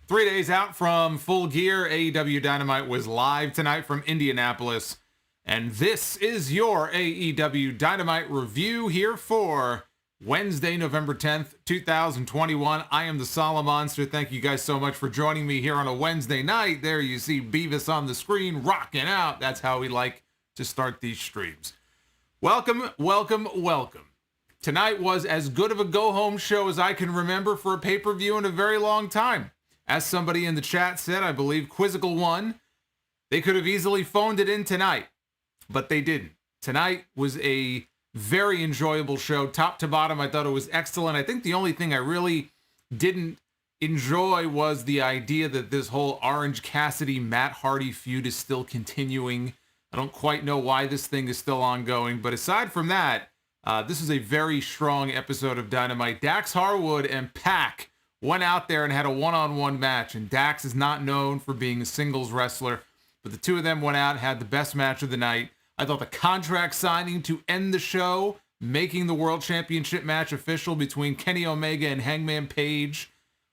3 days out from Full Gear, AEW Dynamite was live tonight from Indianapolis. And this is your AEW Dynamite review here for Wednesday, November 10th, 2021. I am the Solomonster. Thank you guys so much for joining me here on a Wednesday night. There you see Beavis on the screen rocking out. That's how we like to start these streams. Welcome, welcome, welcome. Tonight was as good of a go-home show as I can remember for a pay-per-view in a very long time. As somebody in the chat said, I believe Quizzical won. They could have easily phoned it in tonight, but they didn't. Tonight was a very enjoyable show, top to bottom. I thought it was excellent. I think the only thing I really didn't enjoy was the idea that this whole Orange Cassidy, Matt Hardy feud is still continuing. I don't quite know why this thing is still ongoing, but aside from that, this is a very strong episode of Dynamite. Dax Harwood and Pac went out there and had a one-on-one match, and Dax is not known for being a singles wrestler, but the two of them went out and had the best match of the night. I thought the contract signing to end the show, making the World Championship match official between Kenny Omega and Hangman Page,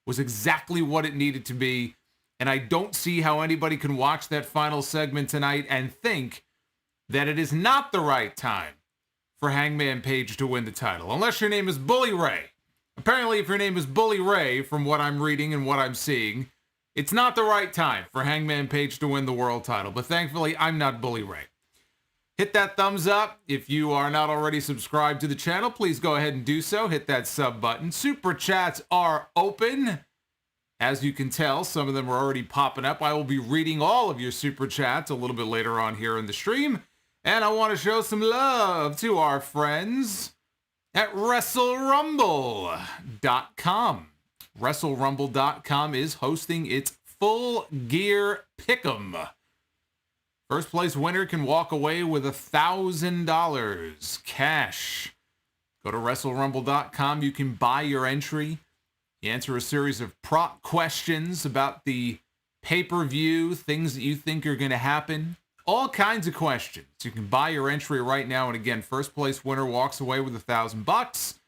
was exactly what it needed to be, and I don't see how anybody can watch that final segment tonight and think that it is not the right time for Hangman Page to win the title, unless your name is Bully Ray. Apparently, if your name is Bully Ray, from what I'm reading and what I'm seeing, it's not the right time for Hangman Page to win the world title. But thankfully, I'm not Bully Ray. Hit that thumbs up. If you are not already subscribed to the channel, please go ahead and do so. Hit that sub button. Super chats are open. As you can tell, some of them are already popping up. I will be reading all of your super chats a little bit later on here in the stream. And I want to show some love to our friends at WrestleRumble.com. WrestleRumble.com is hosting its Full Gear Pick'em. First place winner can walk away with $1,000 cash. Go to WrestleRumble.com. You can buy your entry. You answer a series of prop questions about the pay-per-view, things that you think are going to happen. All kinds of questions. You can buy your entry right now. And again, first place winner walks away with $1,000.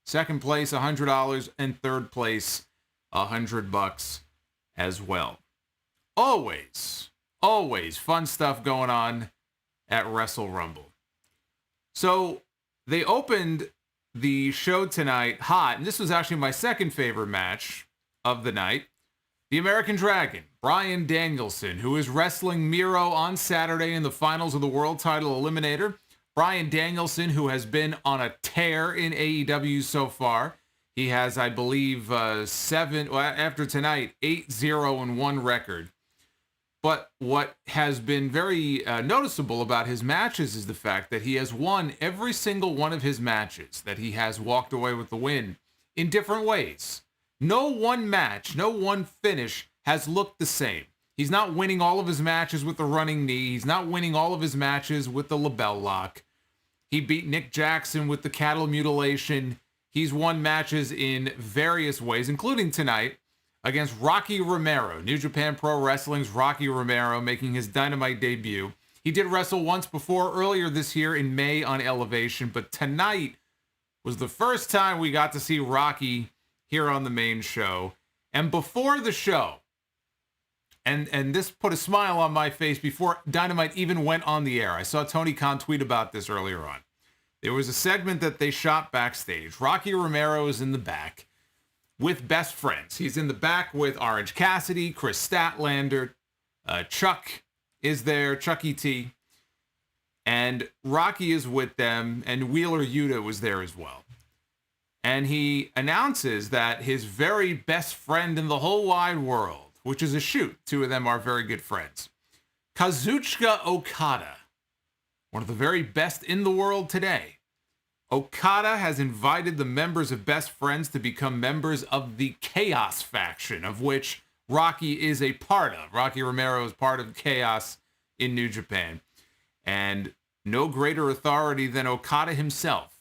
Second place, $100. And third place, $100 as well. Always fun stuff going on at Wrestle Rumble. So they opened the show tonight hot. And this was actually my second favorite match of the night. The American Dragon, Bryan Danielson, who is wrestling Miro on Saturday in the finals of the World Title Eliminator. Bryan Danielson, who has been on a tear in AEW so far. He has, I believe, after tonight, 8-0-1 record. But what has been very noticeable about his matches is the fact that he has won every single one of his matches, that he has walked away with the win in different ways. No one match, no one finish has looked the same. He's not winning all of his matches with the running knee. He's not winning all of his matches with the label lock. He beat Nick Jackson with the cattle mutilation. He's won matches in various ways, including tonight against Rocky Romero. New Japan Pro Wrestling's Rocky Romero making his Dynamite debut. He did wrestle once before earlier this year in May on Elevation, but tonight was the first time we got to see Rocky here on the main show. And before the show, and this put a smile on my face before Dynamite even went on the air. I saw Tony Khan tweet about this earlier on. There was a segment that they shot backstage. Rocky Romero is in the back with best friends. He's in the back with Orange Cassidy, Chris Statlander, Chuck is there, Chuck E.T., and Rocky is with them, and Wheeler Yuta was there as well. And he announces that his very best friend in the whole wide world, which is a shoot, two of them are very good friends, Kazuchika Okada, one of the very best in the world today. Okada has invited the members of Best Friends to become members of the Chaos faction, of which Rocky is a part of. Rocky Romero is part of Chaos in New Japan. And no greater authority than Okada himself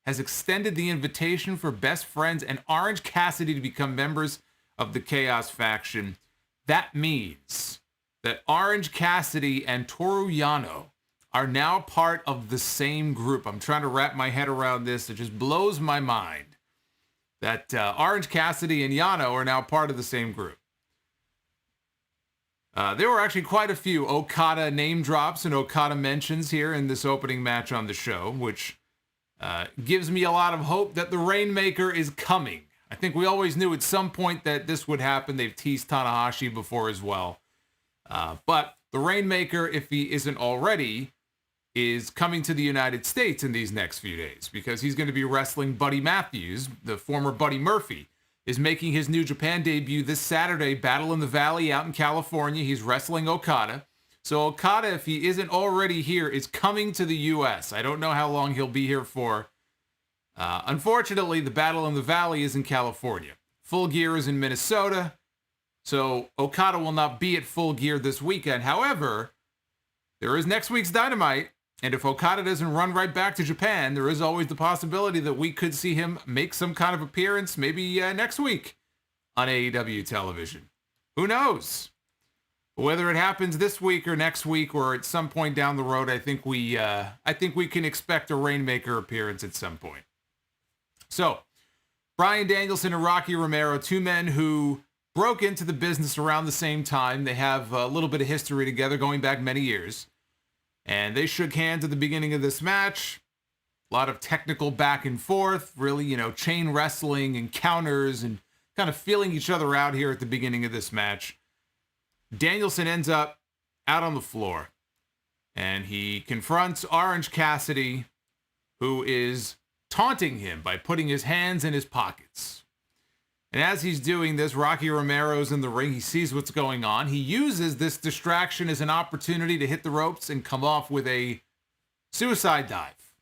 has extended the invitation for Best Friends and Orange Cassidy to become members of the Chaos faction. That means that Orange Cassidy and Toru Yano are now part of the same group. I'm trying to wrap my head around this. It just blows my mind that Orange Cassidy and Yano are now part of the same group. There were actually quite a few Okada name drops and Okada mentions here in this opening match on the show, which gives me a lot of hope that the Rainmaker is coming. I think we always knew at some point that this would happen. They've teased Tanahashi before as well. But the Rainmaker, if he isn't already, is coming to the United States in these next few days because he's going to be wrestling Buddy Matthews, the former Buddy Murphy, is making his New Japan debut this Saturday, Battle in the Valley out in California. He's wrestling Okada. So Okada, if he isn't already here, is coming to the U.S. I don't know how long he'll be here for. Unfortunately, the Battle in the Valley is in California. Full Gear is in Minnesota. So Okada will not be at Full Gear this weekend. However, there is next week's Dynamite. And if Okada doesn't run right back to Japan, there is always the possibility that we could see him make some kind of appearance maybe next week on AEW television. Who knows? Whether it happens this week or next week or at some point down the road, I think we can expect a Rainmaker appearance at some point. So, Bryan Danielson and Rocky Romero, two men who broke into the business around the same time. They have a little bit of history together going back many years. And they shook hands at the beginning of this match. A lot of technical back and forth, really, chain wrestling and counters and kind of feeling each other out here at the beginning of this match. Danielson ends up out on the floor. And he confronts Orange Cassidy, who is taunting him by putting his hands in his pockets. And as he's doing this, Rocky Romero's in the ring. He sees what's going on. He uses this distraction as an opportunity to hit the ropes and come off with a suicide dive.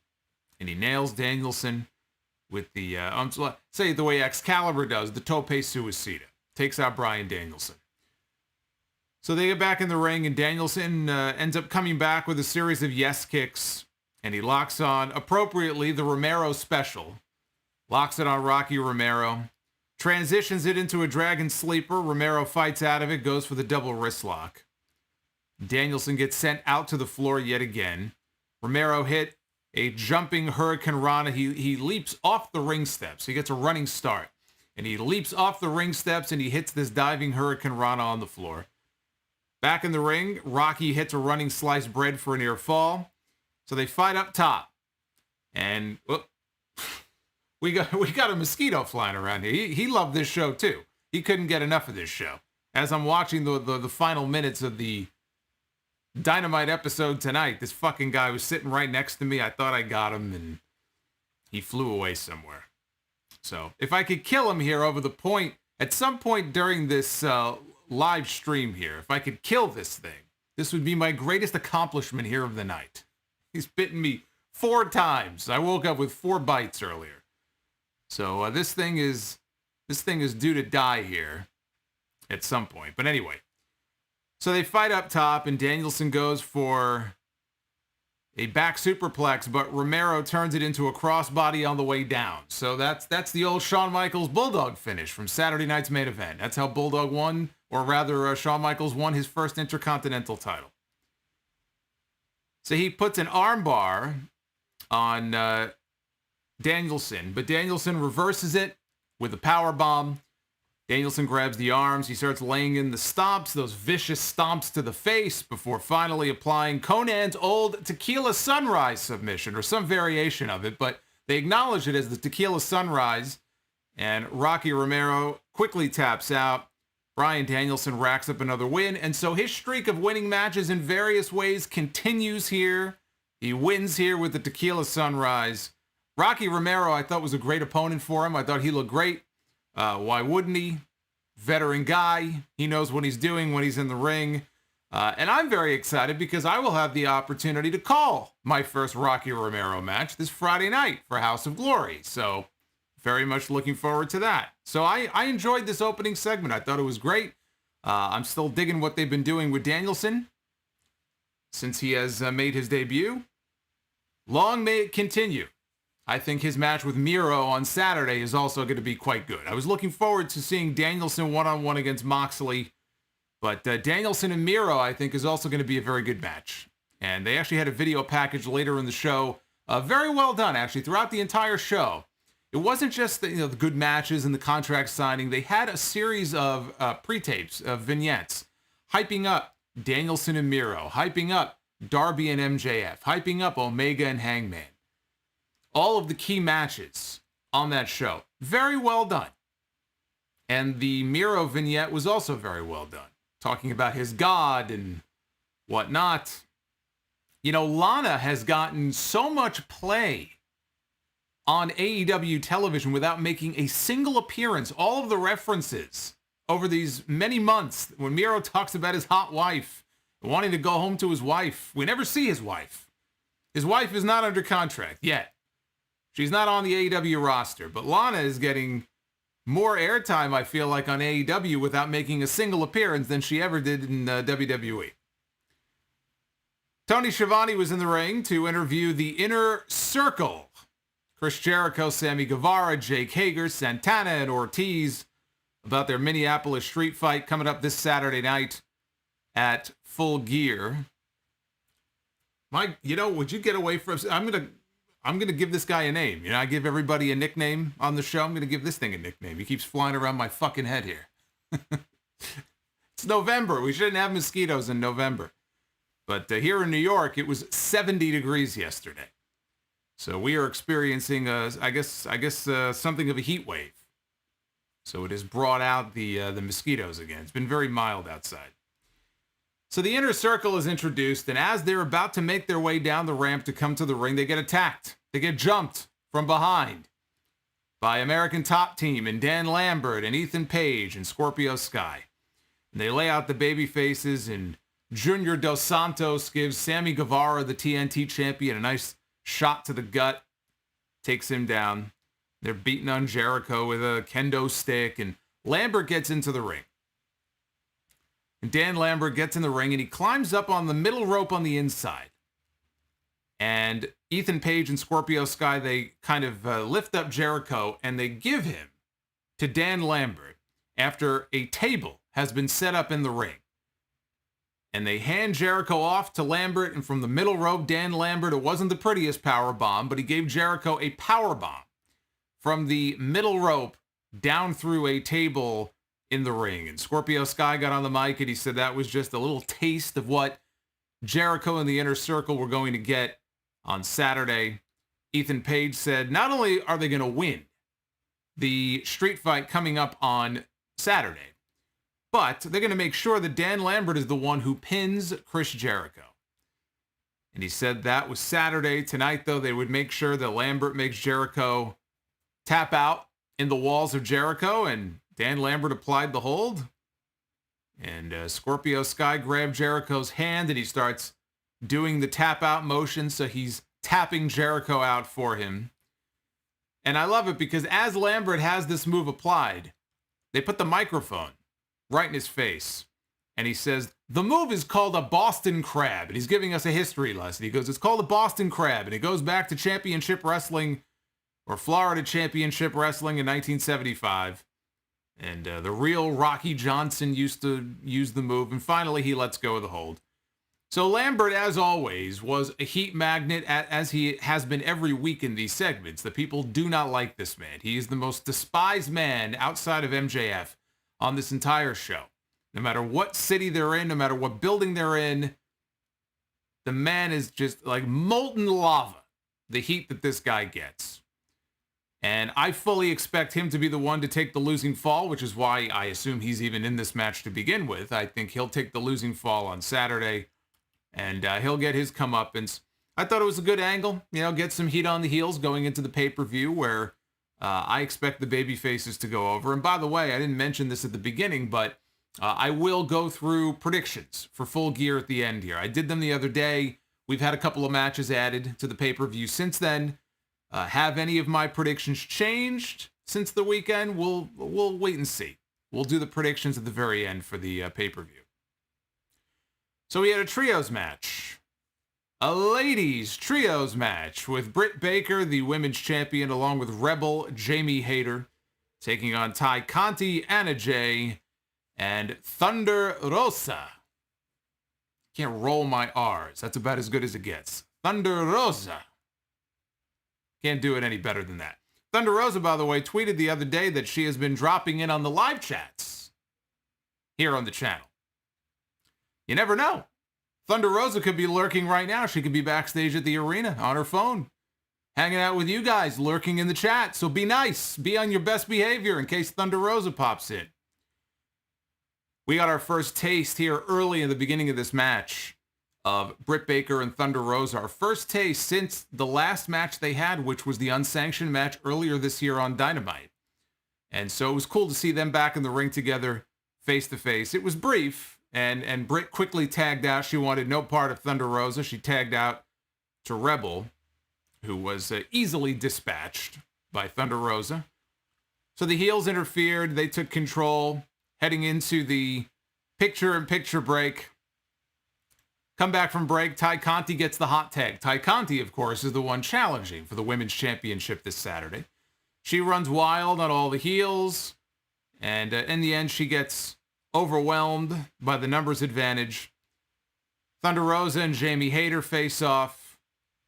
And he nails Danielson with the, say the way Excalibur does, the tope suicida. Takes out Bryan Danielson. So they get back in the ring, and Danielson ends up coming back with a series of yes kicks. And he locks on, appropriately, the Romero special. Locks it on Rocky Romero. Transitions it into a Dragon Sleeper. Romero fights out of it, goes for the double wrist lock. Danielson gets sent out to the floor yet again. Romero hit a jumping Hurricane Rana. He leaps off the ring steps. He gets a running start. And he leaps off the ring steps and he hits this diving Hurricane Rana on the floor. Back in the ring, Rocky hits a running sliced bread for a near fall. So they fight up top. And we got a mosquito flying around here. He loved this show too. He couldn't get enough of this show. As I'm watching the final minutes of the Dynamite episode tonight, this fucking guy was sitting right next to me. I thought I got him, and he flew away somewhere. So if I could kill him here at some point during this live stream here, if I could kill this thing, this would be my greatest accomplishment here of the night. He's bitten me 4 times. I woke up with 4 bites earlier. So this thing is due to die here at some point. But anyway, so they fight up top, and Danielson goes for a back superplex, but Romero turns it into a crossbody on the way down. So that's the old Shawn Michaels Bulldog finish from Saturday night's main event. That's how Bulldog won, or rather Shawn Michaels won his first Intercontinental title. So he puts an armbar on Danielson, but Danielson reverses it with a power bomb. Danielson grabs the arms. He starts laying in the stomps, those vicious stomps to the face, before finally applying Conan's old Tequila Sunrise submission, or some variation of it, but they acknowledge it as the Tequila Sunrise, and Rocky Romero quickly taps out. Bryan Danielson racks up another win, and so his streak of winning matches in various ways continues here. He wins here with the Tequila Sunrise. Rocky Romero, I thought, was a great opponent for him. I thought he looked great. Why wouldn't he? Veteran guy. He knows what he's doing when he's in the ring. And I'm very excited because I will have the opportunity to call my first Rocky Romero match this Friday night for House of Glory. So very much looking forward to that. So I enjoyed this opening segment. I thought it was great. I'm still digging what they've been doing with Danielson since he has made his debut. Long may it continue. I think his match with Miro on Saturday is also going to be quite good. I was looking forward to seeing Danielson one-on-one against Moxley, but Danielson and Miro, I think, is also going to be a very good match. And they actually had a video package later in the show. Very well done, actually, throughout the entire show. It wasn't just the good matches and the contract signing. They had a series of pre-tapes, of vignettes, hyping up Danielson and Miro, hyping up Darby and MJF, hyping up Omega and Hangman. All of the key matches on that show. Very well done. And the Miro vignette was also very well done. Talking about his God and whatnot. You know, Lana has gotten so much play on AEW television without making a single appearance. All of the references over these many months when Miro talks about his hot wife, wanting to go home to his wife. We never see his wife. His wife is not under contract yet. She's not on the AEW roster, but Lana is getting more airtime, I feel like, on AEW without making a single appearance than she ever did in WWE. Tony Schiavone was in the ring to interview the Inner Circle. Chris Jericho, Sammy Guevara, Jake Hager, Santana, and Ortiz about their Minneapolis street fight coming up this Saturday night at Full Gear. Mike, would you get away from... I'm gonna give this guy a name. I give everybody a nickname on the show. I'm gonna give this thing a nickname. He keeps flying around my fucking head here. It's November. We shouldn't have mosquitoes in November. But here in New York, it was 70 degrees yesterday. So we are experiencing, I guess, something of a heat wave. So it has brought out the mosquitoes again. It's been very mild outside. So the Inner Circle is introduced, and as they're about to make their way down the ramp to come to the ring, they get attacked. They get jumped from behind by American Top Team and Dan Lambert and Ethan Page and Scorpio Sky. And they lay out the baby faces, and Junior Dos Santos gives Sammy Guevara, the TNT champion, a nice shot to the gut, takes him down. They're beating on Jericho with a kendo stick, and Lambert gets into the ring. And Dan Lambert gets in the ring, and he climbs up on the middle rope on the inside. And Ethan Page and Scorpio Sky, they kind of lift up Jericho, and they give him to Dan Lambert after a table has been set up in the ring. And they hand Jericho off to Lambert, and from the middle rope, Dan Lambert, it wasn't the prettiest power bomb, but he gave Jericho a power bomb from the middle rope down through a table in the ring. And Scorpio Sky got on the mic, and he said that was just a little taste of what Jericho and the Inner Circle were going to get on Saturday. Ethan Page said not only are they going to win the street fight coming up on Saturday, but they're going to make sure that Dan Lambert is the one who pins Chris Jericho. And he said that was Saturday. Tonight, though, they would make sure that Lambert makes Jericho tap out in the walls of Jericho, and Dan Lambert applied the hold. And Scorpio Sky grabbed Jericho's hand, and he starts doing the tap out motion, so he's tapping Jericho out for him. And I love it because as Lambert has this move applied, they put the microphone right in his face. And he says, the move is called a Boston Crab. And he's giving us a history lesson. He goes, it's called a Boston Crab. And it goes back to Championship Wrestling, or Florida Championship Wrestling in 1975. And the real Rocky Johnson used to use the move. And finally, he lets go of the hold. So Lambert, as always, was a heat magnet, as he has been every week in these segments. The people do not like this man. He is the most despised man outside of MJF on this entire show. No matter what city they're in, no matter what building they're in, the man is just like molten lava, the heat that this guy gets. And I fully expect him to be the one to take the losing fall, which is why I assume he's even in this match to begin with. I think he'll take the losing fall on Saturday, and he'll get his comeuppance. I thought it was a good angle, get some heat on the heels going into the pay-per-view where I expect the baby faces to go over. And by the way, I didn't mention this at the beginning, but I will go through predictions for Full Gear at the end here. I did them the other day. We've had a couple of matches added to the pay-per-view since then. Have any of my predictions changed since the weekend? We'll wait and see. We'll do the predictions at the very end for the pay-per-view. So we had a trios match. A ladies trios match with Britt Baker, the women's champion, along with Rebel Jamie Hayter, taking on Ty Conti, Anna Jay, and Thunder Rosa. Can't roll my R's. That's about as good as it gets. Thunder Rosa. Can't do it any better than that. Thunder Rosa, by the way, tweeted the other day that she has been dropping in on the live chats here on the channel. You never know. Thunder Rosa could be lurking right now. She could be backstage at the arena on her phone, hanging out with you guys, lurking in the chat. So be nice. Be on your best behavior in case Thunder Rosa pops in. We got our first taste here early in the beginning of this match of Britt Baker and Thunder Rosa. Our first taste since the last match they had, which was the unsanctioned match earlier this year on Dynamite. And so it was cool to see them back in the ring together, face to face. It was brief, and Britt quickly tagged out. She wanted no part of Thunder Rosa. She tagged out to Rebel, who was easily dispatched by Thunder Rosa. So the heels interfered. They took control, heading into the picture-in-picture break. Come back from break, Ty Conti gets the hot tag. Ty Conti, of course, is the one challenging for the Women's Championship this Saturday. She runs wild on all the heels, and in the end, she gets overwhelmed by the numbers advantage. Thunder Rosa and Jamie Hayter face off.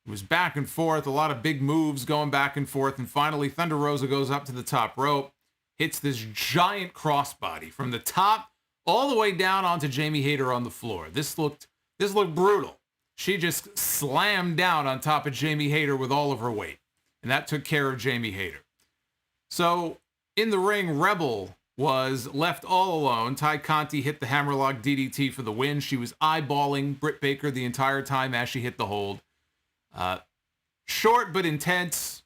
It was back and forth, a lot of big moves going back and forth, and finally, Thunder Rosa goes up to the top rope, hits this giant crossbody from the top all the way down onto Jamie Hayter on the floor. This looked brutal. She just slammed down on top of Jamie Hayter with all of her weight. And that took care of Jamie Hayter. So, in the ring, Rebel was left all alone. Ty Conti hit the hammerlock DDT for the win. She was eyeballing Britt Baker the entire time as she hit the hold. Short but intense.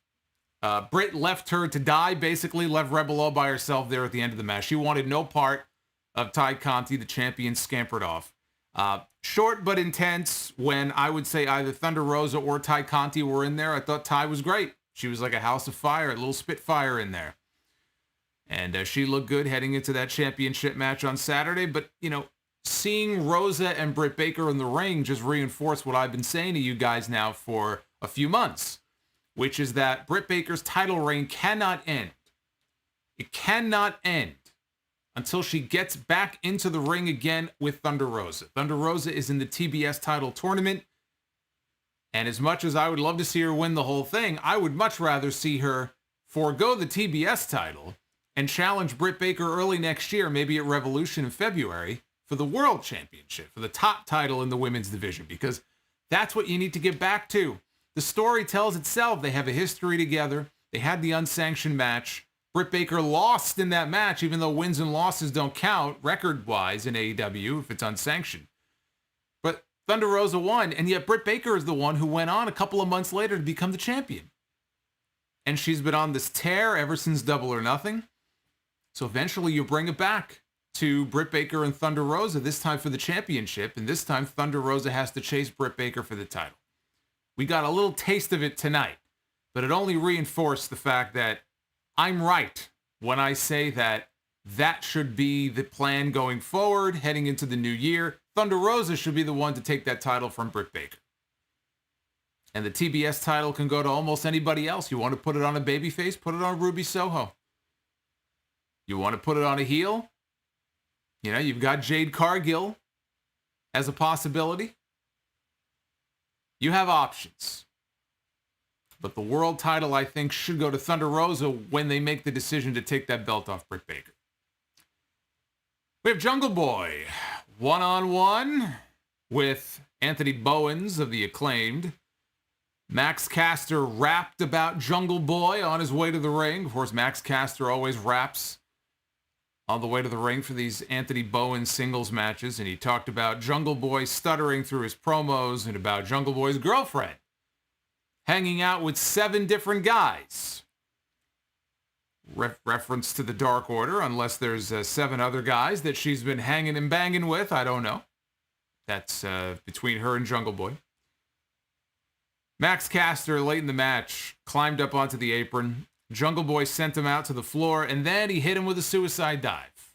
Britt left her to die, basically left Rebel all by herself there at the end of the match. She wanted no part of Ty Conti. The champion scampered off. Short but intense. When I would say either Thunder Rosa or Ty Conti were in there, I thought Ty was great. She was like a house of fire, a little Spitfire in there. And she looked good heading into that championship match on Saturday. But, seeing Rosa and Britt Baker in the ring just reinforced what I've been saying to you guys now for a few months, which is that Britt Baker's title reign cannot end. It cannot end until she gets back into the ring again with Thunder Rosa. Thunder Rosa is in the TBS title tournament. And as much as I would love to see her win the whole thing, I would much rather see her forego the TBS title and challenge Britt Baker early next year, maybe at Revolution in February, for the World Championship, for the top title in the women's division, because that's what you need to get back to. The story tells itself. They have a history together. They had the unsanctioned match. Britt Baker lost in that match, even though wins and losses don't count record-wise in AEW if it's unsanctioned. But Thunder Rosa won, and yet Britt Baker is the one who went on a couple of months later to become the champion. And she's been on this tear ever since Double or Nothing. So eventually you bring it back to Britt Baker and Thunder Rosa, this time for the championship, and this time Thunder Rosa has to chase Britt Baker for the title. We got a little taste of it tonight, but it only reinforced the fact that I'm right when I say that should be the plan going forward, heading into the new year. Thunder Rosa should be the one to take that title from Britt Baker. And the TBS title can go to almost anybody else. You want to put it on a babyface? Put it on Ruby Soho. You want to put it on a heel? You've got Jade Cargill as a possibility. You have options. But the world title, I think, should go to Thunder Rosa when they make the decision to take that belt off Britt Baker. We have Jungle Boy one-on-one with Anthony Bowens of the Acclaimed. Max Caster rapped about Jungle Boy on his way to the ring. Of course, Max Caster always raps on the way to the ring for these Anthony Bowens singles matches, and he talked about Jungle Boy stuttering through his promos and about Jungle Boy's girlfriend hanging out with 7 different guys. Reference to the Dark Order, unless there's 7 other guys that she's been hanging and banging with. I don't know. That's between her and Jungle Boy. Max Caster, late in the match, climbed up onto the apron. Jungle Boy sent him out to the floor, and then he hit him with a suicide dive.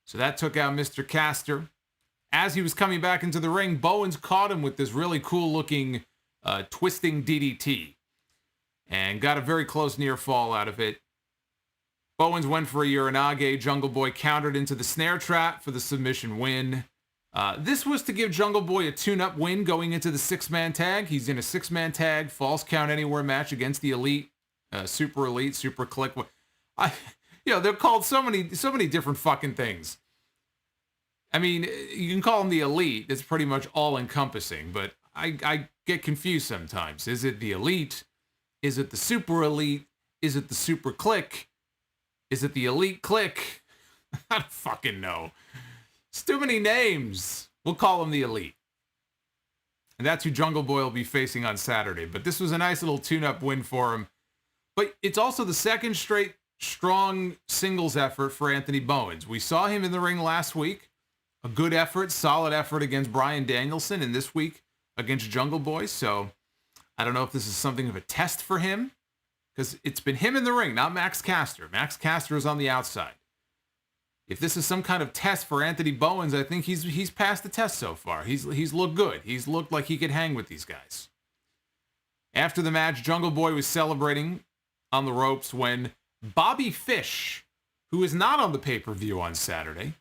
So that took out Mr. Caster. As he was coming back into the ring, Bowens caught him with this really cool-looking twisting DDT and got a very close near fall out of it. Bowens went for a Uranage. Jungle Boy countered into the snare trap for the submission win. This was to give Jungle Boy a tune-up win going into the 6-man tag. He's in a 6-man tag, falls count anywhere match against the Elite, Super Elite, Super Click. They're called so many different fucking things. I mean, you can call them the Elite. It's pretty much all-encompassing, but I get confused sometimes. Is it the Elite? Is it the Super Elite? Is it the Super Click? Is it the Elite Click? I don't fucking know. It's too many names. We'll call them the Elite. And that's who Jungle Boy will be facing on Saturday. But this was a nice little tune-up win for him. But it's also the second straight strong singles effort for Anthony Bowens. We saw him in the ring last week. A good effort, solid effort against Bryan Danielson, and this week against Jungle Boy. So I don't know if this is something of a test for him, because it's been him in the ring, not Max Caster. Max Caster is on the outside. If this is some kind of test for Anthony Bowens, I think he's passed the test so far. He's looked good. He's looked like he could hang with these guys. After the match, Jungle Boy was celebrating on the ropes when Bobby Fish, who is not on the pay-per-view on Saturday,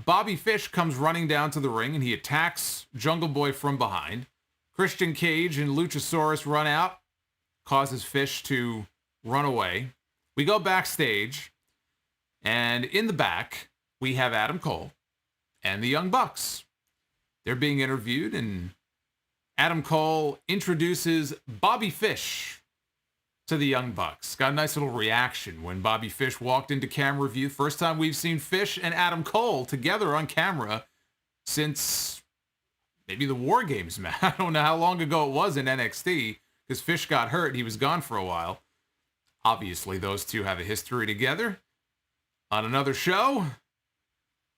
Bobby Fish comes running down to the ring and he attacks Jungle Boy from behind. Christian Cage and Luchasaurus run out, causes Fish to run away. We go backstage, and in the back, we have Adam Cole and the Young Bucks. They're being interviewed, and Adam Cole introduces Bobby Fish to the Young Bucks. Got a nice little reaction when Bobby Fish walked into camera view. First time we've seen Fish and Adam Cole together on camera since maybe the War Games match. I don't know how long ago it was in NXT, because Fish got hurt. He was gone for a while. Obviously, those two have a history together on another show.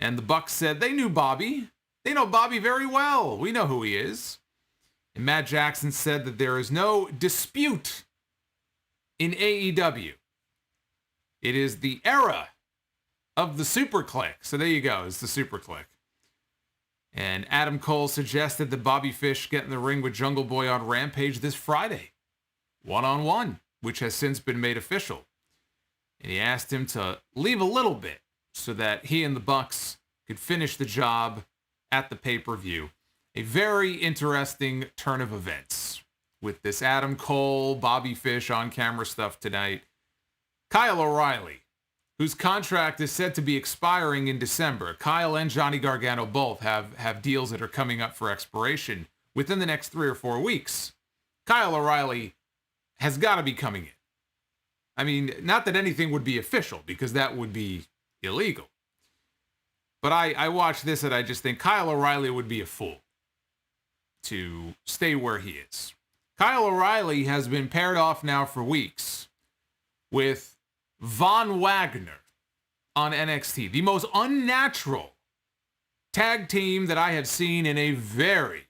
And the Bucks said they knew Bobby. They know Bobby very well. We know who he is. And Matt Jackson said that there is no dispute in AEW. It is the era of the Super Click. So there you go. It's the Super Click. And Adam Cole suggested that Bobby Fish get in the ring with Jungle Boy on Rampage this Friday, one-on-one, which has since been made official. And he asked him to leave a little bit so that he and the Bucks could finish the job at the pay-per-view. A very interesting turn of events with this Adam Cole, Bobby Fish on-camera stuff tonight. Kyle O'Reilly, whose contract is said to be expiring in December. Kyle and Johnny Gargano both have deals that are coming up for expiration within the next 3 or 4 weeks. Kyle O'Reilly has got to be coming in. I mean, not that anything would be official, because that would be illegal. But I watch this and I just think Kyle O'Reilly would be a fool to stay where he is. Kyle O'Reilly has been paired off now for weeks with Von Wagner on NXT. The most unnatural tag team that I have seen in a very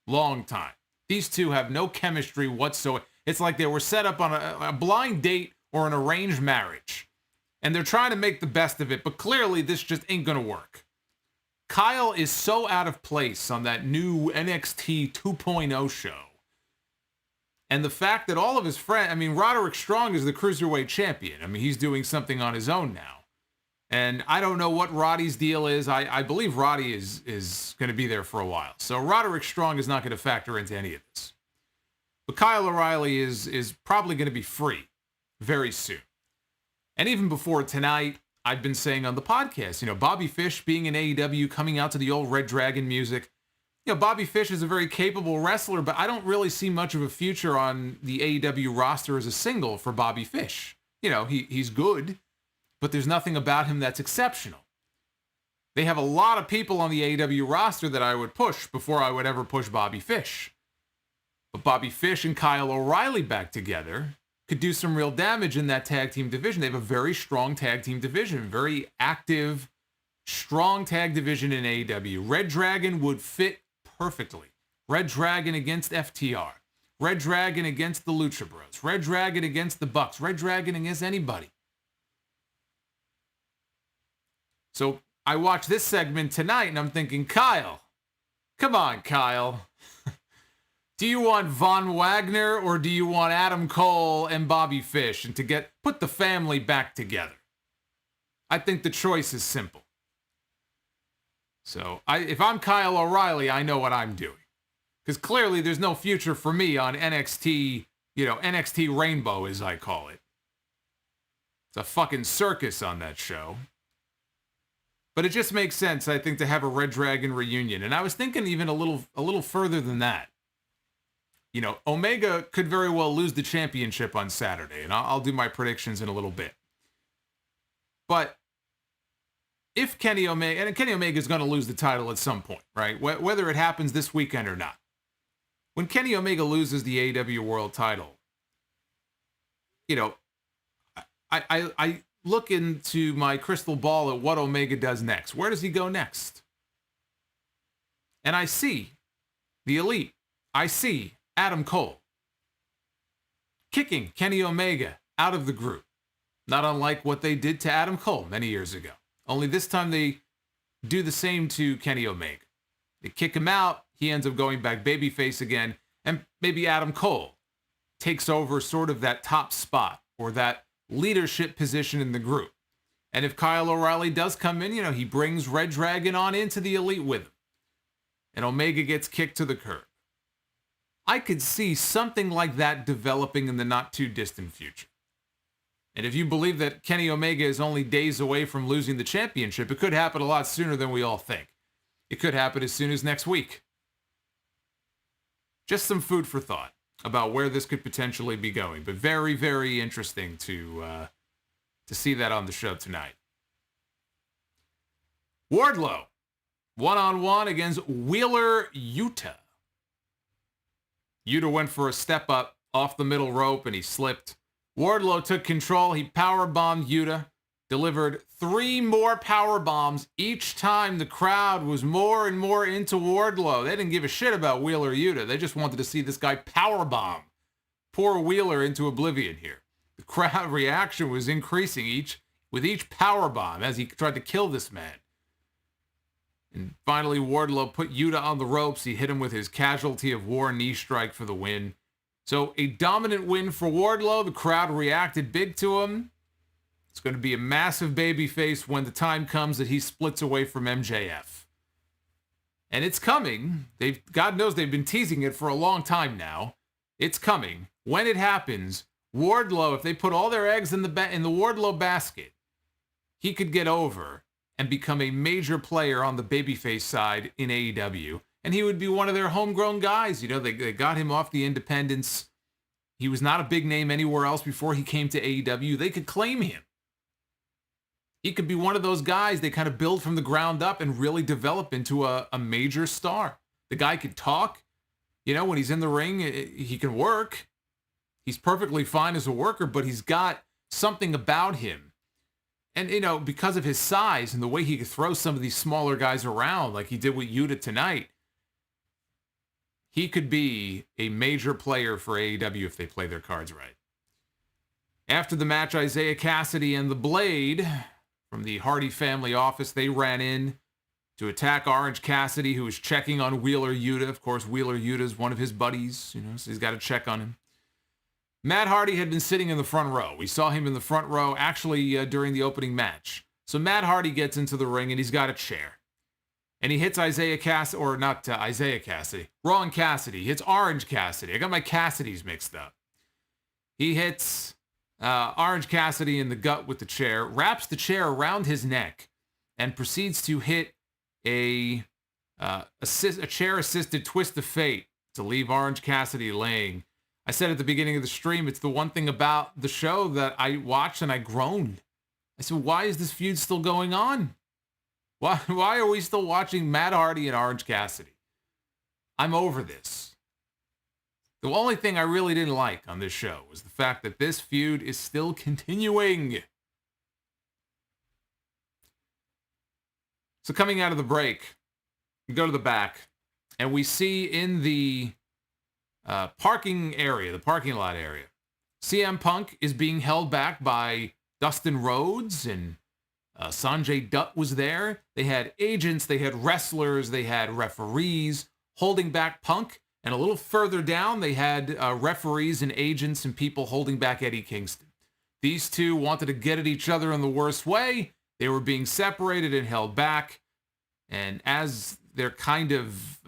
long time. These two have no chemistry whatsoever. It's like they were set up on a blind date or an arranged marriage. And they're trying to make the best of it, but clearly this just ain't going to work. Kyle is so out of place on that new NXT 2.0 show. And the fact that all of his friends, I mean, Roderick Strong is the Cruiserweight champion. I mean, he's doing something on his own now. And I don't know what Roddy's deal is. I believe Roddy is going to be there for a while. So Roderick Strong is not going to factor into any of this. But Kyle O'Reilly is probably going to be free very soon. And even before tonight, I've been saying on the podcast, Bobby Fish being in AEW, coming out to the old Red Dragon music. Bobby Fish is a very capable wrestler, but I don't really see much of a future on the AEW roster as a single for Bobby Fish. He's good, but there's nothing about him that's exceptional. They have a lot of people on the AEW roster that I would push before I would ever push Bobby Fish. But Bobby Fish and Kyle O'Reilly back together could do some real damage in that tag team division. They have a very strong tag team division, very active, strong tag division in AEW. Red Dragon would fit perfectly. Red Dragon against FTR. Red Dragon against the Lucha Bros. Red Dragon against the Bucks. Red Dragon against anybody. So I watched this segment tonight and I'm thinking, Kyle, come on, Kyle. Do you want Von Wagner or do you want Adam Cole and Bobby Fish and to put the family back together? I think the choice is simple. So if I'm Kyle O'Reilly, I know what I'm doing. Because clearly there's no future for me on NXT, NXT Rainbow as I call it. It's a fucking circus on that show. But it just makes sense, I think, to have a Red Dragon reunion. And I was thinking even a little further than that. You know, Omega could very well lose the championship on Saturday, and I'll do my predictions in a little bit. But if Kenny Omega, and Kenny Omega is going to lose the title at some point, right? Whether it happens this weekend or not. When Kenny Omega loses the AEW World title, you know, I look into my crystal ball at what Omega does next. Where does he go next? And I see the Elite. I see Adam Cole kicking Kenny Omega out of the group. Not unlike what they did to Adam Cole many years ago. Only this time they do the same to Kenny Omega. They kick him out. He ends up going back babyface again. And maybe Adam Cole takes over sort of that top spot or that leadership position in the group. And if Kyle O'Reilly does come in, you know, he brings Red Dragon on into the Elite with him. And Omega gets kicked to the curb. I could see something like that developing in the not too distant future. And if you believe that Kenny Omega is only days away from losing the championship, it could happen a lot sooner than we all think. It could happen as soon as next week. Just some food for thought about where this could potentially be going. But very, very interesting to see that on the show tonight. Wardlow, one-on-one against Wheeler Yuta. Yuta went for a step up off the middle rope and he slipped. Wardlow took control. He powerbombed Yuta, delivered 3 more power bombs. Each time the crowd was more and more into Wardlow. They didn't give a shit about Wheeler Yuta. They just wanted to see this guy powerbomb poor Wheeler into oblivion here. The crowd reaction was increasing with each powerbomb as he tried to kill this man. And finally, Wardlow put Yuta on the ropes. He hit him with his Casualty of War knee strike for the win. So a dominant win for Wardlow. The crowd reacted big to him. It's going to be a massive babyface when the time comes that he splits away from MJF. And it's coming. God knows they've been teasing it for a long time now. It's coming. When it happens, Wardlow, if they put all their eggs in the Wardlow basket, he could get over and become a major player on the babyface side in AEW. And he would be one of their homegrown guys. You know, they got him off the independents. He was not a big name anywhere else before he came to AEW. They could claim him. He could be one of those guys they kind of build from the ground up and really develop into a major star. The guy could talk. You know, when he's in the ring, he can work. He's perfectly fine as a worker, but he's got something about him. And, you know, because of his size and the way he could throw some of these smaller guys around, like he did with Yuta tonight, he could be a major player for AEW if they play their cards right. After the match, Isaiah Cassidy and the Blade from the Hardy family office, they ran in to attack Orange Cassidy, who was checking on Wheeler Yuta. Of course, Wheeler Yuta is one of his buddies, you know, so he's got to check on him. Matt Hardy had been sitting in the front row. We saw him in the front row actually during the opening match. So Matt Hardy gets into the ring and he's got a chair. And he hits Ron Cassidy. He hits Orange Cassidy. I got my Cassidys mixed up. He hits Orange Cassidy in the gut with the chair, wraps the chair around his neck, and proceeds to hit a chair-assisted twist of fate to leave Orange Cassidy laying. I said at the beginning of the stream, it's the one thing about the show that I watched and I groaned. I said, why is this feud still going on? Why are we still watching Matt Hardy and Orange Cassidy? I'm over this. The only thing I really didn't like on this show was the fact that this feud is still continuing. So coming out of the break, we go to the back, and we see in the parking lot area, CM Punk is being held back by Dustin Rhodes, and Sanjay Dutt was there. They had agents, they had wrestlers, they had referees holding back Punk. And a little further down, they had referees and agents and people holding back Eddie Kingston. These two wanted to get at each other in the worst way. They were being separated and held back. And as they're kind of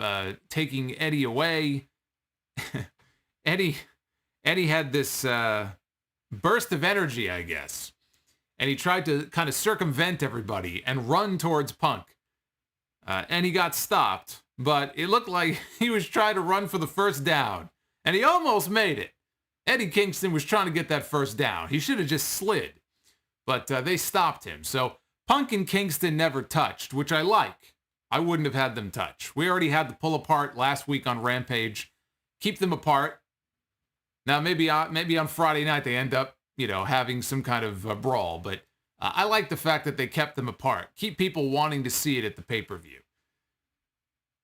taking Eddie away, Eddie had this burst of energy, I guess. and he tried to kind of circumvent everybody and run towards Punk. And he got stopped, but it looked like he was trying to run for the first down, and he almost made it. Eddie Kingston was trying to get that first down. He should have just slid, but they stopped him. So Punk and Kingston never touched, which I like. I wouldn't have had them touch. We already had the pull apart last week on Rampage. Keep them apart. Now, maybe on Friday night they end up, having some kind of brawl, but I like the fact that they kept them apart. Keep people wanting to see it at the pay-per-view.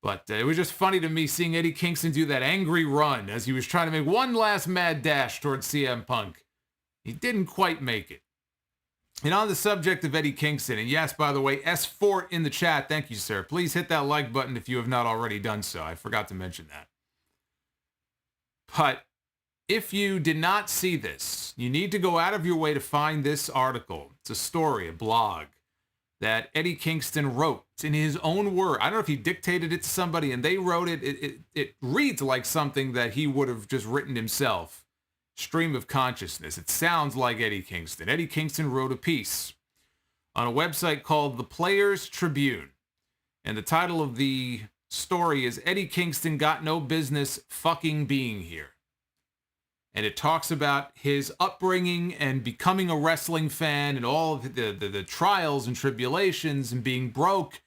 But it was just funny to me seeing Eddie Kingston do that angry run as he was trying to make one last mad dash towards CM Punk. He didn't quite make it. And on the subject of Eddie Kingston, and yes, by the way, S Fort in the chat, thank you, sir. Please hit that like button if you have not already done so. I forgot to mention that. But if you did not see this, you need to go out of your way to find this article. It's a story, a blog, that Eddie Kingston wrote in his own word. I don't know if he dictated it to somebody and they wrote it. It reads like something that he would have just written himself. Stream of consciousness. It sounds like Eddie Kingston. Eddie Kingston wrote a piece on a website called The Players Tribune. And the title of the story is Eddie Kingston Got No Business Fucking Being Here. And it talks about his upbringing and becoming a wrestling fan and all of the trials and tribulations and being broke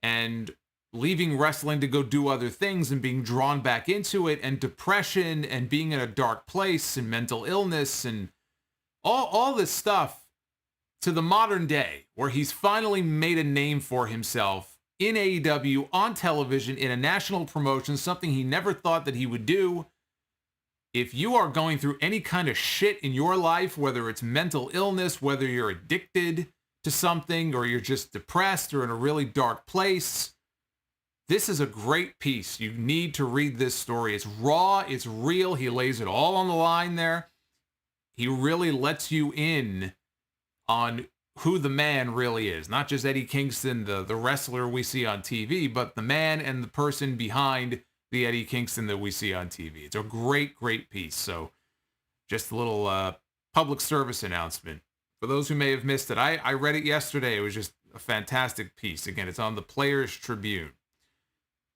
and leaving wrestling to go do other things and being drawn back into it and depression and being in a dark place and mental illness and all this stuff to the modern day where he's finally made a name for himself in AEW on television in a national promotion, something he never thought that he would do. If you are going through any kind of shit in your life, whether it's mental illness, whether you're addicted to something, or you're just depressed or in a really dark place, this is a great piece. You need to read this story. It's raw, it's real. He lays it all on the line there. He really lets you in on who the man really is. Not just Eddie Kingston, the wrestler we see on TV, but the man and the person behind the Eddie Kingston that we see on TV. It's a great, great piece. So just a little public service announcement. For those who may have missed it, I read it yesterday. It was just a fantastic piece. Again, it's on the Players Tribune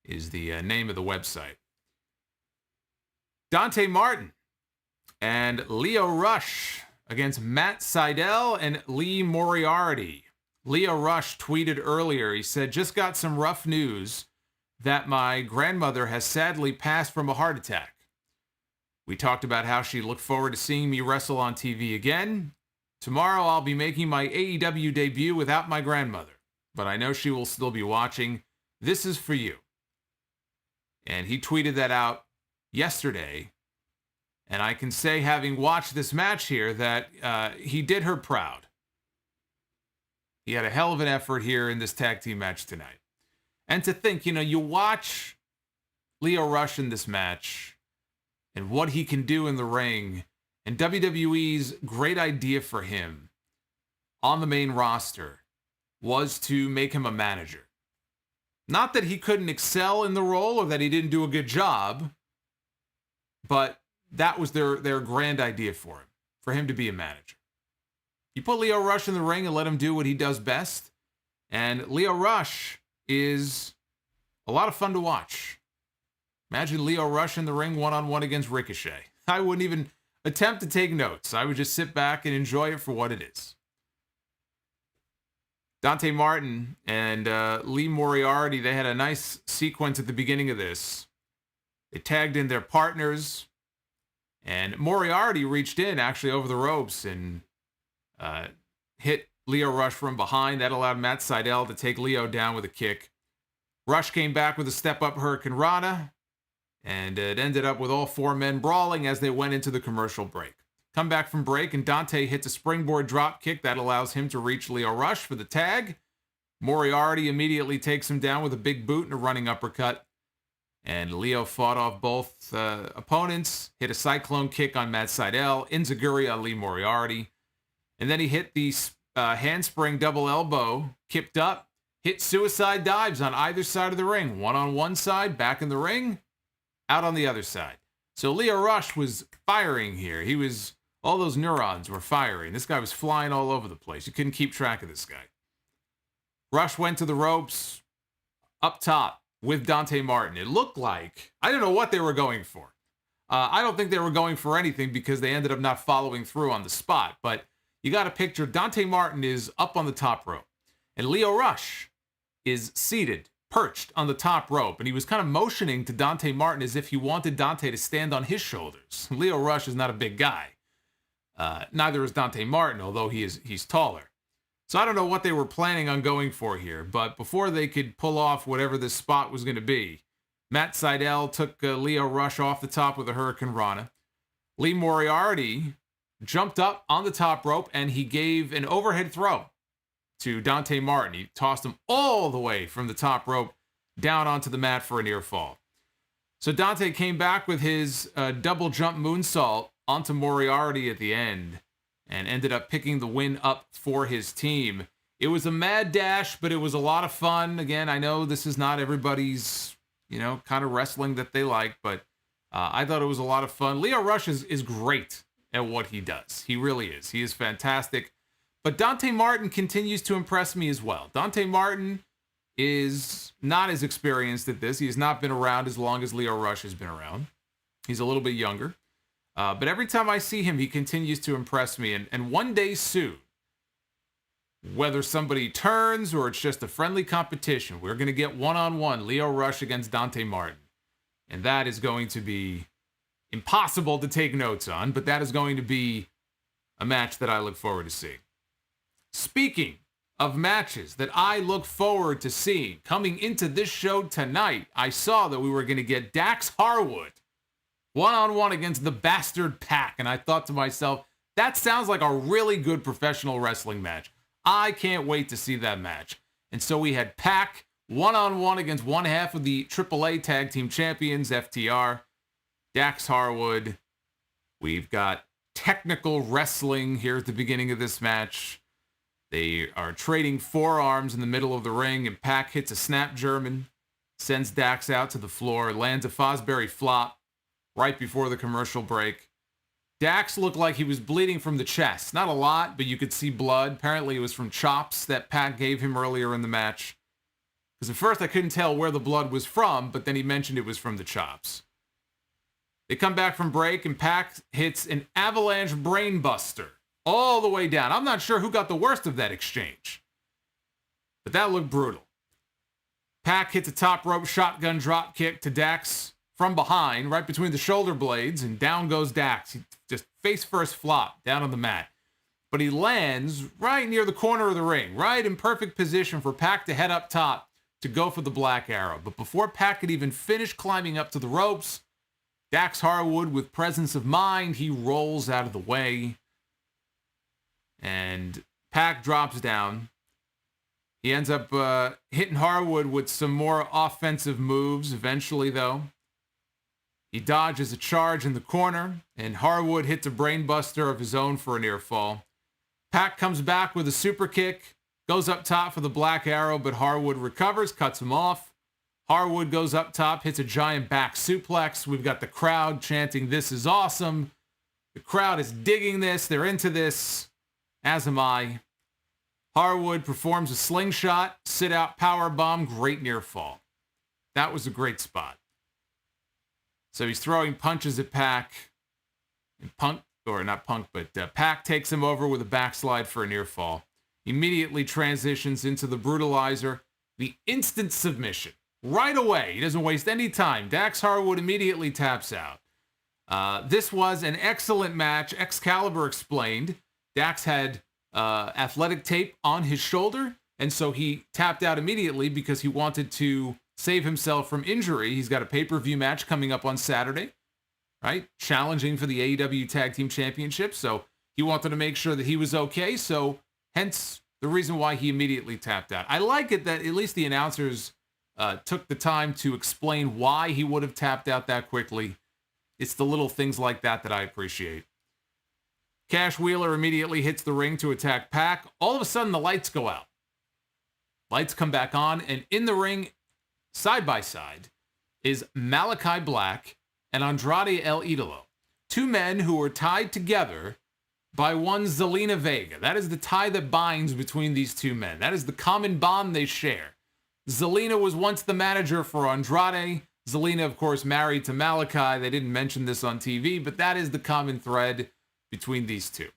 is the name of the website. Dante Martin and Lio Rush against Matt Sydal and Lee Moriarty. Lio Rush tweeted earlier, he said, just got some rough news that my grandmother has sadly passed from a heart attack. We talked about how she looked forward to seeing me wrestle on TV again. Tomorrow I'll be making my AEW debut without my grandmother, but I know she will still be watching. This is for you. And he tweeted that out yesterday. And I can say, having watched this match here, that he did her proud. He had a hell of an effort here in this tag team match tonight. And to think, you watch Lio Rush in this match and what he can do in the ring, and WWE's great idea for him on the main roster was to make him a manager. Not that he couldn't excel in the role or that he didn't do a good job, but that was their grand idea for him to be a manager. You put Lio Rush in the ring and let him do what he does best, and Lio Rush is a lot of fun to watch. Imagine Lio Rush in the ring one-on-one against Ricochet. I wouldn't even attempt to take notes. I would just sit back and enjoy it for what it is. Dante Martin and Lee Moriarty, they had a nice sequence at the beginning of this. They tagged in their partners, and Moriarty reached in actually over the ropes and hit Lio Rush from behind. That allowed Matt Sydal to take Lio down with a kick. Rush came back with a step-up Hurricane Rana, and it ended up with all four men brawling as they went into the commercial break. Come back from break, and Dante hits a springboard drop kick that allows him to reach Lio Rush for the tag. Moriarty immediately takes him down with a big boot and a running uppercut. And Lio fought off both opponents, hit a cyclone kick on Matt Sydal, enziguri on Lee Moriarty. And then he hit the handspring double elbow, kicked up, hit suicide dives on either side of the ring. One on one side, back in the ring, out on the other side. So Lio Rush was firing here. He was All those neurons were firing. This guy was flying all over the place. You couldn't keep track of this guy. Rush went to the ropes up top with Dante Martin. It looked like, I don't know what they were going for. I don't think they were going for anything because they ended up not following through on the spot. But you got to picture Dante Martin is up on the top rope. And Lio Rush is seated, perched on the top rope. And he was kind of motioning to Dante Martin as if he wanted Dante to stand on his shoulders. Lio Rush is not a big guy. Neither is Dante Martin, although he's taller. So I don't know what they were planning on going for here, but before they could pull off whatever this spot was going to be, Matt Sydal took Lio Rush off the top with a Hurricane Rana. Lee Moriarty jumped up on the top rope and he gave an overhead throw to Dante Martin. He tossed him all the way from the top rope down onto the mat for a near fall. So Dante came back with his double jump moonsault onto Moriarty at the end and ended up picking the win up for his team. It was a mad dash, but it was a lot of fun. Again, I know this is not everybody's, kind of wrestling that they like, but I thought it was a lot of fun. Lio Rush is great at what he does. He really is. He is fantastic. But Dante Martin continues to impress me as well. Dante Martin is not as experienced at this. He has not been around as long as Lio Rush has been around. He's a little bit younger. But every time I see him, he continues to impress me. And one day soon, whether somebody turns or it's just a friendly competition, we're going to get one-on-one Lio Rush against Dante Martin. And that is going to be impossible to take notes on, but that is going to be a match that I look forward to seeing. Speaking of matches that I look forward to seeing, coming into this show tonight, I saw that we were going to get Dax Harwood one-on-one against the Bastard Pack. And I thought to myself, that sounds like a really good professional wrestling match. I can't wait to see that match. And so we had Pack one-on-one against one half of the AAA Tag Team Champions, FTR, Dax Harwood. We've got technical wrestling here at the beginning of this match. They are trading forearms in the middle of the ring, and Pack hits a snap German, sends Dax out to the floor, lands a Fosbury flop right before the commercial break. Dax looked like he was bleeding from the chest. Not a lot, but you could see blood. Apparently it was from chops that Pack gave him earlier in the match. Because at first I couldn't tell where the blood was from, but then he mentioned it was from the chops. They come back from break, and Pack hits an avalanche brainbuster all the way down. I'm not sure who got the worst of that exchange, but that looked brutal. Pack hits a top rope shotgun drop kick to Dax from behind, right between the shoulder blades, and down goes Dax. He just face first flop down on the mat. But he lands right near the corner of the ring, right in perfect position for Pack to head up top to go for the Black Arrow. But before Pack could even finish climbing up to the ropes, Dax Harwood, with presence of mind, he rolls out of the way. And Pack drops down. He ends up hitting Harwood with some more offensive moves eventually, though. He dodges a charge in the corner, and Harwood hits a brainbuster of his own for a near fall. Pack comes back with a super kick, goes up top for the Black Arrow, but Harwood recovers, cuts him off. Harwood goes up top, hits a giant back suplex. We've got the crowd chanting, "This is awesome." The crowd is digging this. They're into this, as am I. Harwood performs a slingshot, sit-out powerbomb, great near fall. That was a great spot. So he's throwing punches at Pack. And Pack takes him over with a backslide for a near fall. Immediately transitions into the brutalizer, the instant submission. Right away, he doesn't waste any time. Dax Harwood immediately taps out. This was an excellent match. Excalibur explained Dax had athletic tape on his shoulder, and so he tapped out immediately because he wanted to save himself from injury. He's got a pay-per-view match coming up on Saturday, right? Challenging for the AEW Tag Team Championship, so he wanted to make sure that he was okay, so hence the reason why he immediately tapped out. I like it that at least the announcers took the time to explain why he would have tapped out that quickly. It's the little things like that that I appreciate. Cash Wheeler immediately hits the ring to attack Pack. All of a sudden, the lights go out. Lights come back on, and in the ring, side by side, is Malachi Black and Andrade El Idolo. Two men who were tied together by one Zelina Vega. That is the tie that binds between these two men. That is the common bond they share. Zelina was once the manager for Andrade. Zelina, of course, married to Malachi. They didn't mention this on TV, but that is the common thread between these two.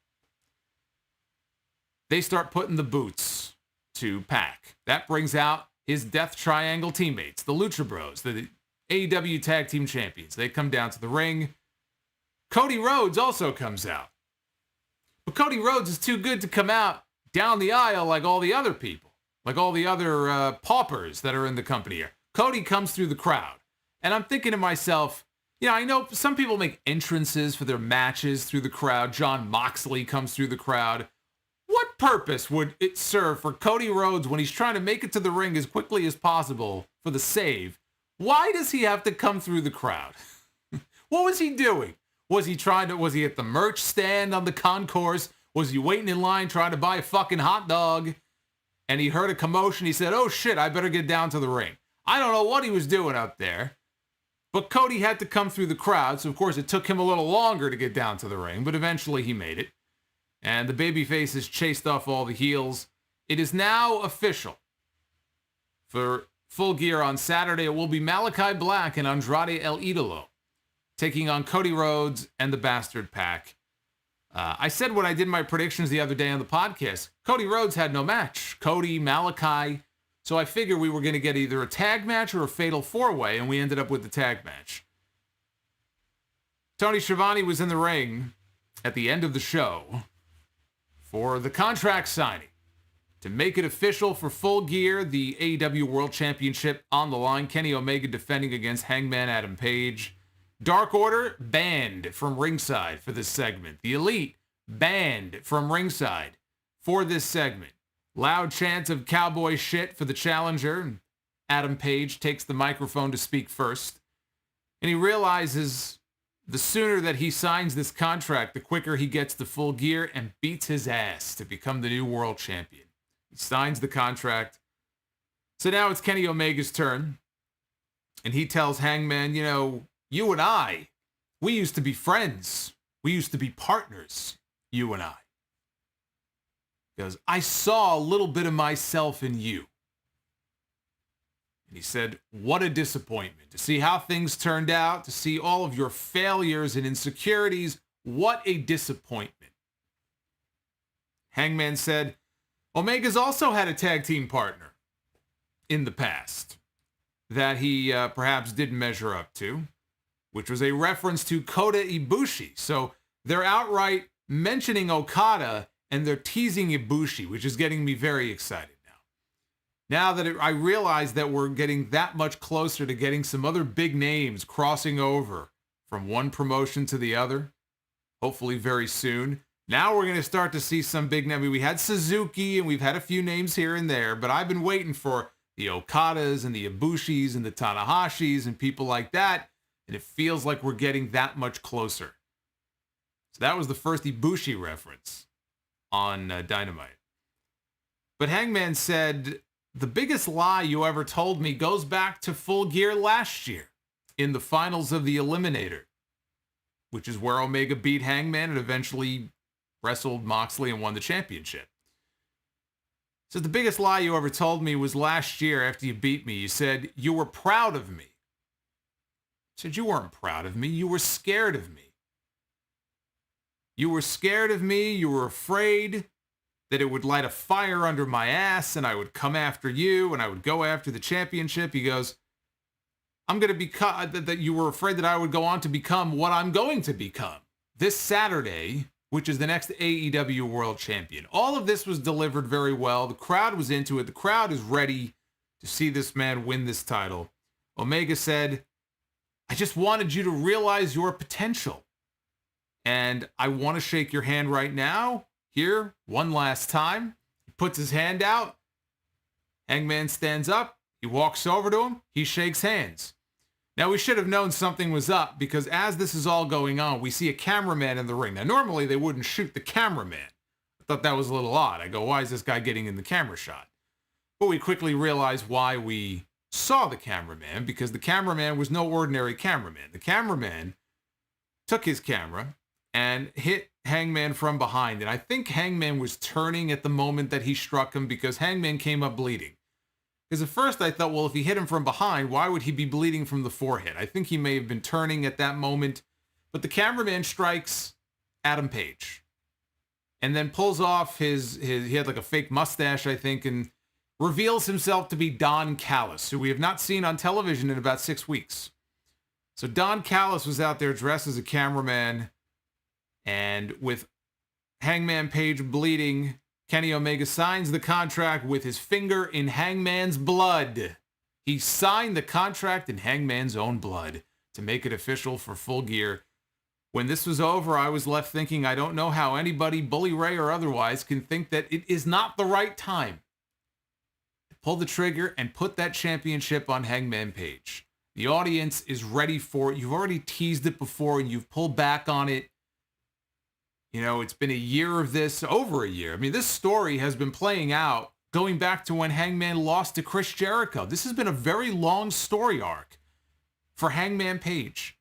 They start putting the boots to Pac. That brings out his Death Triangle teammates, the Lucha Bros, the AEW Tag Team Champions. They come down to the ring. Cody Rhodes also comes out. But Cody Rhodes is too good to come out down the aisle like all the other people, like all the other paupers that are in the company here. Cody comes through the crowd. And I'm thinking to myself, I know some people make entrances for their matches through the crowd. Jon Moxley comes through the crowd. What purpose would it serve for Cody Rhodes when he's trying to make it to the ring as quickly as possible for the save? Why does he have to come through the crowd? What was he doing? Was he at the merch stand on the concourse? Was he waiting in line trying to buy a fucking hot dog? And he heard a commotion. He said, oh shit, I better get down to the ring. I don't know what he was doing up there. But Cody had to come through the crowd, so of course it took him a little longer to get down to the ring, but eventually he made it. And the babyfaces chased off all the heels. It is now official. For Full Gear on Saturday, it will be Malachi Black and Andrade El Idolo taking on Cody Rhodes and the Bastard Pack. I said when I did my predictions the other day on the podcast, Cody Rhodes had no match. Cody, Malachi. So I figured we were going to get either a tag match or a fatal four-way, and we ended up with the tag match. Tony Schiavone was in the ring at the end of the show for the contract signing to make it official for Full Gear, the AEW World Championship on the line. Kenny Omega defending against Hangman Adam Page. Dark Order banned from ringside for this segment. The Elite banned from ringside for this segment. Loud chants of cowboy shit for the challenger. Adam Page takes the microphone to speak first. And he realizes the sooner that he signs this contract, the quicker he gets to Full Gear and beats his ass to become the new world champion. He signs the contract. So now it's Kenny Omega's turn. And he tells Hangman, you and I, we used to be friends. We used to be partners, you and I. Because I saw a little bit of myself in you. And he said, what a disappointment. To see how things turned out, to see all of your failures and insecurities, what a disappointment. Hangman said, Omega's also had a tag team partner in the past that he perhaps didn't measure up to, which was a reference to Kota Ibushi. So they're outright mentioning Okada and they're teasing Ibushi, which is getting me very excited now. Now that I realize that we're getting that much closer to getting some other big names crossing over from one promotion to the other, hopefully very soon. Now we're going to start to see some big names. We had Suzuki and we've had a few names here and there, but I've been waiting for the Okadas and the Ibushis and the Tanahashis and people like that, and it feels like we're getting that much closer. So that was the first Ibushi reference on Dynamite. But Hangman said, the biggest lie you ever told me goes back to Full Gear last year in the finals of the Eliminator, which is where Omega beat Hangman and eventually wrestled Moxley and won the championship. So the biggest lie you ever told me was last year after you beat me. You said you were proud of me. I said you weren't proud of me. You were scared of me. You were scared of me. You were afraid that it would light a fire under my ass and I would come after you and I would go after the championship. He goes, I'm going to become, that you were afraid that I would go on to become what I'm going to become this Saturday, which is the next AEW World Champion. All of this was delivered very well. The crowd was into it. The crowd is ready to see this man win this title. Omega said, I just wanted you to realize your potential. And I want to shake your hand right now. Here, one last time. He puts his hand out. Hangman stands up. He walks over to him. He shakes hands. Now, we should have known something was up because as this is all going on, we see a cameraman in the ring. Now, normally they wouldn't shoot the cameraman. I thought that was a little odd. I go, why is this guy getting in the camera shot? But we quickly realized why we saw the cameraman, because the cameraman was no ordinary cameraman. The cameraman took his camera, and hit Hangman from behind. And I think Hangman was turning at the moment that he struck him because Hangman came up bleeding. Because at first I thought, well, if he hit him from behind, why would he be bleeding from the forehead? I think he may have been turning at that moment. But the cameraman strikes Adam Page and then pulls off he had like a fake mustache, I think, and reveals himself to be Don Callis, who we have not seen on television in about 6 weeks. So Don Callis was out there dressed as a cameraman, and with Hangman Page bleeding, Kenny Omega signs the contract with his finger in Hangman's blood. He signed the contract in Hangman's own blood to make it official for Full Gear. When this was over, I was left thinking, I don't know how anybody, Bully Ray or otherwise, can think that it is not the right time to pull the trigger and put that championship on Hangman Page. The audience is ready for it. You've already teased it before and you've pulled back on it. You know, it's been a year of this, over a year. I mean, this story has been playing out going back to when Hangman lost to Chris Jericho. This has been a very long story arc for Hangman Page,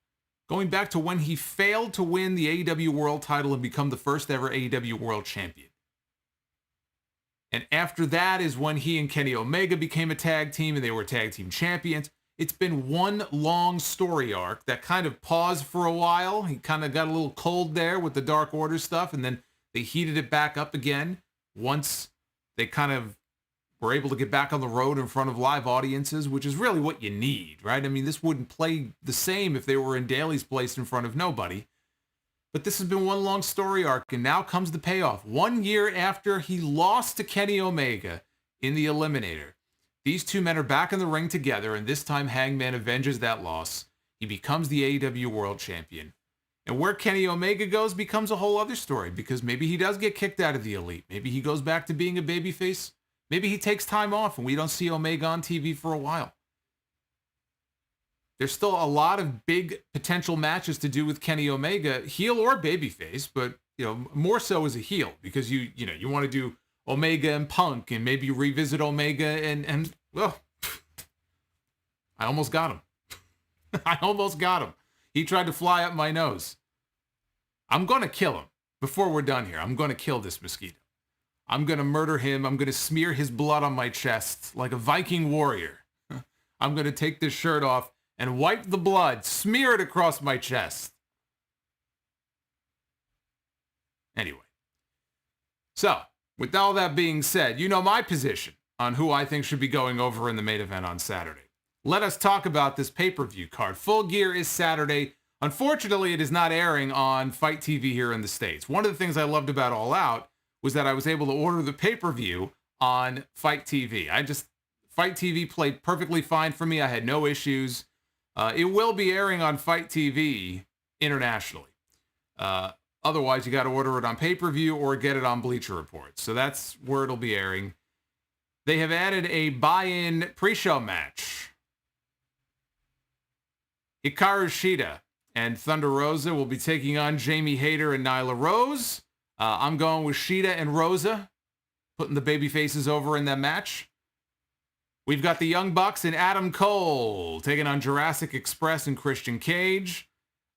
going back to when he failed to win the AEW World title and become the first ever AEW World Champion. And after that is when he and Kenny Omega became a tag team and they were tag team champions. It's been one long story arc that kind of paused for a while. He kind of got a little cold there with the Dark Order stuff, and then they heated it back up again once they kind of were able to get back on the road in front of live audiences, which is really what you need, right? I mean, this wouldn't play the same if they were in Daly's place in front of nobody. But this has been one long story arc, and now comes the payoff. 1 year after he lost to Kenny Omega in the Eliminator, these two men are back in the ring together, and this time Hangman avenges that loss. He becomes the AEW World Champion. And where Kenny Omega goes becomes a whole other story, because maybe he does get kicked out of the Elite. Maybe he goes back to being a babyface. Maybe he takes time off and we don't see Omega on TV for a while. There's still a lot of big potential matches to do with Kenny Omega, heel or babyface, but you know, more so as a heel, because you want to do Omega and Punk and maybe revisit Omega and well, I almost got him. I almost got him. He tried to fly up my nose. I'm going to kill him before we're done here. I'm going to kill this mosquito. I'm going to murder him. I'm going to smear his blood on my chest like a Viking warrior. I'm going to take this shirt off and wipe the blood, smear it across my chest. Anyway. So, with all that being said, you know my position on who I think should be going over in the main event on Saturday. Let us talk about this pay-per-view card. Full Gear is Saturday. Unfortunately, it is not airing on Fight TV here in the States. One of the things I loved about All Out was that I was able to order the pay-per-view on Fight TV. Fight TV played perfectly fine for me. I had no issues. It will be airing on Fight TV internationally. Otherwise, you got to order it on pay-per-view or get it on Bleacher Report. So that's where it'll be airing. They have added a buy-in pre-show match. Hikaru Shida and Thunder Rosa will be taking on Jamie Hayter and Nyla Rose. I'm going with Shida and Rosa, putting the baby faces over in that match. We've got the Young Bucks and Adam Cole taking on Jurassic Express and Christian Cage.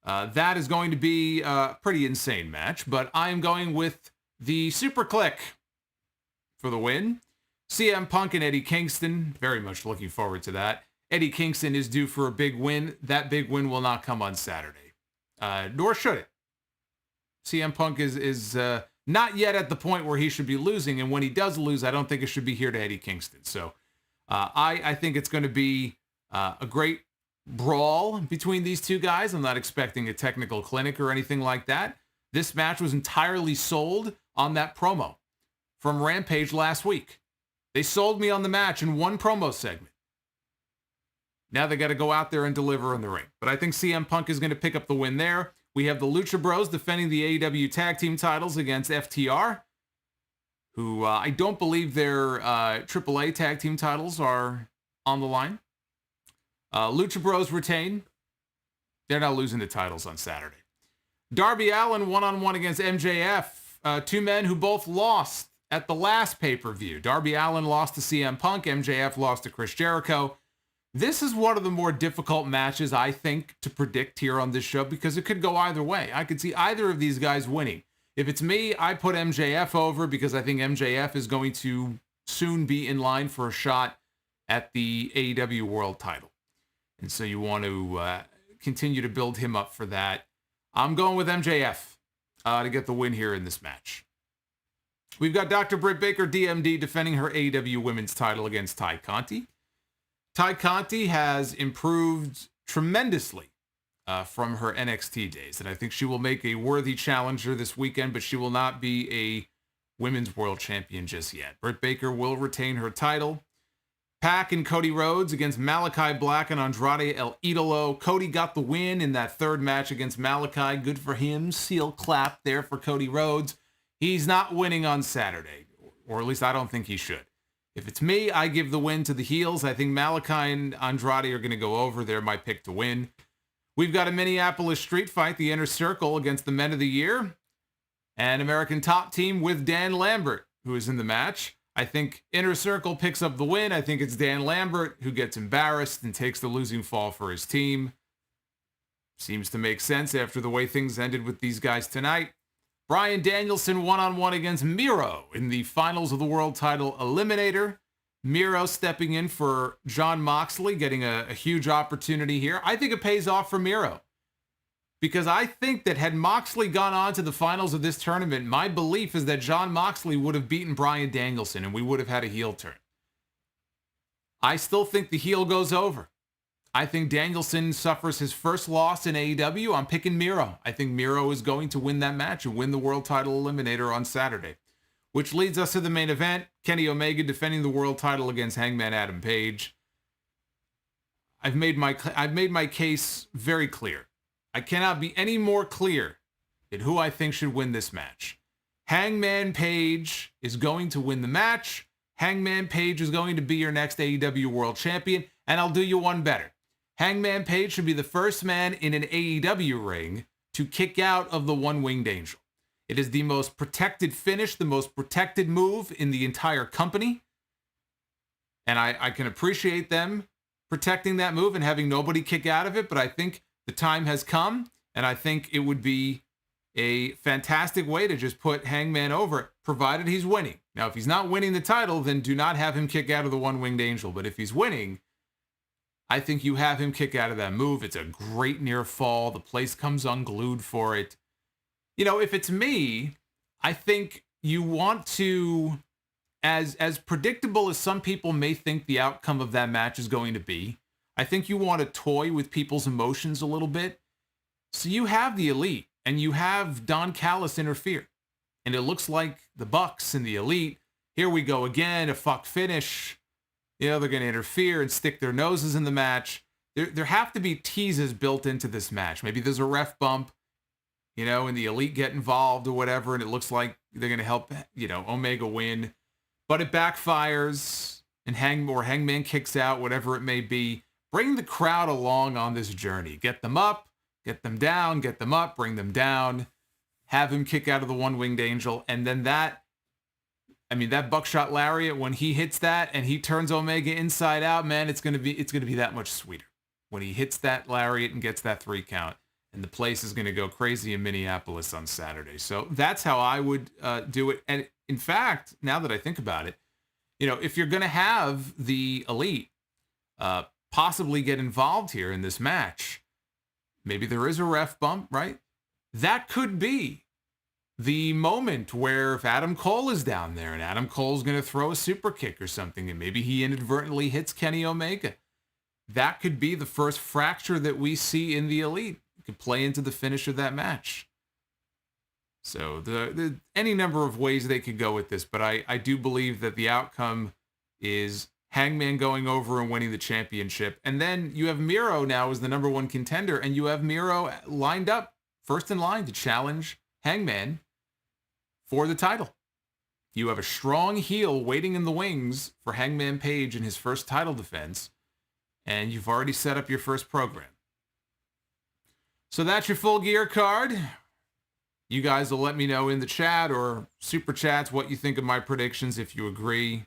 That is going to be a pretty insane match, but I'm going with the Super Click for the win. CM Punk and Eddie Kingston, very much looking forward to that. Eddie Kingston is due for a big win. That big win will not come on Saturday, nor should it. CM Punk is not yet at the point where he should be losing, and when he does lose, I don't think it should be here to Eddie Kingston. So I think it's going to be a great brawl between these two guys. I'm not expecting a technical clinic or anything like that. This match was entirely sold on that promo from Rampage last week. They sold me on the match in one promo segment. Now they got to go out there and deliver in the ring. But I think CM Punk is going to pick up the win there. We have the Lucha Bros defending the AEW Tag Team titles against FTR, who I don't believe their AAA Tag Team titles are on the line. Lucha Bros retain. They're not losing the titles on Saturday. Darby Allin one-on-one against MJF. Two men who both lost at the last pay-per-view. Darby Allin lost to CM Punk. MJF lost to Chris Jericho. This is one of the more difficult matches, I think, to predict here on this show because it could go either way. I could see either of these guys winning. If it's me, I put MJF over because I think MJF is going to soon be in line for a shot at the AEW World title. And so you want to continue to build him up for that. I'm going with MJF to get the win here in this match. We've got Dr. Britt Baker, DMD, defending her AEW Women's title against Ty Conti. Ty Conti has improved tremendously from her NXT days, and I think she will make a worthy challenger this weekend, but she will not be a Women's World Champion just yet. Britt Baker will retain her title. Pac and Cody Rhodes against Malachi Black and Andrade El Idolo. Cody got the win in that third match against Malachi. Good for him. Seal clap there for Cody Rhodes. He's not winning on Saturday, or at least I don't think he should. If it's me, I give the win to the heels. I think Malachi and Andrade are going to go over. They're my pick to win. We've got a Minneapolis street fight, the Inner Circle against the Men of the Year, and American Top Team with Dan Lambert, who is in the match. I think Inner Circle picks up the win. I think it's Dan Lambert who gets embarrassed and takes the losing fall for his team. Seems to make sense after the way things ended with these guys tonight. Bryan Danielson one-on-one against Miro in the finals of the world title eliminator. Miro stepping in for Jon Moxley, getting a huge opportunity here. I think it pays off for Miro because I think that had Moxley gone on to the finals of this tournament, my belief is that Jon Moxley would have beaten Bryan Danielson and we would have had a heel turn. I still think the heel goes over. I think Danielson suffers his first loss in AEW. I'm picking Miro. I think Miro is going to win that match and win the world title eliminator on Saturday. Which leads us to the main event. Kenny Omega defending the world title against Hangman Adam Page. I've made my case very clear. I cannot be any more clear in who I think should win this match. Hangman Page is going to win the match. Hangman Page is going to be your next AEW World Champion. And I'll do you one better. Hangman Page should be the first man in an AEW ring to kick out of the One-Winged Angel. It is the most protected finish, the most protected move in the entire company. And I can appreciate them protecting that move and having nobody kick out of it, but I think the time has come, and I think it would be a fantastic way to just put Hangman over, provided he's winning. Now, if he's not winning the title, then do not have him kick out of the One-Winged Angel. But if he's winning, I think you have him kick out of that move. It's a great near fall. The place comes unglued for it. You know, if it's me, I think you want to, as predictable as some people may think the outcome of that match is going to be, I think you want to toy with people's emotions a little bit. So you have the Elite and you have Don Callis interfere. And it looks like the Bucks and the Elite, here we go again, a fuck finish. You know, they're going to interfere and stick their noses in the match. There have to be teases built into this match. Maybe there's a ref bump, you know, and the Elite get involved or whatever, and it looks like they're going to help, you know, Omega win. But it backfires, and Hangman kicks out, whatever it may be. Bring the crowd along on this journey. Get them up, get them down, get them up, bring them down. Have him kick out of the One-Winged Angel, and then that buckshot lariat, when he hits that and he turns Omega inside out, man, it's gonna be that much sweeter when he hits that lariat and gets that 3 count, and the place is gonna go crazy in Minneapolis on Saturday. So that's how I would do it. And in fact, now that I think about it, you know, if you're gonna have the Elite possibly get involved here in this match, maybe there is a ref bump, right? That could be the moment where if Adam Cole is down there and Adam Cole's going to throw a super kick or something, and maybe he inadvertently hits Kenny Omega, that could be the first fracture that we see in the Elite. It could play into the finish of that match. So the any number of ways they could go with this, but I do believe that the outcome is Hangman going over and winning the championship. And then you have Miro now as the number 1 contender, and you have Miro lined up first in line to challenge Hangman for the title. You have a strong heel waiting in the wings for Hangman Page in his first title defense, and you've already set up your first program. So that's your Full Gear card. You guys will let me know in the chat or super chats what you think of my predictions, if you agree.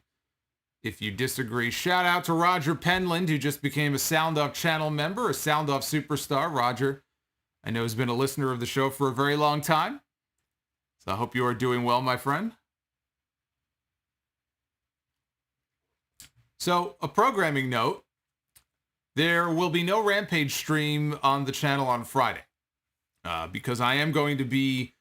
if you disagree. Shout out to Roger Penland, who just became a Sound Off channel member, a Sound Off superstar. Roger, I know, has been a listener of the show for a very long time. So I hope you are doing well, my friend. So, a programming note, there will be no Rampage stream on the channel on Friday because I am going to be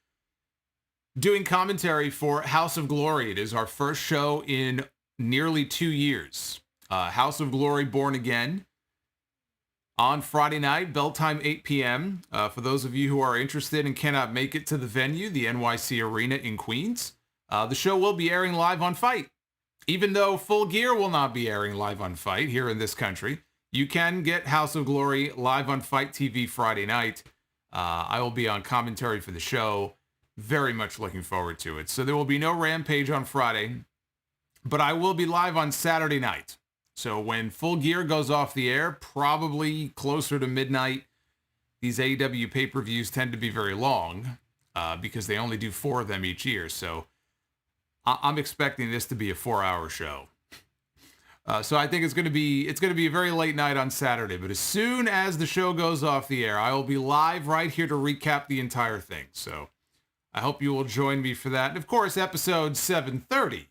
doing commentary for House of Glory. It is our first show in nearly 2 years. House of Glory Born Again on Friday night, bell time 8 p.m. For those of you who are interested and cannot make it to the venue, the NYC Arena in Queens, the show will be airing live on Fight. Even though Full Gear will not be airing live on Fight here in this country, you can get House of Glory live on Fight TV Friday night. I will be on commentary for the show. Very much looking forward to it. So there will be no Rampage on Friday, but I will be live on Saturday night. So when Full Gear goes off the air, probably closer to midnight, these AEW pay-per-views tend to be very long because they only do 4 of them each year. So I'm expecting this to be a 4-hour show. So I think it's going to be a very late night on Saturday. But as soon as the show goes off the air, I will be live right here to recap the entire thing. So I hope you will join me for that. And of course, episode 730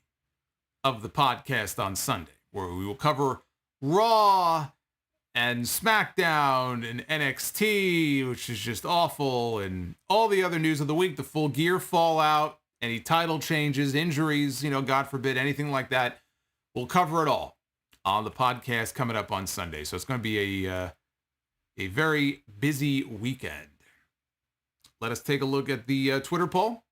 of the podcast on Sunday, where we will cover Raw and SmackDown and NXT, which is just awful, and all the other news of the week, the Full Gear fallout, any title changes, injuries, God forbid, anything like that. We'll cover it all on the podcast coming up on Sunday. So it's going to be a very busy weekend. Let us take a look at the Twitter poll.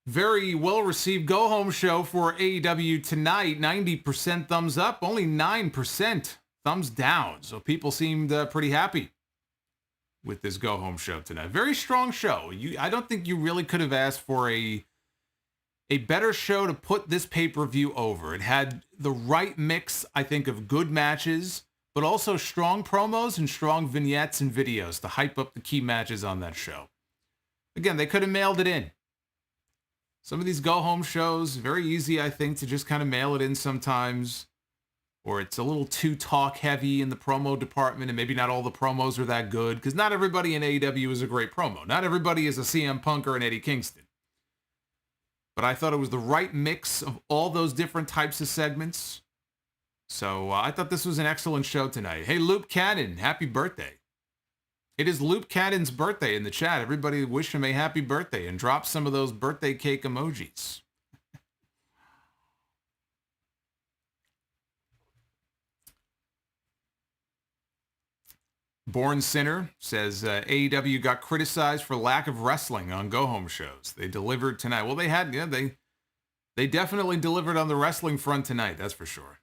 Very well-received go-home show for AEW tonight. 90% thumbs up, only 9% thumbs down. So people seemed pretty happy with this go-home show tonight. Very strong show. I don't think you really could have asked for a better show to put this pay-per-view over. It had the right mix, I think, of good matches, but also strong promos and strong vignettes and videos to hype up the key matches on that show. Again, they could have mailed it in. Some of these go-home shows, very easy, I think, to just kind of mail it in sometimes. Or it's a little too talk-heavy in the promo department, and maybe not all the promos are that good, because not everybody in AEW is a great promo. Not everybody is a CM Punk or an Eddie Kingston. But I thought it was the right mix of all those different types of segments. So I thought this was an excellent show tonight. Hey, Loop Cannon, happy birthday. It is Loop Cannon's birthday in the chat. Everybody wish him a happy birthday and drop some of those birthday cake emojis. Born Sinner says AEW got criticized for lack of wrestling on go-home shows. They delivered tonight. Well, they definitely delivered on the wrestling front tonight, that's for sure.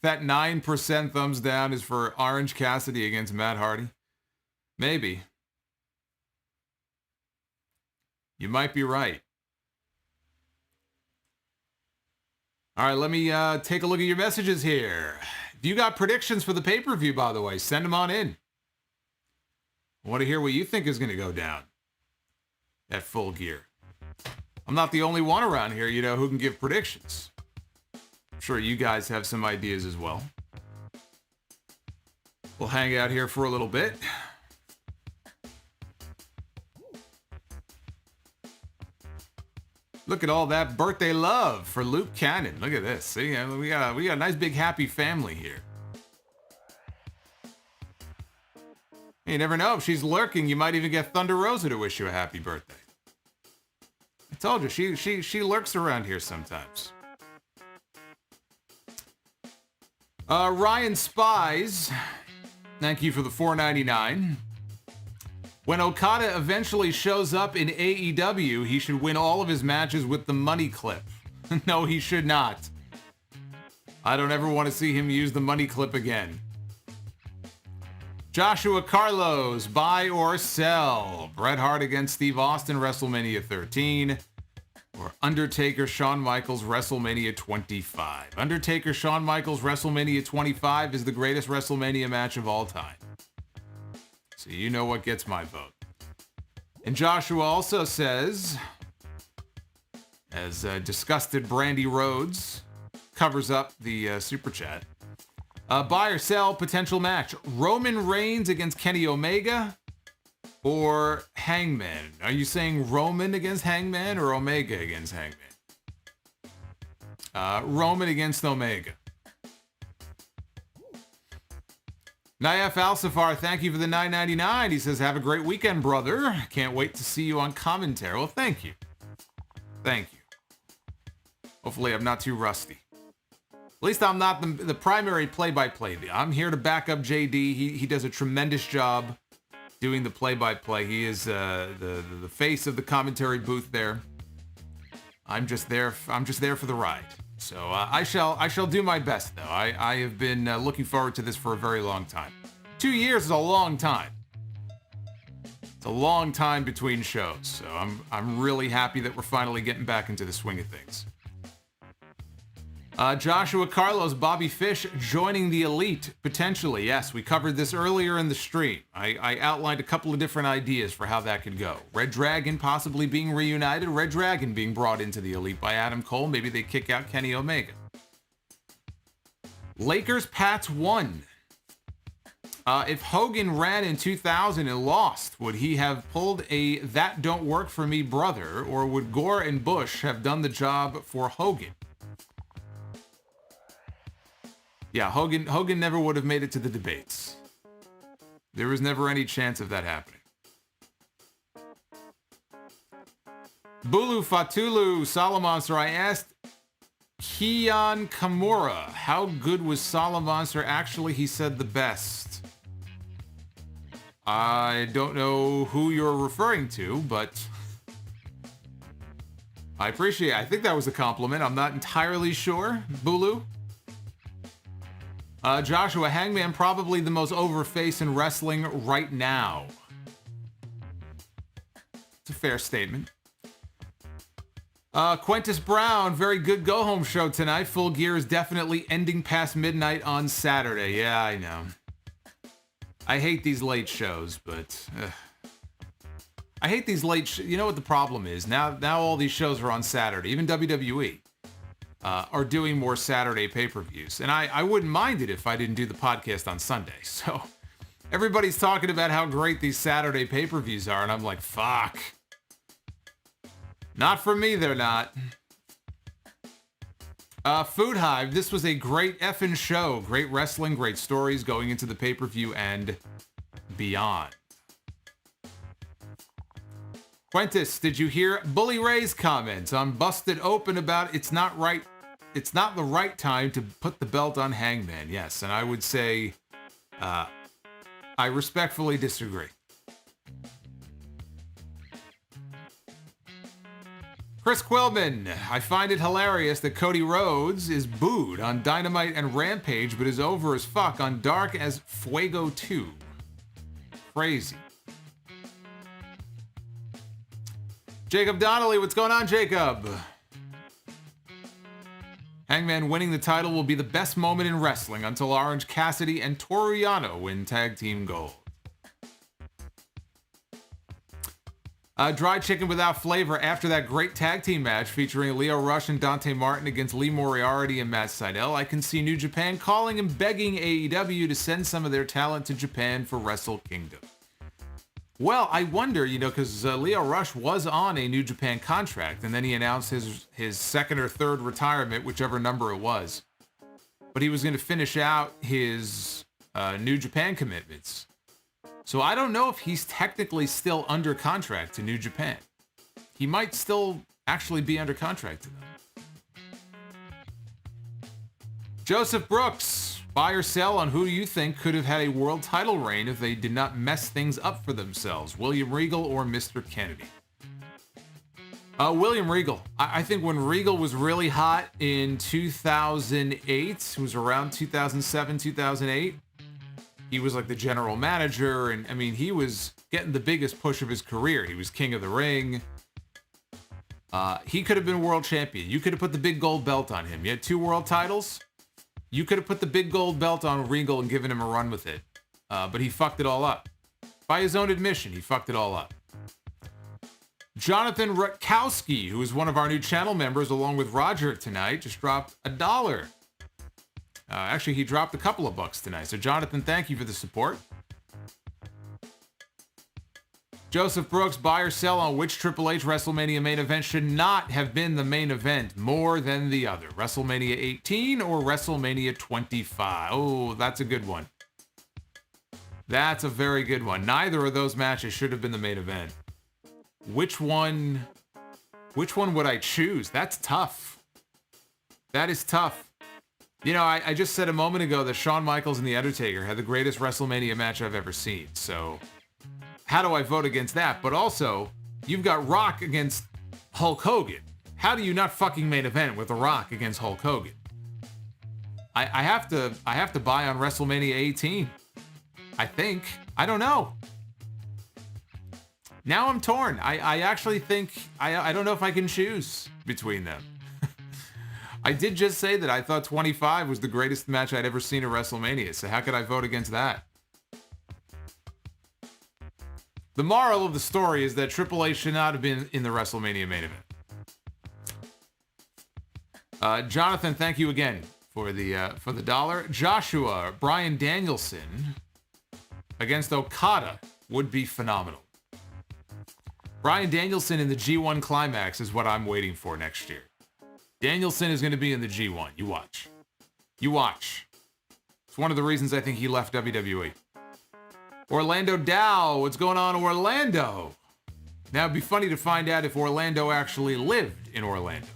That 9% thumbs down is for Orange Cassidy against Matt Hardy. Maybe. You might be right. All right, let me take a look at your messages here. If you got predictions for the pay-per-view, by the way, send them on in. I want to hear what you think is going to go down at Full Gear. I'm not the only one around here, who can give predictions. I'm sure you guys have some ideas as well. We'll hang out here for a little bit. Look at all that birthday love for Luke Cannon. Look at this. See, we got a nice big happy family here. You never know. If she's lurking, you might even get Thunder Rosa to wish you a happy birthday. I told you, she lurks around here sometimes. Ryan Spies, thank you for the $4.99. When Okada eventually shows up in AEW, he should win all of his matches with the money clip. No, he should not. I don't ever want to see him use the money clip again. Joshua Carlos, buy or sell. Bret Hart against Steve Austin, WrestleMania 13. Or Undertaker, Shawn Michaels, WrestleMania 25. Undertaker, Shawn Michaels, WrestleMania 25 is the greatest WrestleMania match of all time. So you know what gets my vote. And Joshua also says, as disgusted Brandy Rhodes covers up the super chat. Buy or sell potential match: Roman Reigns against Kenny Omega or Hangman? Are you saying Roman against Hangman or Omega against Hangman? Roman against Omega. Nayef Al-Safar, thank you for the $9.99. He says, have a great weekend, brother. Can't wait to see you on commentary. Well, thank you. Thank you. Hopefully I'm not too rusty. At least I'm not the primary play-by-play. I'm here to back up JD. He does a tremendous job doing the play-by-play. He is the face of the commentary booth there. I'm just there for the ride. So I shall do my best, though. I have been looking forward to this for a very long time. 2 years is a long time. It's a long time between shows. So I'm really happy that we're finally getting back into the swing of things. Joshua Carlos, Bobby Fish joining the Elite, potentially. Yes, we covered this earlier in the stream. I outlined a couple of different ideas for how that could go. Red Dragon possibly being reunited, Red Dragon being brought into the Elite by Adam Cole. Maybe they kick out Kenny Omega. Lakers Pats 1. If Hogan ran in 2000 and lost, would he have pulled a "that don't work for me" brother, or would Gore and Bush have done the job for Hogan? Yeah, Hogan never would have made it to the debates. There was never any chance of that happening. Bulu Fatulu Solomonster, I asked Kian Kamura, how good was Solomonster? Actually, he said the best. I don't know who you're referring to, but I appreciate it. I think that was a compliment. I'm not entirely sure, Bulu. Joshua, Hangman probably the most over face in wrestling right now. It's a fair statement. Quintus Brown, very good go-home show tonight. Full Gear is definitely ending past midnight on Saturday. Yeah, I know. I hate these late shows, but... I hate these late... You know what the problem is? Now all these shows are on Saturday. Even WWE. Are doing more Saturday pay-per-views. And I wouldn't mind it if I didn't do the podcast on Sunday. So everybody's talking about how great these Saturday pay-per-views are, and I'm like, fuck. Not for me, they're not. Food Hive, this was a great effing show. Great wrestling, great stories going into the pay-per-view and beyond. Quintus, did you hear Bully Ray's comments on Busted Open about it's not the right time to put the belt on Hangman? Yes, and I would say I respectfully disagree. Chris Quillman, I find it hilarious that Cody Rhodes is booed on Dynamite and Rampage, but is over as fuck on Dark as Fuego 2. Crazy. Jacob Donnelly, what's going on, Jacob? Hangman winning the title will be the best moment in wrestling until Orange Cassidy and Toru Yano win tag team gold. Dry chicken without flavor after that great tag team match featuring Lio Rush and Dante Martin against Lee Moriarty and Matt Sydal. I can see New Japan calling and begging AEW to send some of their talent to Japan for Wrestle Kingdom. Well, I wonder, because Lio Rush was on a New Japan contract, and then he announced his second or third retirement, whichever number it was. But he was going to finish out his New Japan commitments. So I don't know if he's technically still under contract to New Japan. He might still actually be under contract to them. Joseph Brooks, buy or sell on who you think could have had a world title reign if they did not mess things up for themselves, William Regal or Mr. Kennedy? William Regal. I think when Regal was really hot in 2008, it was around 2007, 2008, he was like the general manager, and I mean, he was getting the biggest push of his career. He was king of the ring. He could have been world champion. You could have put the big gold belt on him. You had 2 world titles. You could have put the big gold belt on Regal and given him a run with it. But he fucked it all up. By his own admission, he fucked it all up. Jonathan Rutkowski, who is one of our new channel members, along with Roger tonight, just dropped $1. Actually, he dropped a couple of bucks tonight. So, Jonathan, thank you for the support. Joseph Brooks, buy or sell on which Triple H WrestleMania main event should not have been the main event more than the other. WrestleMania 18 or WrestleMania 25? Oh, that's a good one. That's a very good one. Neither of those matches should have been the main event. Which one would I choose? That's tough. That is tough. You know, I just said a moment ago that Shawn Michaels and The Undertaker had the greatest WrestleMania match I've ever seen. So how do I vote against that? But also, you've got Rock against Hulk Hogan. How do you not fucking main event with The Rock against Hulk Hogan? I have to buy on WrestleMania 18. I think. I don't know. Now I'm torn. I actually think, I don't know if I can choose between them. I did just say that I thought 25 was the greatest match I'd ever seen at WrestleMania, so how could I vote against that? The moral of the story is that Triple H should not have been in the WrestleMania main event. Jonathan, thank you again for the dollar. Joshua, Bryan Danielson against Okada would be phenomenal. Bryan Danielson in the G1 Climax is what I'm waiting for next year. Danielson is going to be in the G1. You watch. You watch. It's one of the reasons I think he left WWE. Orlando Dow. What's going on, Orlando? Now, it'd be funny to find out if Orlando actually lived in Orlando.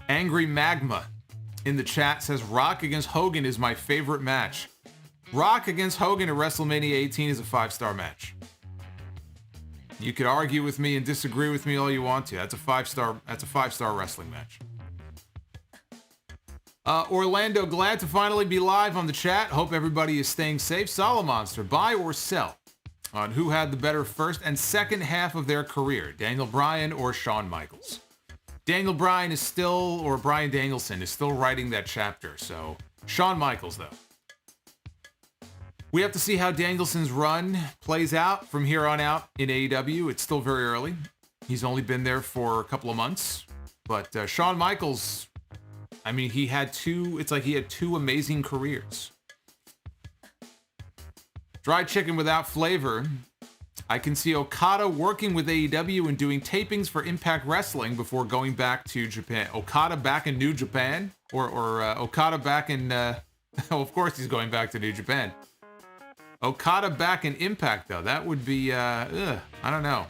Angry Magma in the chat says, Rock against Hogan is my favorite match. Rock against Hogan at WrestleMania 18 is a 5-star match. You could argue with me and disagree with me all you want to. That's a 5-star wrestling match. Orlando, glad to finally be live on the chat. Hope everybody is staying safe. Solomonster, buy or sell on who had the better first and second half of their career, Daniel Bryan or Shawn Michaels. Daniel Bryan is still, or Bryan Danielson is still writing that chapter. So Shawn Michaels, though. We have to see how Danielson's run plays out from here on out in AEW. It's still very early. He's only been there for a couple of months. But Shawn Michaels, I mean, he had two amazing careers. Dried chicken without flavor. I can see Okada working with AEW and doing tapings for Impact Wrestling before going back to Japan. Okada back in New Japan? Or Okada back in... oh, of course he's going back to New Japan. Okada back in Impact, though. That would be, I don't know.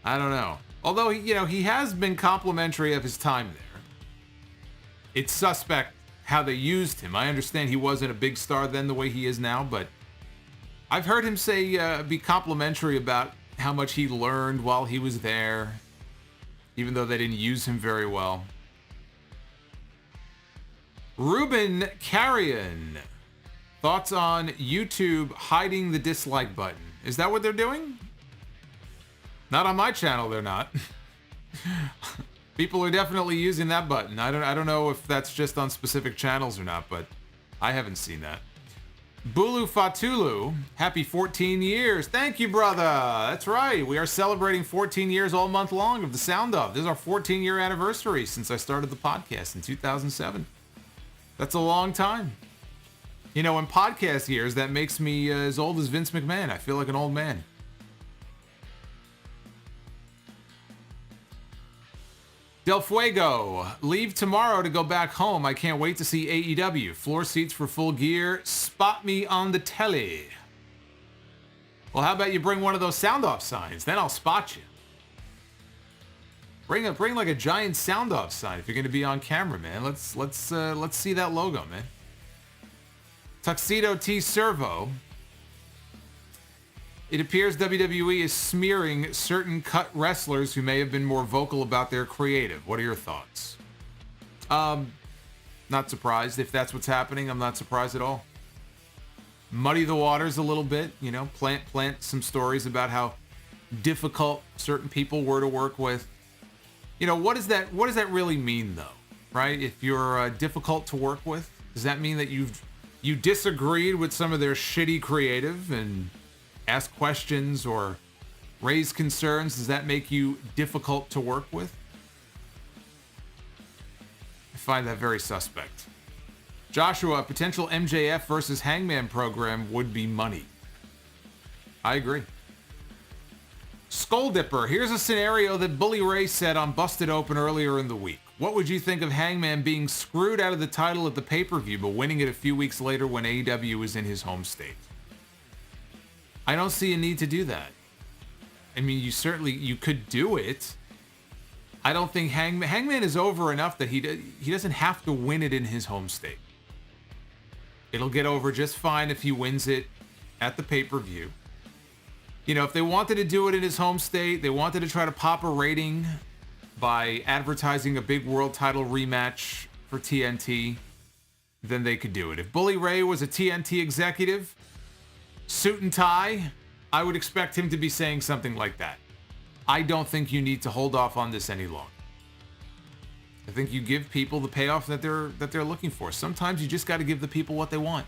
I don't know. Although, he has been complimentary of his time there. It's suspect how they used him. I understand he wasn't a big star then the way he is now, but I've heard him be complimentary about how much he learned while he was there, even though they didn't use him very well. Ruben Carrion. Thoughts on YouTube hiding the dislike button? Is that what they're doing? Not on my channel, they're not. People are definitely using that button. I don't know if that's just on specific channels or not, but I haven't seen that. Bulu Fatulu, happy 14 years. Thank you, brother. That's right. We are celebrating 14 years all month long of the Sound Of. This is our 14-year anniversary since I started the podcast in 2007. That's a long time. In podcast years, that makes me as old as Vince McMahon. I feel like an old man. Del Fuego, leave tomorrow to go back home. I can't wait to see AEW. Floor seats for Full Gear. Spot me on the telly. Well, how about you bring one of those sound-off signs? Then I'll spot you. Bring like a giant sound-off sign if you're going to be on camera, man. Let's see that logo, man. Tuxedo T Servo. It appears WWE is smearing certain cut wrestlers who may have been more vocal about their creative. What are your thoughts? Not surprised. If that's what's happening, I'm not surprised at all. Muddy the waters a little bit, plant some stories about how difficult certain people were to work with. What does that really mean, though? Right? If you're difficult to work with, does that mean that you've you disagreed with some of their shitty creative and asked questions or raised concerns, does that make you difficult to work with? I find that very suspect. Joshua, a potential MJF versus Hangman program would be money. I agree. Skull Dipper, here's a scenario that Bully Ray said on Busted Open earlier in the week. What would you think of Hangman being screwed out of the title at the pay-per-view, but winning it a few weeks later when AEW is in his home state? I don't see a need to do that. I mean, you could do it. I don't think Hangman is over enough that he doesn't have to win it in his home state. It'll get over just fine if he wins it at the pay-per-view. You know, if they wanted to do it in his home state, they wanted to try to pop a rating by advertising a big world title rematch for TNT, then they could do it. If Bully Ray was a TNT executive, suit and tie, I would expect him to be saying something like that. I don't think you need to hold off on this any longer. I think you give people the payoff that they're looking for. Sometimes you just got to give the people what they want.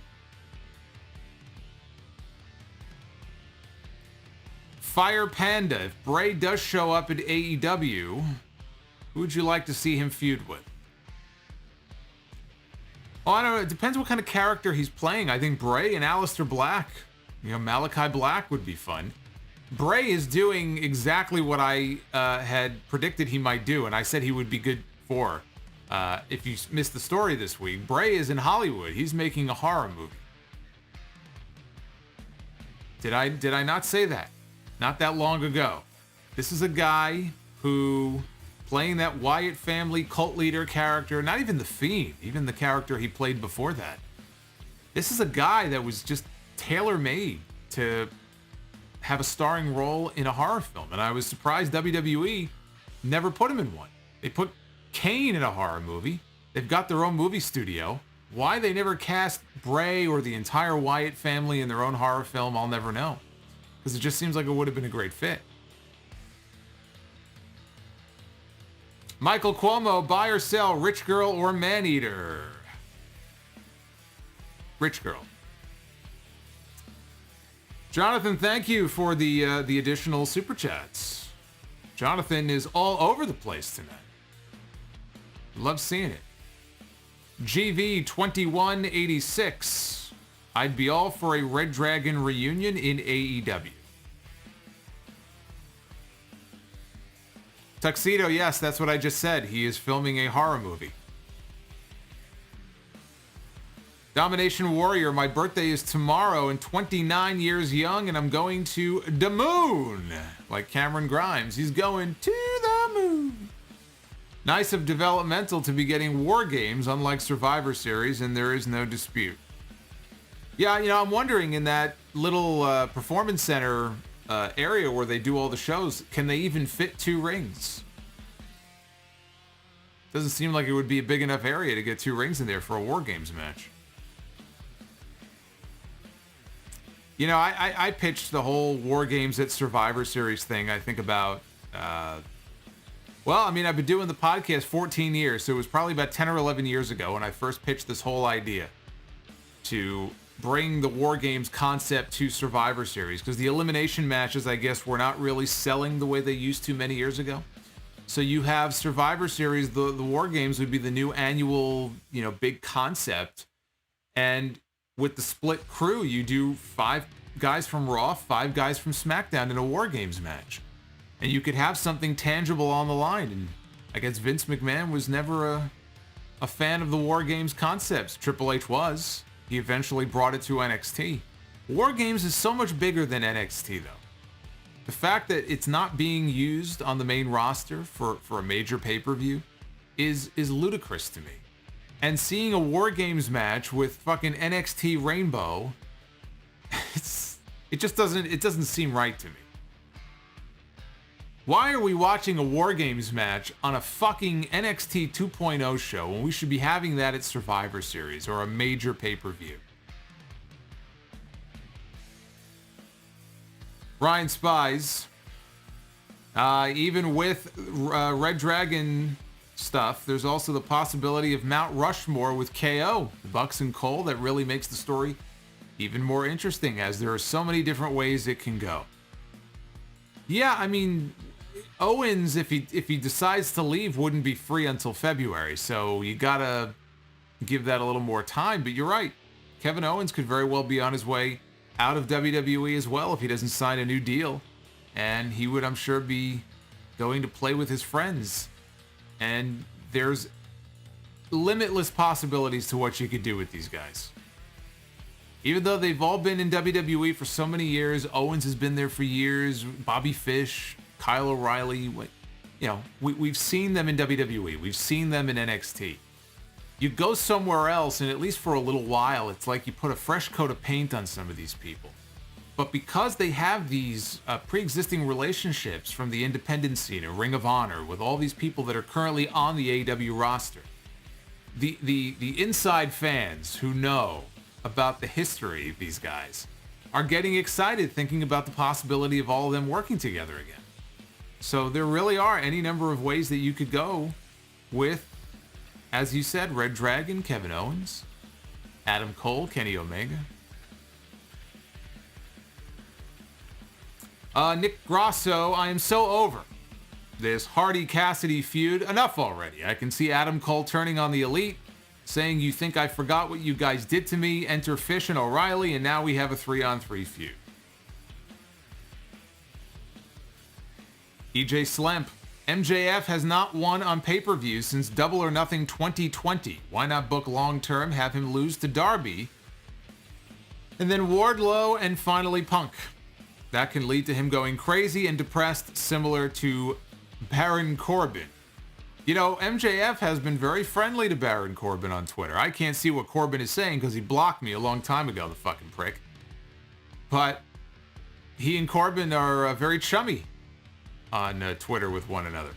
Fire Panda, if Bray does show up at AEW, who would you like to see him feud with? Oh, I don't know. It depends what kind of character he's playing. I think Bray and Aleister Black, Malachi Black would be fun. Bray is doing exactly what I had predicted he might do, and I said he would be good for. If you missed the story this week, Bray is in Hollywood. He's making a horror movie. Did I not say that? Not that long ago. This is a guy who, playing that Wyatt family cult leader character, not even the Fiend, even the character he played before that. This is a guy that was just tailor-made to have a starring role in a horror film. And I was surprised WWE never put him in one. They put Kane in a horror movie. They've got their own movie studio. Why they never cast Bray or the entire Wyatt family in their own horror film, I'll never know. Because it just seems like it would have been a great fit. Michael Cuomo, buy or sell, Rich Girl or Maneater? Rich Girl. Jonathan, thank you for the additional super chats. Jonathan is all over the place tonight. Love seeing it. GV2186. I'd be all for a Red Dragon reunion in AEW. Tuxedo, yes, that's what I just said. He is filming a horror movie. Domination Warrior, my birthday is tomorrow and 29 years young, and I'm going to the moon. Like Cameron Grimes, he's going to the moon. Nice of Developmental to be getting War Games, unlike Survivor Series, and there is no dispute. Yeah, I'm wondering in that little performance center area where they do all the shows, can they even fit 2 rings? Doesn't seem like it would be a big enough area to get 2 rings in there for a War Games match. I pitched the whole War Games at Survivor Series thing, I think about, I've been doing the podcast 14 years, so it was probably about 10 or 11 years ago when I first pitched this whole idea to bring the War Games concept to Survivor Series, because the elimination matches, I guess, were not really selling the way they used to many years ago. So you have Survivor Series, the War Games would be the new annual, big concept. And with the split crew, you do 5 guys from Raw, 5 guys from SmackDown in a War Games match. And you could have something tangible on the line. And I guess Vince McMahon was never a fan of the War Games concepts. Triple H was. He eventually brought it to NXT. War Games is so much bigger than NXT, though. The fact that it's not being used on the main roster for a major pay-per-view is ludicrous to me. And seeing a War Games match with fucking NXT Rainbow, it doesn't seem right to me. Why are we watching a War Games match on a fucking NXT 2.0 show when we should be having that at Survivor Series or a major pay-per-view? Ryan Spies, even with Red Dragon stuff, there's also the possibility of Mount Rushmore with KO, the Bucks and Cole. That really makes the story even more interesting, as there are so many different ways it can go. Yeah, I mean, Owens, if he decides to leave, wouldn't be free until February, so you gotta give that a little more time. But you're right, Kevin Owens could very well be on his way out of WWE as well if he doesn't sign a new deal, and he would, I'm sure, be going to play with his friends. And there's limitless possibilities to what you could do with these guys. Even though they've all been in WWE for so many years, Owens has been there for years, Bobby Fish, Kyle O'Reilly, you know, we've seen them in WWE. We've seen them in NXT. You go somewhere else, and at least for a little while, it's like you put a fresh coat of paint on some of these people. But because they have these pre-existing relationships from the independent scene or Ring of Honor with all these people that are currently on the AEW roster, the inside fans who know about the history of these guys are getting excited thinking about the possibility of all of them working together again. So there really are any number of ways that you could go with, as you said, Red Dragon, Kevin Owens, Adam Cole, Kenny Omega. Nick Grosso, I am so over this Hardy Cassidy feud. Enough already. I can see Adam Cole turning on the Elite, saying, "You think I forgot what you guys did to me?" Enter Fish and O'Reilly, and now we have a 3-on-3 feud. EJ Slemp, MJF has not won on pay-per-view since Double or Nothing 2020. Why not book long-term, have him lose to Darby, and then Wardlow, and finally Punk? That can lead to him going crazy and depressed, similar to Baron Corbin. You know, MJF has been very friendly to Baron Corbin on Twitter. I can't see what Corbin is saying because he blocked me a long time ago, the fucking prick. But he and Corbin are very chummy on Twitter with one another.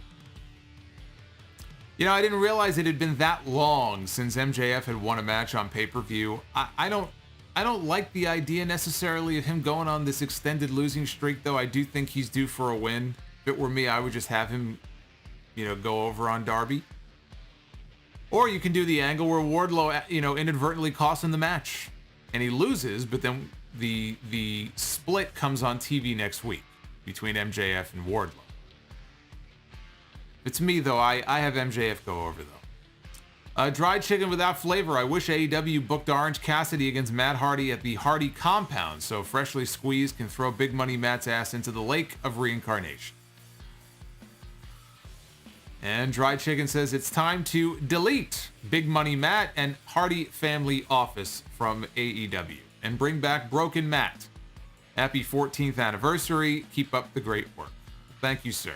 You know, I didn't realize it had been that long since MJF had won a match on pay-per-view. I don't like the idea necessarily of him going on this extended losing streak, though. I do think he's due for a win. If it were me, I would just have him, you know, go over on Darby. Or you can do the angle where Wardlow, you know, inadvertently costs him the match and he loses, but then the split comes on TV next week between MJF and Wardlow. If it's me, though, I have MJF go over, though. Dried chicken without flavor. I wish AEW booked Orange Cassidy against Matt Hardy at the Hardy compound so Freshly Squeezed can throw Big Money Matt's ass into the lake of reincarnation. And Dried Chicken says it's time to delete Big Money Matt and Hardy Family Office from AEW and bring back Broken Matt. Happy 14th anniversary. Keep up the great work. Thank you, sir.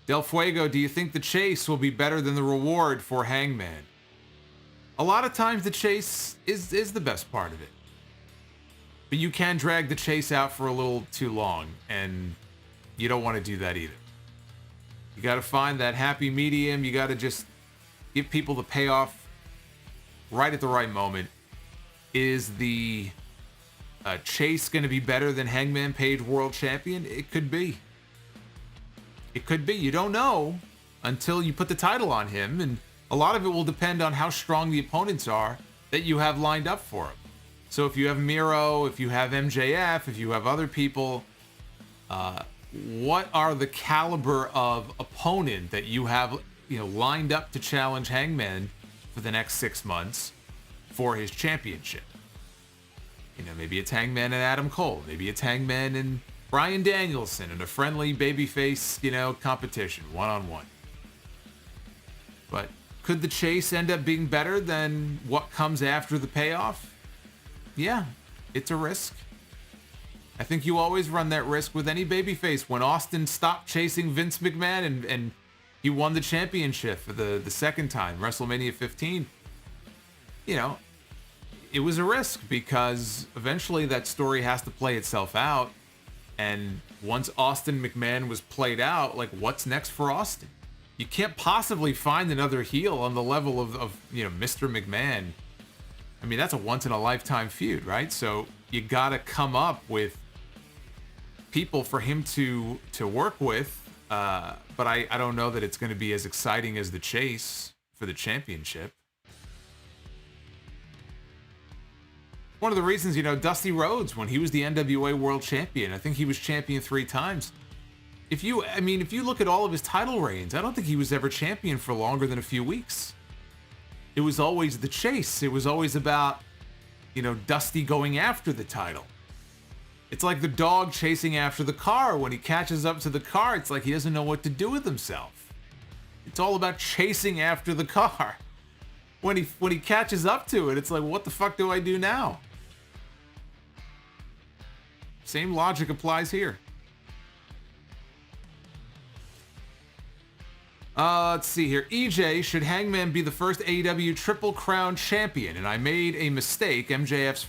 Del Fuego, do you think the chase will be better than the reward for Hangman? A lot of times the chase is the best part of it. But you can drag the chase out for a little too long, and you don't want to do that either. You got to find that happy medium. You got to just give people the payoff right at the right moment. Is the chase going to be better than Hangman Page World Champion? It could be. It could be. You don't know until you put the title on him, and a lot of it will depend on how strong the opponents are that you have lined up for him. So if you have Miro, if you have MJF, if you have other people, what are the caliber of opponent that you have, you know, lined up to challenge Hangman for the next 6 months for his championship? You know, maybe it's Hangman and Adam Cole. Maybe it's Hangman and Bryan Danielson in a friendly babyface, you know, competition, one-on-one. But could the chase end up being better than what comes after the payoff? Yeah, it's a risk. I think you always run that risk with any babyface. When Austin stopped chasing Vince McMahon and he won the championship for the second time, WrestleMania 15, you know, it was a risk because eventually that story has to play itself out. And once Austin McMahon was played out, like, what's next for Austin? You can't possibly find another heel on the level of you know, Mr. McMahon. I mean, that's a once-in-a-lifetime feud, right? So you got to come up with people for him to work with But I don't know that it's going to be as exciting as the chase for the championship. One of the reasons, Dusty Rhodes, when he was the NWA World Champion, I think he was champion 3 times. If you look at all of his title reigns, I don't think he was ever champion for longer than a few weeks. It was always the chase. It was always about, Dusty going after the title. It's like the dog chasing after the car. When he catches up to the car, it's like he doesn't know what to do with himself. It's all about chasing after the car. When he catches up to it, it's like, what the fuck do I do now? Same logic applies here. Let's see here. EJ, should Hangman be the first AEW Triple Crown champion? And I made a mistake. MJF's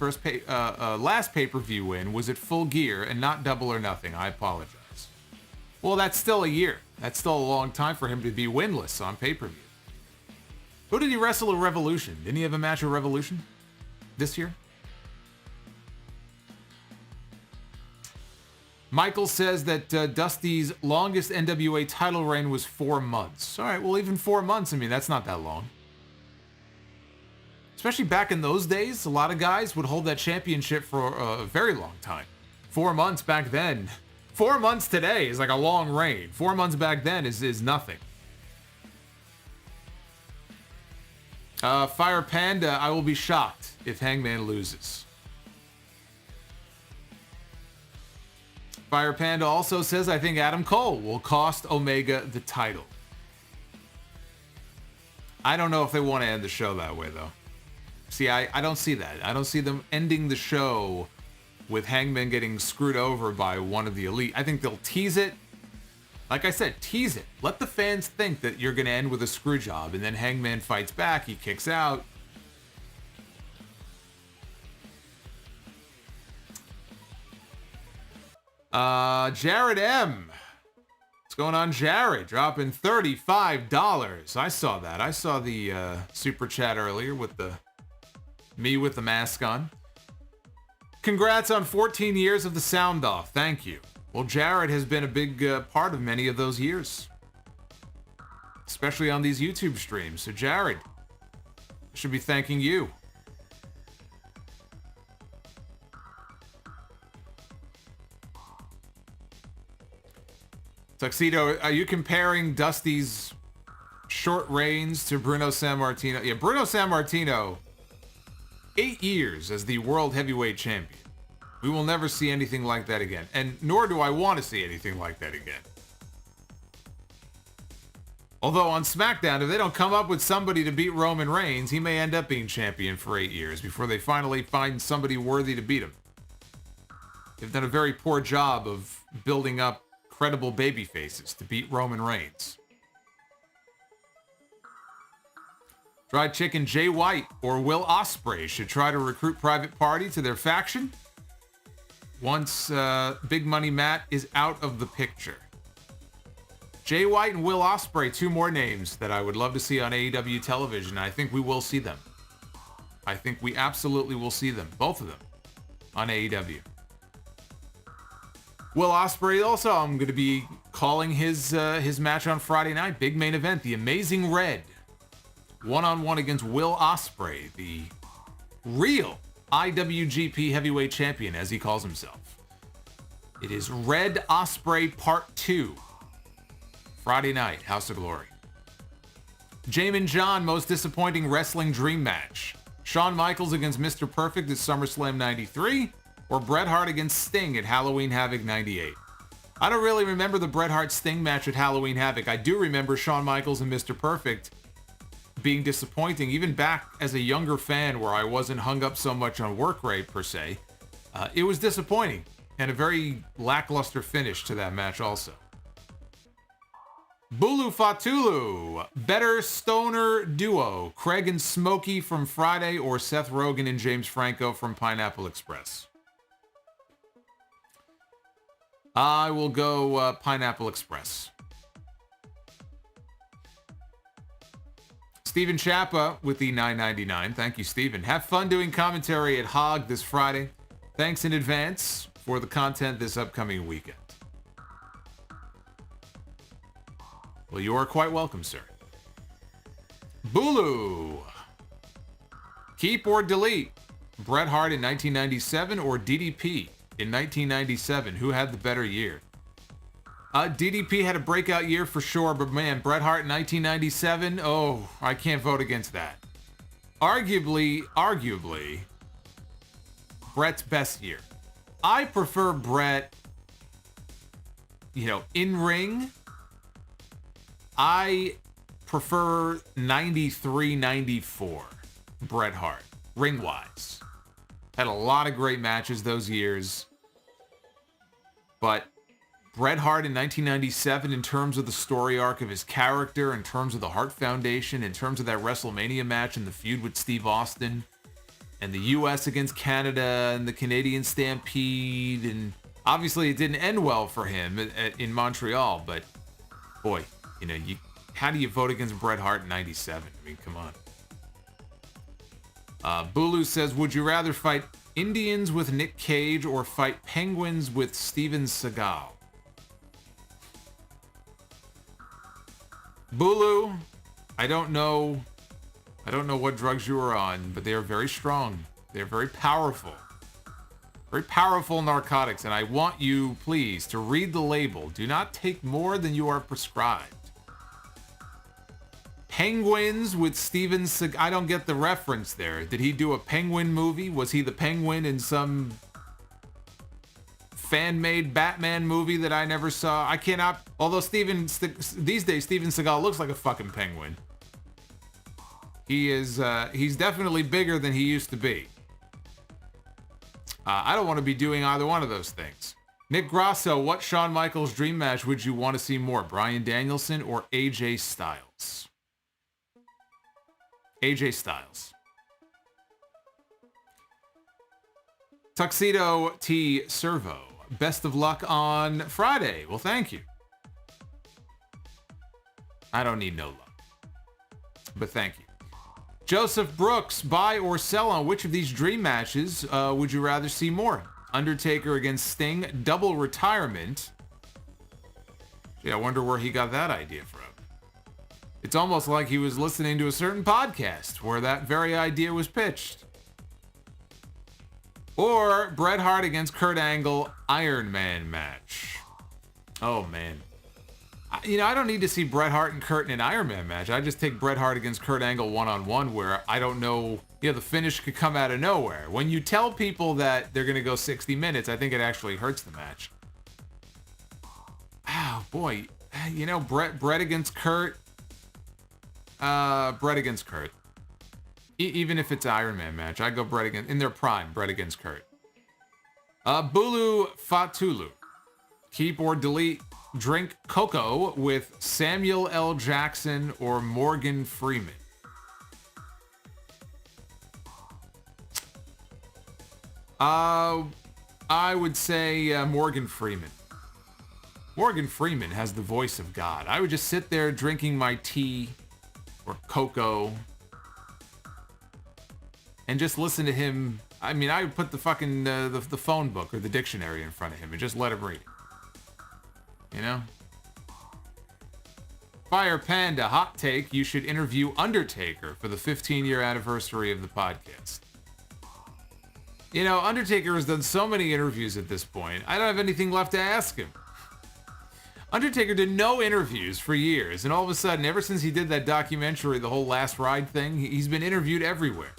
last pay-per-view win was at Full Gear and not Double or Nothing. I apologize. Well, that's still a year. That's still a long time for him to be winless on pay-per-view. Who did he wrestle at Revolution? Didn't he have a match at Revolution this year? Michael says that Dusty's longest NWA title reign was 4 months. All right, well, even 4 months, that's not that long. Especially back in those days, a lot of guys would hold that championship for a very long time. 4 months back then. 4 months today is like a long reign. 4 months back then is nothing. Fire Panda, I will be shocked if Hangman loses. Fire Panda also says, I think Adam Cole will cost Omega the title. I don't know if they want to end the show that way, though. See, I don't see that. I don't see them ending the show with Hangman getting screwed over by one of the Elite. I think they'll tease it. Like I said, tease it. Let the fans think that you're going to end with a screw job, and then Hangman fights back, he kicks out. Jared M. What's going on, Jared? Dropping $35. I saw that. I saw the super chat earlier with me with the mask on. Congrats on 14 years of the sound off. Thank you. Well, Jared has been a big part of many of those years, especially on these YouTube streams. So, Jared, I should be thanking you. Tuxedo, are you comparing Dusty's short reigns to Bruno Sammartino? Yeah, Bruno Sammartino, 8 years as the World Heavyweight Champion. We will never see anything like that again. And nor do I want to see anything like that again. Although on SmackDown, if they don't come up with somebody to beat Roman Reigns, he may end up being champion for 8 years before they finally find somebody worthy to beat him. They've done a very poor job of building up credible baby faces to beat Roman Reigns. Fried Chicken, Jay White or Will Ospreay should try to recruit Private Party to their faction once Big Money Matt is out of the picture. Jay White and Will Ospreay, 2 more names that I would love to see on AEW television. I think we will see them. I think we absolutely will see them, both of them, on AEW. Will Ospreay also, I'm going to be calling his match on Friday night. Big main event, the Amazing Red. One-on-one against Will Ospreay, the real IWGP Heavyweight Champion, as he calls himself. It is Red Ospreay Part 2. Friday night, House of Glory. Jamin John, most disappointing wrestling dream match. Shawn Michaels against Mr. Perfect at SummerSlam 93. Or Bret Hart against Sting at Halloween Havoc 98. I don't really remember the Bret Hart-Sting match at Halloween Havoc. I do remember Shawn Michaels and Mr. Perfect being disappointing, even back as a younger fan where I wasn't hung up so much on work rate per se. It was disappointing and a very lackluster finish to that match also. Bulu Fatulu, better stoner duo, Craig and Smokey from Friday or Seth Rogen and James Franco from Pineapple Express? I will go Pineapple Express. Steven Chappa with the $9.99. Thank you, Steven. Have fun doing commentary at Hog this Friday. Thanks in advance for the content this upcoming weekend. Well, you are quite welcome, sir. Bulu. Keep or delete. Bret Hart in 1997 or DDP in 1997? Who had the better year? DDP had a breakout year for sure, but man, Bret Hart in 1997, oh, I can't vote against that. Arguably, Bret's best year. I prefer Bret, in ring. I prefer 93, 94 Bret Hart, ring-wise. Had a lot of great matches those years. But Bret Hart in 1997, in terms of the story arc of his character, in terms of the Hart Foundation, in terms of that WrestleMania match and the feud with Steve Austin, and the U.S. against Canada, and the Canadian Stampede, and obviously it didn't end well for him in Montreal, but boy, how do you vote against Bret Hart in 97? I mean, come on. Bulu says, would you rather fight Indians with Nick Cage or fight Penguins with Steven Seagal? Bulu, I don't know what drugs you are on, but they are very strong. They're very powerful. Very powerful narcotics, and I want you, please, to read the label. Do not take more than you are prescribed. Penguins with Steven Seagal. I don't get the reference there. Did he do a Penguin movie? Was he the Penguin in some fan-made Batman movie that I never saw? I cannot. Although these days Steven Seagal looks like a fucking penguin. He is. He's definitely bigger than he used to be. I don't want to be doing either one of those things. Nick Grasso, what Shawn Michaels dream match would you want to see more? Bryan Danielson or AJ Styles? AJ Styles. Tuxedo T. Servo. Best of luck on Friday. Well, thank you. I don't need no luck. But thank you. Joseph Brooks, buy or sell on which of these dream matches would you rather see more? Undertaker against Sting, double retirement. Gee, I wonder where he got that idea from. It's almost like he was listening to a certain podcast where that very idea was pitched. Or Bret Hart against Kurt Angle, Iron Man match. Oh, man. I don't need to see Bret Hart and Kurt in an Iron Man match. I just take Bret Hart against Kurt Angle one-on-one where I don't know, the finish could come out of nowhere. When you tell people that they're going to go 60 minutes, I think it actually hurts the match. Oh, boy. Bret against Kurt. Bret against Kurt. Even if it's an Iron Man match, I go Bret against, in their prime, Bret against Kurt. Bulu Fatulu. Keep or delete. Drink cocoa with Samuel L. Jackson or Morgan Freeman. I would say Morgan Freeman. Morgan Freeman has the voice of God. I would just sit there drinking my tea or cocoa and just listen to him. I mean, I would put the fucking the phone book or the dictionary in front of him and just let him read it. Fire Panda, hot take, you should interview Undertaker for the 15-year anniversary of the podcast. Undertaker has done so many interviews at this point, I don't have anything left to ask him. Undertaker did no interviews for years, and all of a sudden, ever since he did that documentary, the whole Last Ride thing, he's been interviewed everywhere.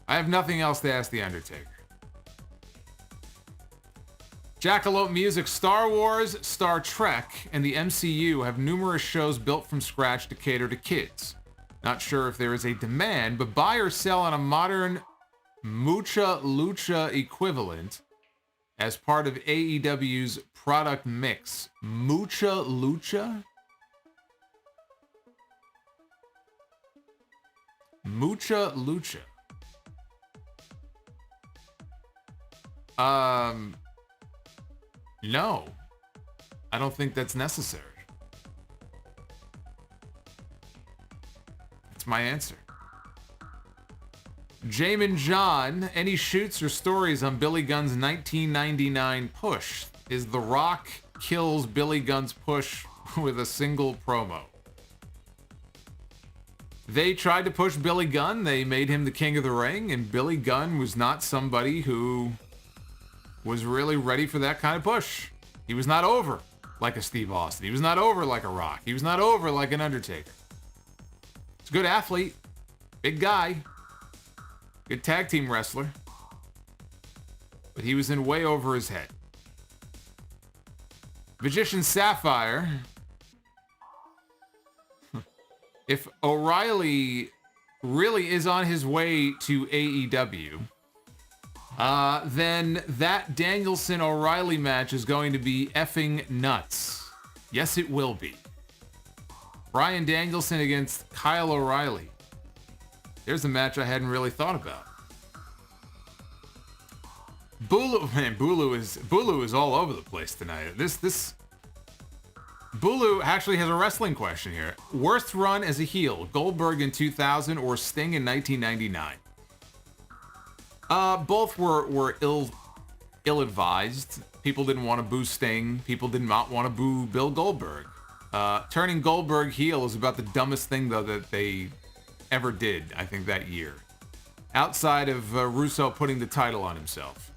I have nothing else to ask the Undertaker. Jackalope Music, Star Wars, Star Trek, and the MCU have numerous shows built from scratch to cater to kids. Not sure if there is a demand, but buy or sell on a modern Mucha Lucha equivalent as part of AEW's product mix. Mucha Lucha? Mucha Lucha. No. I don't think that's necessary. That's my answer. Jamin John, any shoots or stories on Billy Gunn's 1999 push? Is The Rock kills Billy Gunn's push with a single promo. They tried to push Billy Gunn. They made him the king of the ring, and Billy Gunn was not somebody who was really ready for that kind of push. He was not over like a Steve Austin. He was not over like a Rock. He was not over like an Undertaker. He's a good athlete, big guy, good tag team wrestler, but he was in way over his head. Magician Sapphire. If O'Reilly really is on his way to AEW, then that Danielson-O'Reilly match is going to be effing nuts. Yes, it will be. Bryan Danielson against Kyle O'Reilly. There's a match I hadn't really thought about. Bulu is all over the place tonight. Bulu actually has a wrestling question here. Worst run as a heel, Goldberg in 2000 or Sting in 1999? Both were ill-advised. People didn't want to boo Sting. People did not want to boo Bill Goldberg. Turning Goldberg heel is about the dumbest thing, though, that they ever did, I think, that year. Outside of Russo putting the title on himself.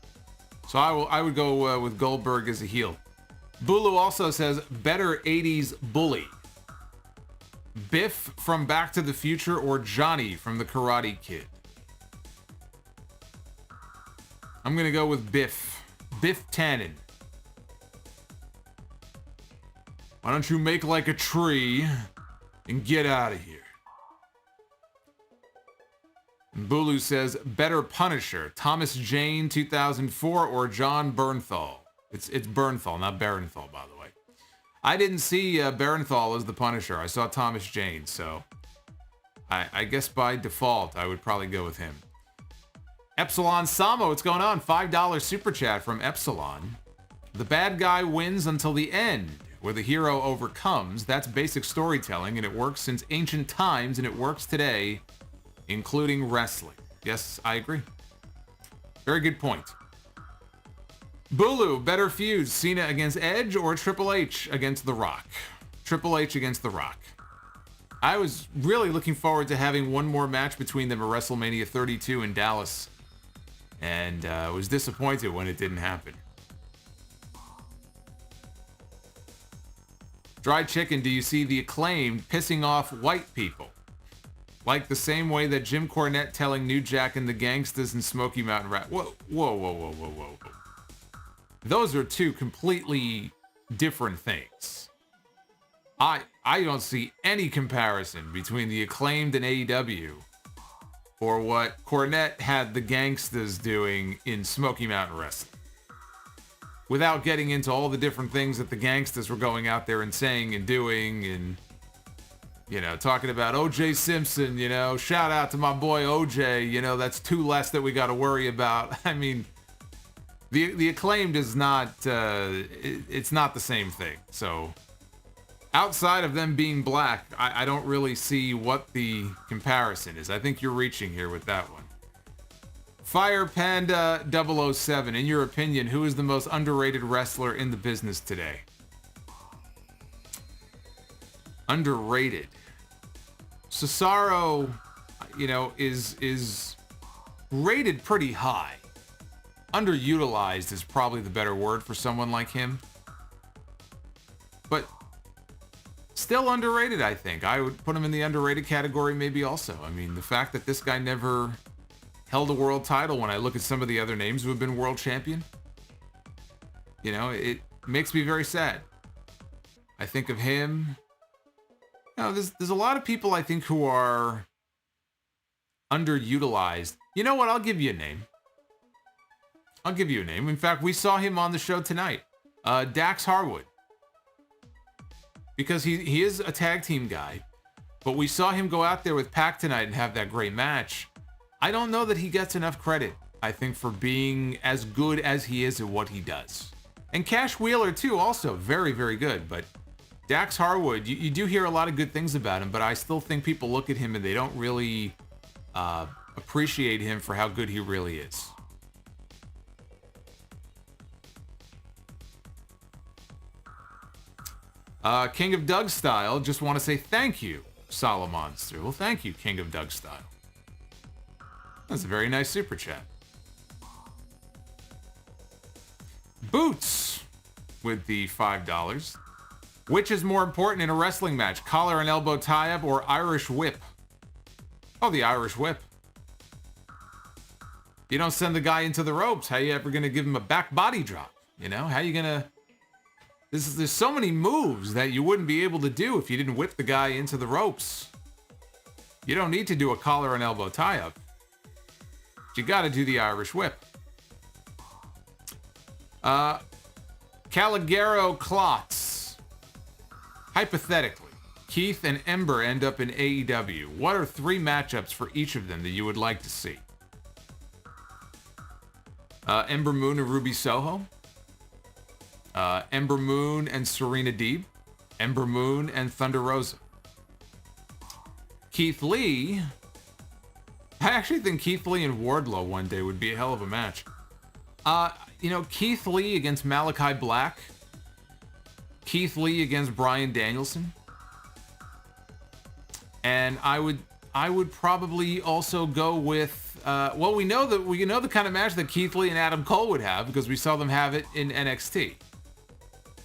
So I would go with Goldberg as a heel. Bulu also says, better 80s bully. Biff from Back to the Future or Johnny from The Karate Kid? I'm going to go with Biff. Biff Tannen. Why don't you make like a tree and get out of here? And Bulu says, better Punisher. Thomas Jane 2004 or John Bernthal? It's Bernthal, not Barenthal, by the way. I didn't see Barenthal as the Punisher. I saw Thomas Jane, so I guess by default, I would probably go with him. Epsilon Samo, what's going on? $5 super chat from Epsilon. The bad guy wins until the end, where the hero overcomes. That's basic storytelling, and it works since ancient times, and it works today, including wrestling. Yes, I agree. Very good point. Bulu, better feuds, Cena against Edge or Triple H against The Rock? Triple H against The Rock. I was really looking forward to having one more match between them at WrestleMania 32 in Dallas, and was disappointed when it didn't happen. Dry Chicken, do you see the Acclaimed pissing off white people? Like the same way that Jim Cornette telling New Jack and the Gangstas and Smoky Mountain Rat. Whoa. Those are two completely different things. I don't see any comparison between the Acclaimed and AEW or what Cornette had the Gangstas doing in Smoky Mountain Wrestling. Without getting into all the different things that the Gangstas were going out there and saying and doing and, you know, talking about O.J. Simpson, you know, shout out to my boy O.J., you know, that's two less that we got to worry about. I mean, the Acclaimed is not, it's not the same thing. So outside of them being black, I don't really see what the comparison is. I think you're reaching here with that one. Fire Panda 007, in your opinion, who is the most underrated wrestler in the business today? Underrated. Cesaro, you know, is rated pretty high. Underutilized is probably the better word for someone like him. But still underrated, I think. I would put him in the underrated category maybe also. I mean, the fact that this guy never held a world title when I look at some of the other names who have been world champion, you know, it makes me very sad. I think of him. You know, there's a lot of people I think who are underutilized. You know what? I'll give you a name. In fact, we saw him on the show tonight. Dax Harwood. Because he is a tag team guy. But we saw him go out there with Pac tonight and have that great match. I don't know that he gets enough credit, I think, for being as good as he is at what he does. And Cash Wheeler, too, also very, very good. But Dax Harwood, you do hear a lot of good things about him, but I still think people look at him and they don't really appreciate him for how good he really is. King of Doug Style, just want to say thank you, Solomonster. Well, thank you, King of Doug Style. That's a very nice super chat. Boots with the $5. Which is more important in a wrestling match, collar and elbow tie-up or Irish whip? Oh, the Irish whip. You don't send the guy into the ropes. How you ever going to give him a back body drop? You know, how you going to... There's so many moves that you wouldn't be able to do if you didn't whip the guy into the ropes. You don't need to do a collar and elbow tie-up. You got to do the Irish whip. Caligaro Klotz. Hypothetically, Keith and Ember end up in AEW. What are 3 matchups for each of them that you would like to see? Ember Moon and Ruby Soho. Ember Moon and Serena Deeb. Ember Moon and Thunder Rosa. Keith Lee. I actually think Keith Lee and Wardlow one day would be a hell of a match. Keith Lee against Malachi Black. Keith Lee against Bryan Danielson. And I would probably also go with we know the kind of match that Keith Lee and Adam Cole would have because we saw them have it in NXT.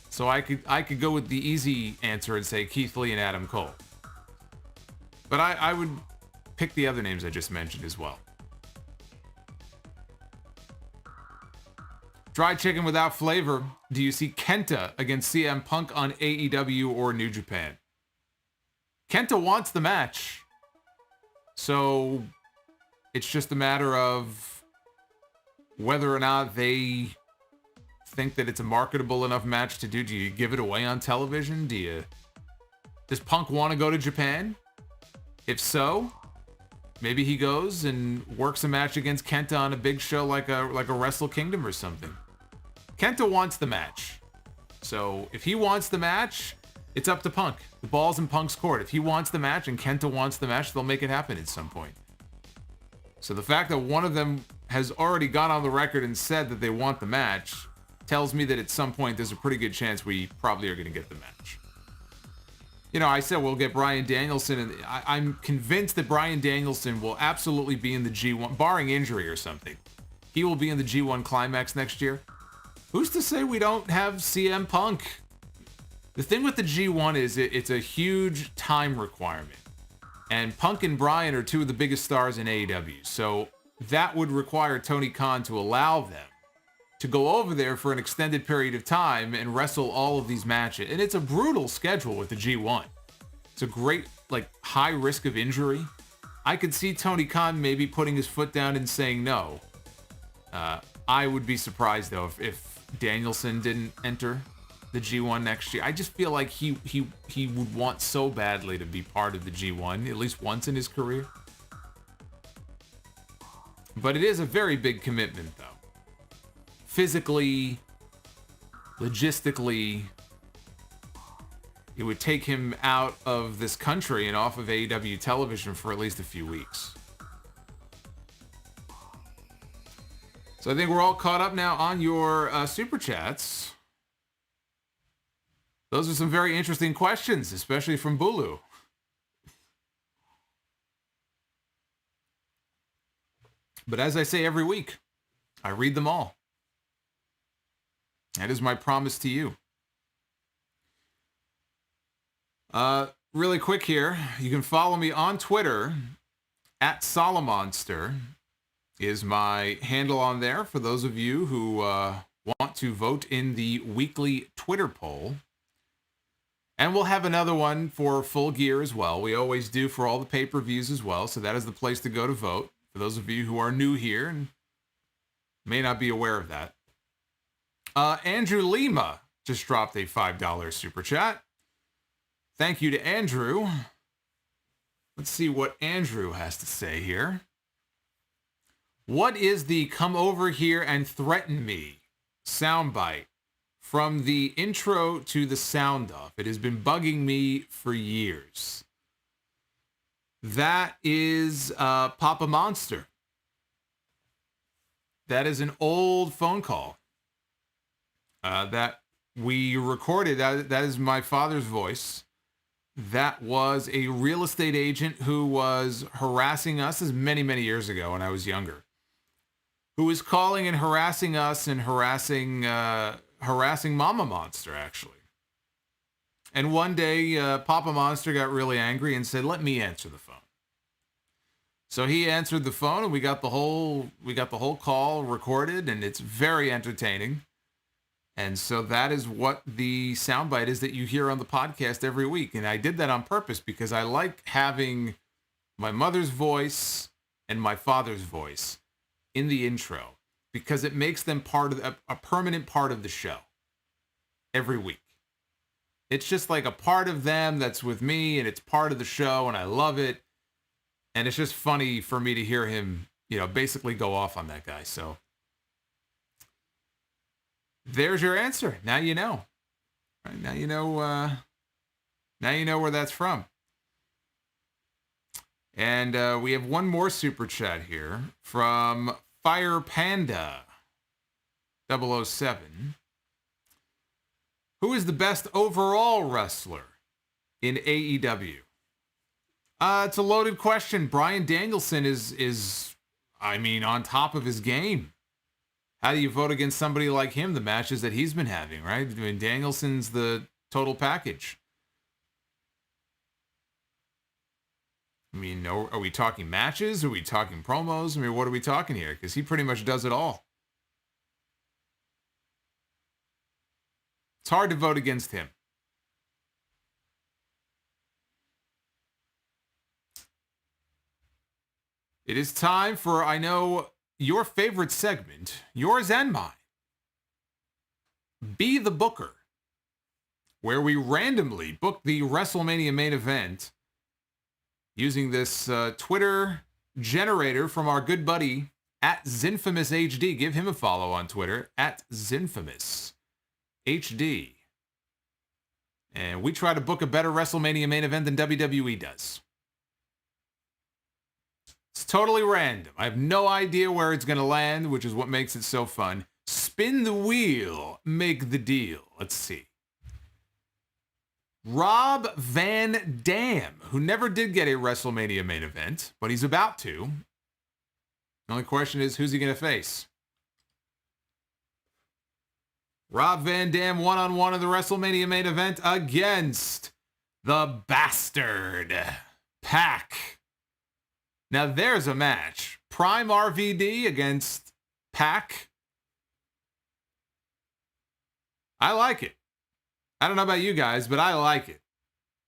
So I could go with the easy answer and say Keith Lee and Adam Cole. But I would pick the other names I just mentioned as well. Dry chicken without flavor. Do you see Kenta against CM Punk on AEW or New Japan? Kenta wants the match. So it's just a matter of whether or not they think that it's a marketable enough match to do. Do you give it away on television? Does Punk want to go to Japan? If so, maybe he goes and works a match against Kenta on a big show like a Wrestle Kingdom or something. Kenta wants the match. So if he wants the match, it's up to Punk. The ball's in Punk's court. If he wants the match and Kenta wants the match, they'll make it happen at some point. So the fact that one of them has already gone on the record and said that they want the match tells me that at some point there's a pretty good chance we probably are going to get the match. You know, I said we'll get Bryan Danielson, and I'm convinced that Bryan Danielson will absolutely be in the G1, barring injury or something. He will be in the G1 Climax next year. Who's to say we don't have CM Punk? The thing with the G1 is it's a huge time requirement. And Punk and Bryan are 2 of the biggest stars in AEW. So that would require Tony Khan to allow them to go over there for an extended period of time and wrestle all of these matches. And it's a brutal schedule with the G1. It's a great, high risk of injury. I could see Tony Khan maybe putting his foot down and saying no. I would be surprised, though, if Danielson didn't enter the G1 next year. I just feel like he would want so badly to be part of the G1, at least once in his career. But it is a very big commitment, though. Physically, logistically, it would take him out of this country and off of AEW television for at least a few weeks. So I think we're all caught up now on your Super Chats. Those are some very interesting questions, especially from Bulu. But as I say every week, I read them all. That is my promise to you. Really quick here, you can follow me on Twitter, @Solomonster is my handle on there for those of you who want to vote in the weekly Twitter poll. And we'll have another one for Full Gear as well. We always do for all the pay-per-views as well, so that is the place to go to vote. For those of you who are new here and may not be aware of that. Andrew Lima just dropped a $5 super chat. Thank you to Andrew. Let's see what Andrew has to say here. What is the "come over here and threaten me" soundbite from the intro to the sound off? It has been bugging me for years. That is Papa Monster. That is an old phone call that we recorded, that is my father's voice. That was a real estate agent who was harassing us. This is many, many years ago when I was younger. Who was calling and harassing us and harassing Mama Monster, actually. And one day, Papa Monster got really angry and said, "Let me answer the phone." So he answered the phone, and we got the whole call recorded, and it's very entertaining. And so that is what the soundbite is that you hear on the podcast every week. And I did that on purpose because I like having my mother's voice and my father's voice in the intro because it makes them part of a permanent part of the show every week. It's just like a part of them that's with me, and it's part of the show, and I love it. And it's just funny for me to hear him, basically go off on that guy. So there's your answer. Now you know. Right, now you know. Now you know where that's from. And we have one more super chat here from Fire Panda 007. Who is the best overall wrestler in AEW? It's a loaded question. Bryan Danielson is on top of his game. How do you vote against somebody like him, the matches that he's been having, right? I mean, Danielson's the total package. I mean, are we talking matches? Are we talking promos? I mean, what are we talking here? Because he pretty much does it all. It's hard to vote against him. It is time for, I know, your favorite segment, yours and mine. Be the Booker, where we randomly book the WrestleMania main event using this Twitter generator from our good buddy at ZinfamousHD. Give him a follow on Twitter at ZinfamousHD. And we try to book a better WrestleMania main event than WWE does. It's totally random. I have no idea where it's going to land, which is what makes it so fun. Spin the wheel, make the deal. Let's see. Rob Van Dam, who never did get a WrestleMania main event, but he's about to. The only question is, who's he going to face? Rob Van Dam one-on-one in the WrestleMania main event against the Bastard Pac. Now there's a match. Prime RVD against Pac. I like it. I don't know about you guys, but I like it.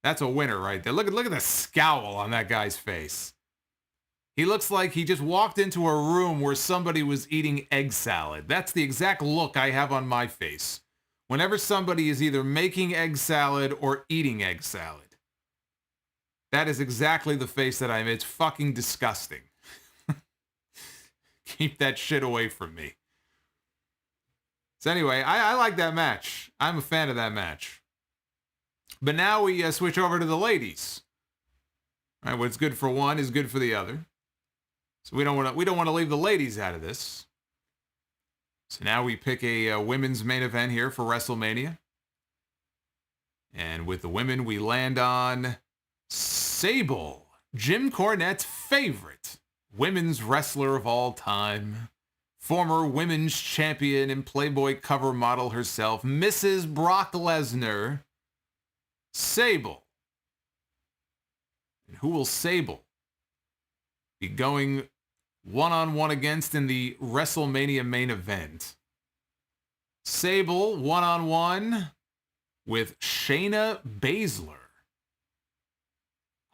That's a winner right there. Look at the scowl on that guy's face. He looks like he just walked into a room where somebody was eating egg salad. That's the exact look I have on my face whenever somebody is either making egg salad or eating egg salad. That is exactly the face that I'm. It's fucking disgusting. Keep that shit away from me. So anyway, I like that match. I'm a fan of that match. But now we switch over to the ladies. All right, what's good for one is good for the other. So we don't want to leave the ladies out of this. So now we pick a women's main event here for WrestleMania. And with the women, we land on Sable, Jim Cornette's favorite women's wrestler of all time. Former women's champion and Playboy cover model herself, Mrs. Brock Lesnar. Sable. And who will Sable be going one-on-one against in the WrestleMania main event? Sable one-on-one with Shayna Baszler.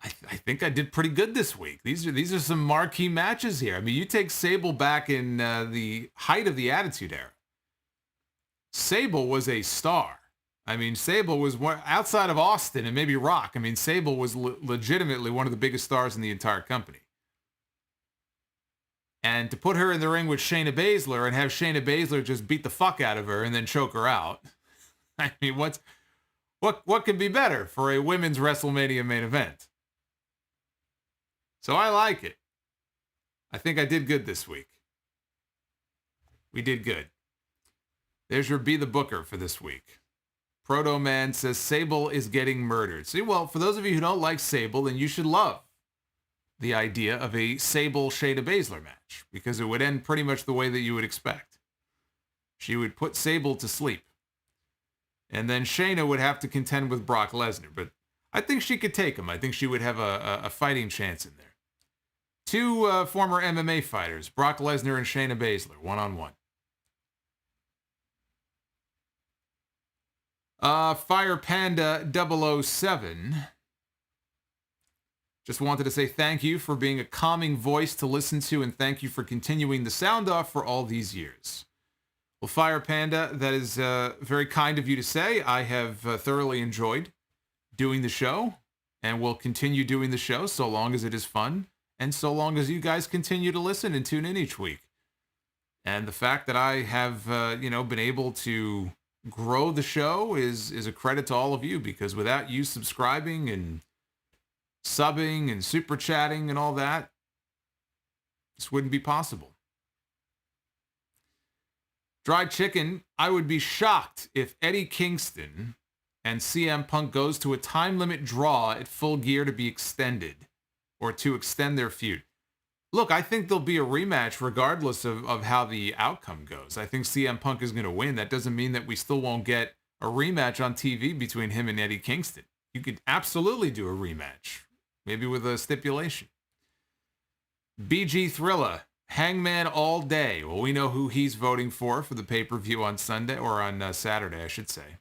I think I did pretty good this week. These are some marquee matches here. I mean, you take Sable back in the height of the Attitude Era. Sable was a star. I mean, Sable was outside of Austin and maybe Rock. I mean, Sable was legitimately one of the biggest stars in the entire company. And to put her in the ring with Shayna Baszler and have Shayna Baszler just beat the fuck out of her and then choke her out. I mean, what could be better for a women's WrestleMania main event? So I like it. I think I did good this week. We did good. There's your Be the Booker for this week. Proto Man says Sable is getting murdered. See, well, for those of you who don't like Sable, then you should love the idea of a Sable-Shayna Baszler match, because it would end pretty much the way that you would expect. She would put Sable to sleep. And then Shayna would have to contend with Brock Lesnar, but I think she could take him. I think she would have a fighting chance in there. Two former MMA fighters, Brock Lesnar and Shayna Baszler, one-on-one. Fire Panda 007 just wanted to say thank you for being a calming voice to listen to, and thank you for continuing the sound off for all these years. Well, Fire Panda, that is very kind of you to say. I have thoroughly enjoyed doing the show, and will continue doing the show so long as it is fun, and so long as you guys continue to listen and tune in each week. And the fact that I have, been able to grow the show is a credit to all of you, because without you subscribing and subbing and super chatting and all that, this wouldn't be possible. Dried Chicken, I would be shocked if Eddie Kingston and CM Punk goes to a time limit draw at Full Gear to be extended, or to extend their feud. Look, I think there'll be a rematch regardless of how the outcome goes. I think CM Punk is going to win. That doesn't mean that we still won't get a rematch on TV between him and Eddie Kingston. You could absolutely do a rematch, maybe with a stipulation. BG Thrilla, Hangman all day. Well, we know who he's voting for the pay-per-view on Sunday, or on Saturday, I should say.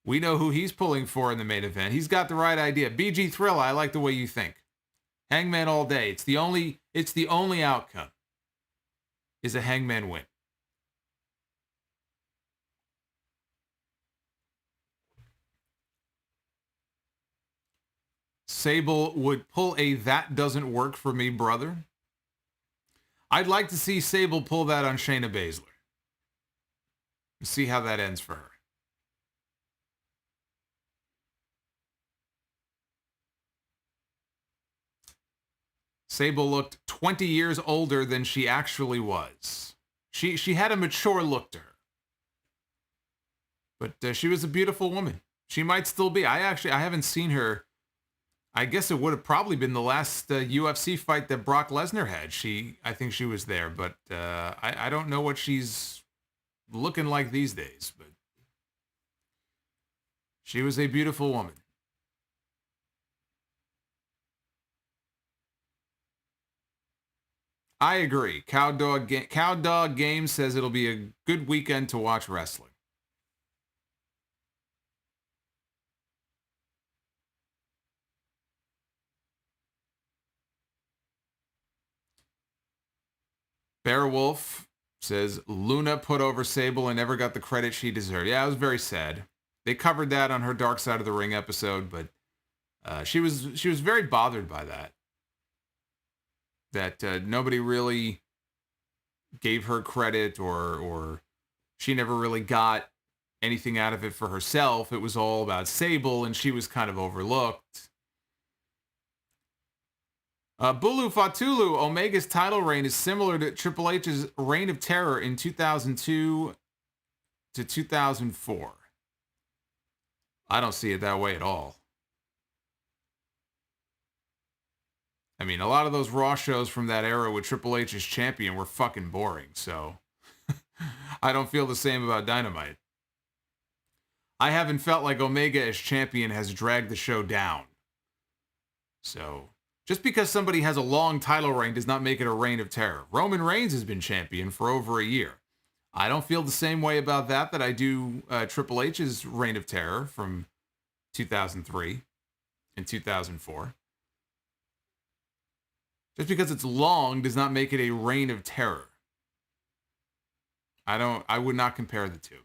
We know who he's pulling for in the main event. He's got the right idea. BG Thrilla, I like the way you think. Hangman all day. It's the only outcome is a Hangman win. Sable would pull a "that doesn't work for me, brother." I'd like to see Sable pull that on Shayna Baszler. See how that ends for her. Sable looked 20 years older than she actually was. She had a mature look to her. But she was a beautiful woman. She might still be. I haven't seen her. I guess it would have probably been the last UFC fight that Brock Lesnar had. I think she was there, but I don't know what she's looking like these days. But she was a beautiful woman. I agree. Cowdog Game says it'll be a good weekend to watch wrestling. Bearwolf says Luna put over Sable and never got the credit she deserved. Yeah, it was very sad. They covered that on her Dark Side of the Ring episode, but she was very bothered by that. That nobody really gave her credit, or she never really got anything out of it for herself. It was all about Sable, and she was kind of overlooked. Bulu Fatulu, Omega's title reign is similar to Triple H's reign of terror in 2002 to 2004. I don't see it that way at all. I mean, a lot of those Raw shows from that era with Triple H as champion were fucking boring, so I don't feel the same about Dynamite. I haven't felt like Omega as champion has dragged the show down. So, just because somebody has a long title reign does not make it a reign of terror. Roman Reigns has been champion for over a year. I don't feel the same way about that I do Triple H's reign of terror from 2003 and 2004. Just because it's long does not make it a reign of terror. I would not compare the two.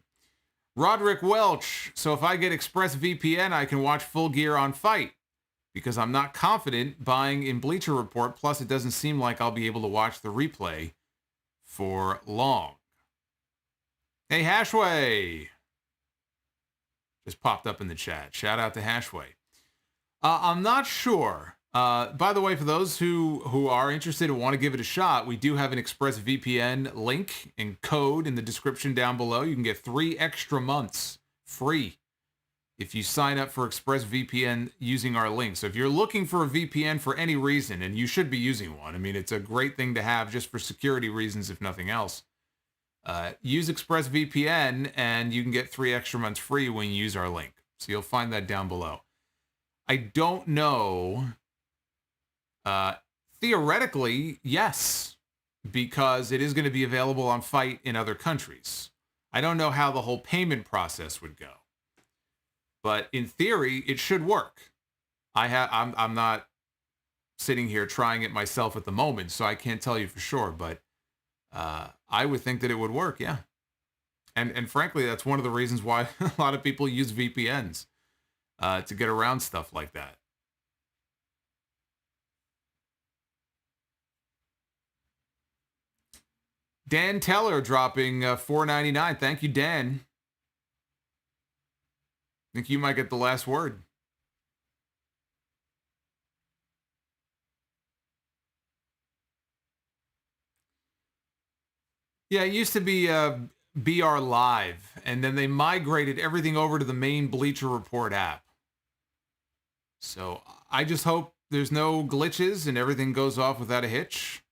Roderick Welch. So if I get ExpressVPN, I can watch Full Gear on Fight, because I'm not confident buying in Bleacher Report. Plus, it doesn't seem like I'll be able to watch the replay for long. Hey, Hashway. Just popped up in the chat. Shout out to Hashway. I'm not sure. By the way, for those who are interested and want to give it a shot, we do have an ExpressVPN link and code in the description down below. You can get 3 extra months free if you sign up for ExpressVPN using our link. So if you're looking for a VPN for any reason, and you should be using one, I mean, it's a great thing to have just for security reasons, if nothing else. Use ExpressVPN, and you can get 3 extra months free when you use our link. So you'll find that down below. I don't know. Theoretically, yes, because it is going to be available on Fight in other countries. I don't know how the whole payment process would go. But in theory, it should work. I'm not sitting here trying it myself at the moment, so I can't tell you for sure. But I would think that it would work, yeah. And frankly, that's one of the reasons why a lot of people use VPNs to get around stuff like that. Dan Teller dropping $4.99. Thank you, Dan. I think you might get the last word. Yeah, it used to be BR Live, and then they migrated everything over to the main Bleacher Report app. So I just hope there's no glitches and everything goes off without a hitch.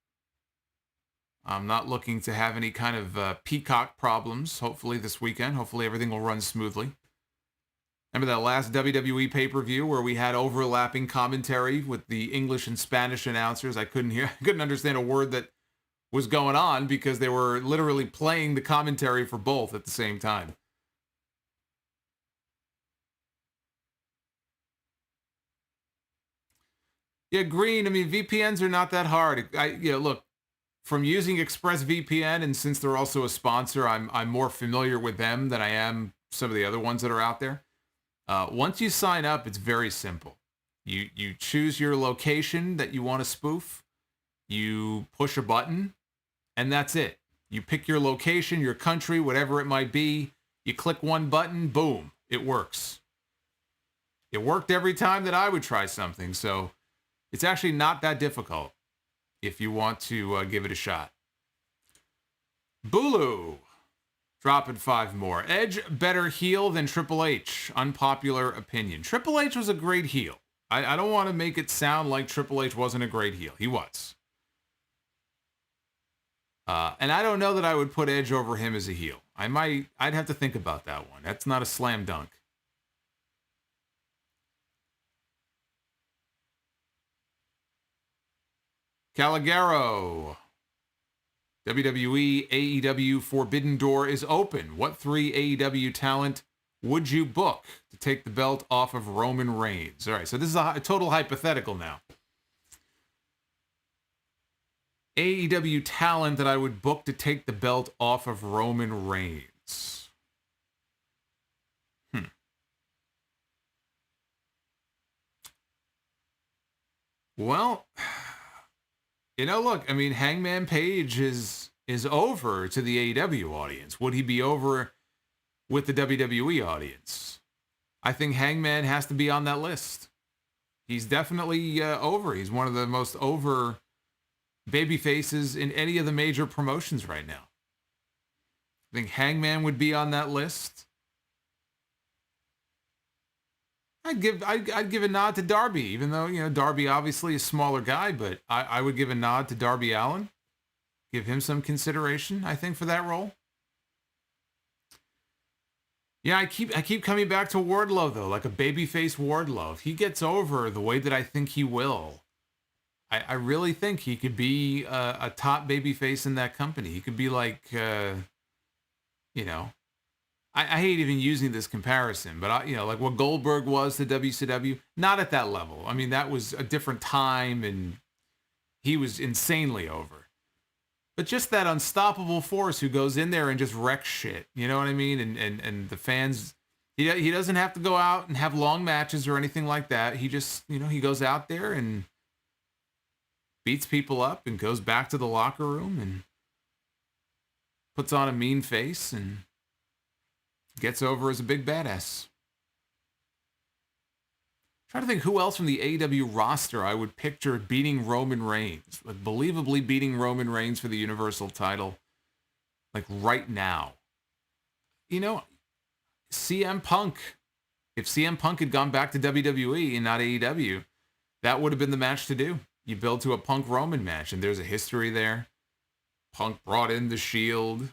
I'm not looking to have any kind of peacock problems, hopefully this weekend. Hopefully everything will run smoothly. Remember that last WWE pay-per-view where we had overlapping commentary with the English and Spanish announcers? I couldn't understand a word that was going on because they were literally playing the commentary for both at the same time. Yeah, Green, I mean, VPNs are not that hard. Look, from using ExpressVPN, and since they're also a sponsor, I'm more familiar with them than I am some of the other ones that are out there. Once you sign up, it's very simple. You choose your location that you want to spoof. You push a button, and that's it. You pick your location, your country, whatever it might be. You click one button, boom, it works. It worked every time that I would try something, so it's actually not that difficult if you want to give it a shot. Bulu, dropping 5 more. Edge better heel than Triple H. Unpopular opinion. Triple H was a great heel. I don't want to make it sound like Triple H wasn't a great heel. He was. And I don't know that I would put Edge over him as a heel. I'd have to think about that one. That's not a slam dunk. Caligaro. WWE AEW Forbidden Door is open. What 3 AEW talent would you book to take the belt off of Roman Reigns? All right, so this is a total hypothetical now. AEW talent that I would book to take the belt off of Roman Reigns. Well, look, I mean, Hangman Page is over to the AEW audience. Would he be over with the WWE audience? I think Hangman has to be on that list. He's definitely over. He's one of the most over baby faces in any of the major promotions right now. I think Hangman would be on that list. I'd give a nod to Darby, even though, Darby obviously is a smaller guy, but I would give a nod to Darby Allin. Give him some consideration, I think, for that role. Yeah, I keep coming back to Wardlow, though, like a babyface Wardlow. If he gets over the way that I think he will, I really think he could be a top babyface in that company. He could be like, I hate even using this comparison, but like what Goldberg was to WCW, not at that level. I mean, that was a different time, and he was insanely over. But just that unstoppable force who goes in there and just wrecks shit. You know what I mean? And the fans, he doesn't have to go out and have long matches or anything like that. He just, he goes out there and beats people up and goes back to the locker room and puts on a mean face and gets over as a big badass. Trying to think who else from the AEW roster I would picture beating Roman Reigns, like believably beating Roman Reigns for the Universal title, like right now. CM Punk. If CM Punk had gone back to WWE and not AEW, that would have been the match to do. You build to a Punk Roman match, and there's a history there. Punk brought in the Shield.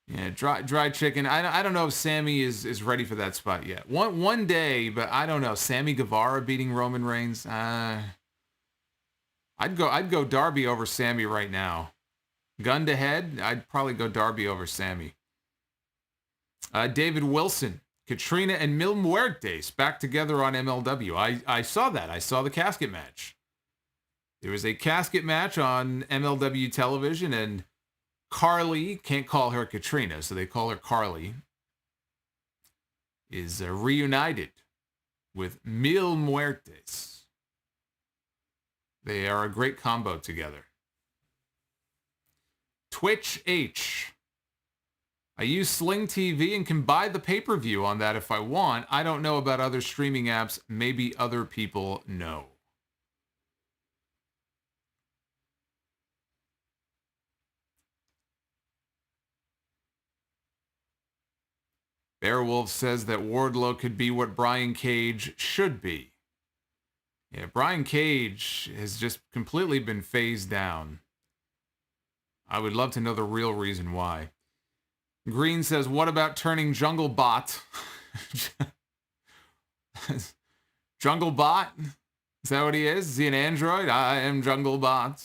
Yeah, dry chicken. I don't know if Sammy is ready for that spot yet. One day, but I don't know. Sammy Guevara beating Roman Reigns. I'd go Darby over Sammy right now. Gun to head, I'd probably go Darby over Sammy. David Wilson, Katrina and Mil Muertes back together on MLW. I saw that. I saw the casket match. There was a casket match on MLW television, and Carly, can't call her Katrina, so they call her Carly, is reunited with Mil Muertes. They are a great combo together. Twitch H. I use Sling TV and can buy the pay-per-view on that if I want. I don't know about other streaming apps. Maybe other people know. Beowulf says that Wardlow could be what Brian Cage should be. Yeah, Brian Cage has just completely been phased down. I would love to know the real reason why. Green says, what about turning Jungle Bot? Jungle Bot? Is that what he is? Is he an android? I am Jungle Bot.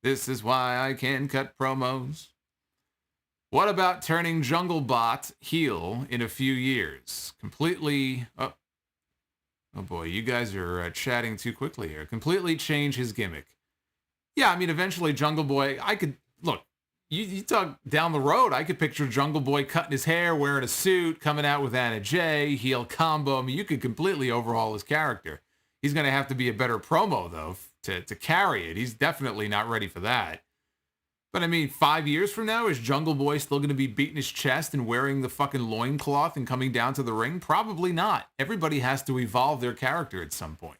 This is why I can cut promos. What about turning Jungle Bot heel in a few years? Completely... Oh boy, you guys are chatting too quickly here. Completely change his gimmick. Yeah, I mean, eventually Jungle Boy... I could... Look, you talk down the road, I could picture Jungle Boy cutting his hair, wearing a suit, coming out with Anna Jay, heel combo. I mean, you could completely overhaul his character. He's going to have to be a better promo, though, to carry it. He's definitely not ready for that. But I mean, 5 years from now, is Jungle Boy still going to be beating his chest and wearing the fucking loincloth and coming down to the ring? Probably not. Everybody has to evolve their character at some point.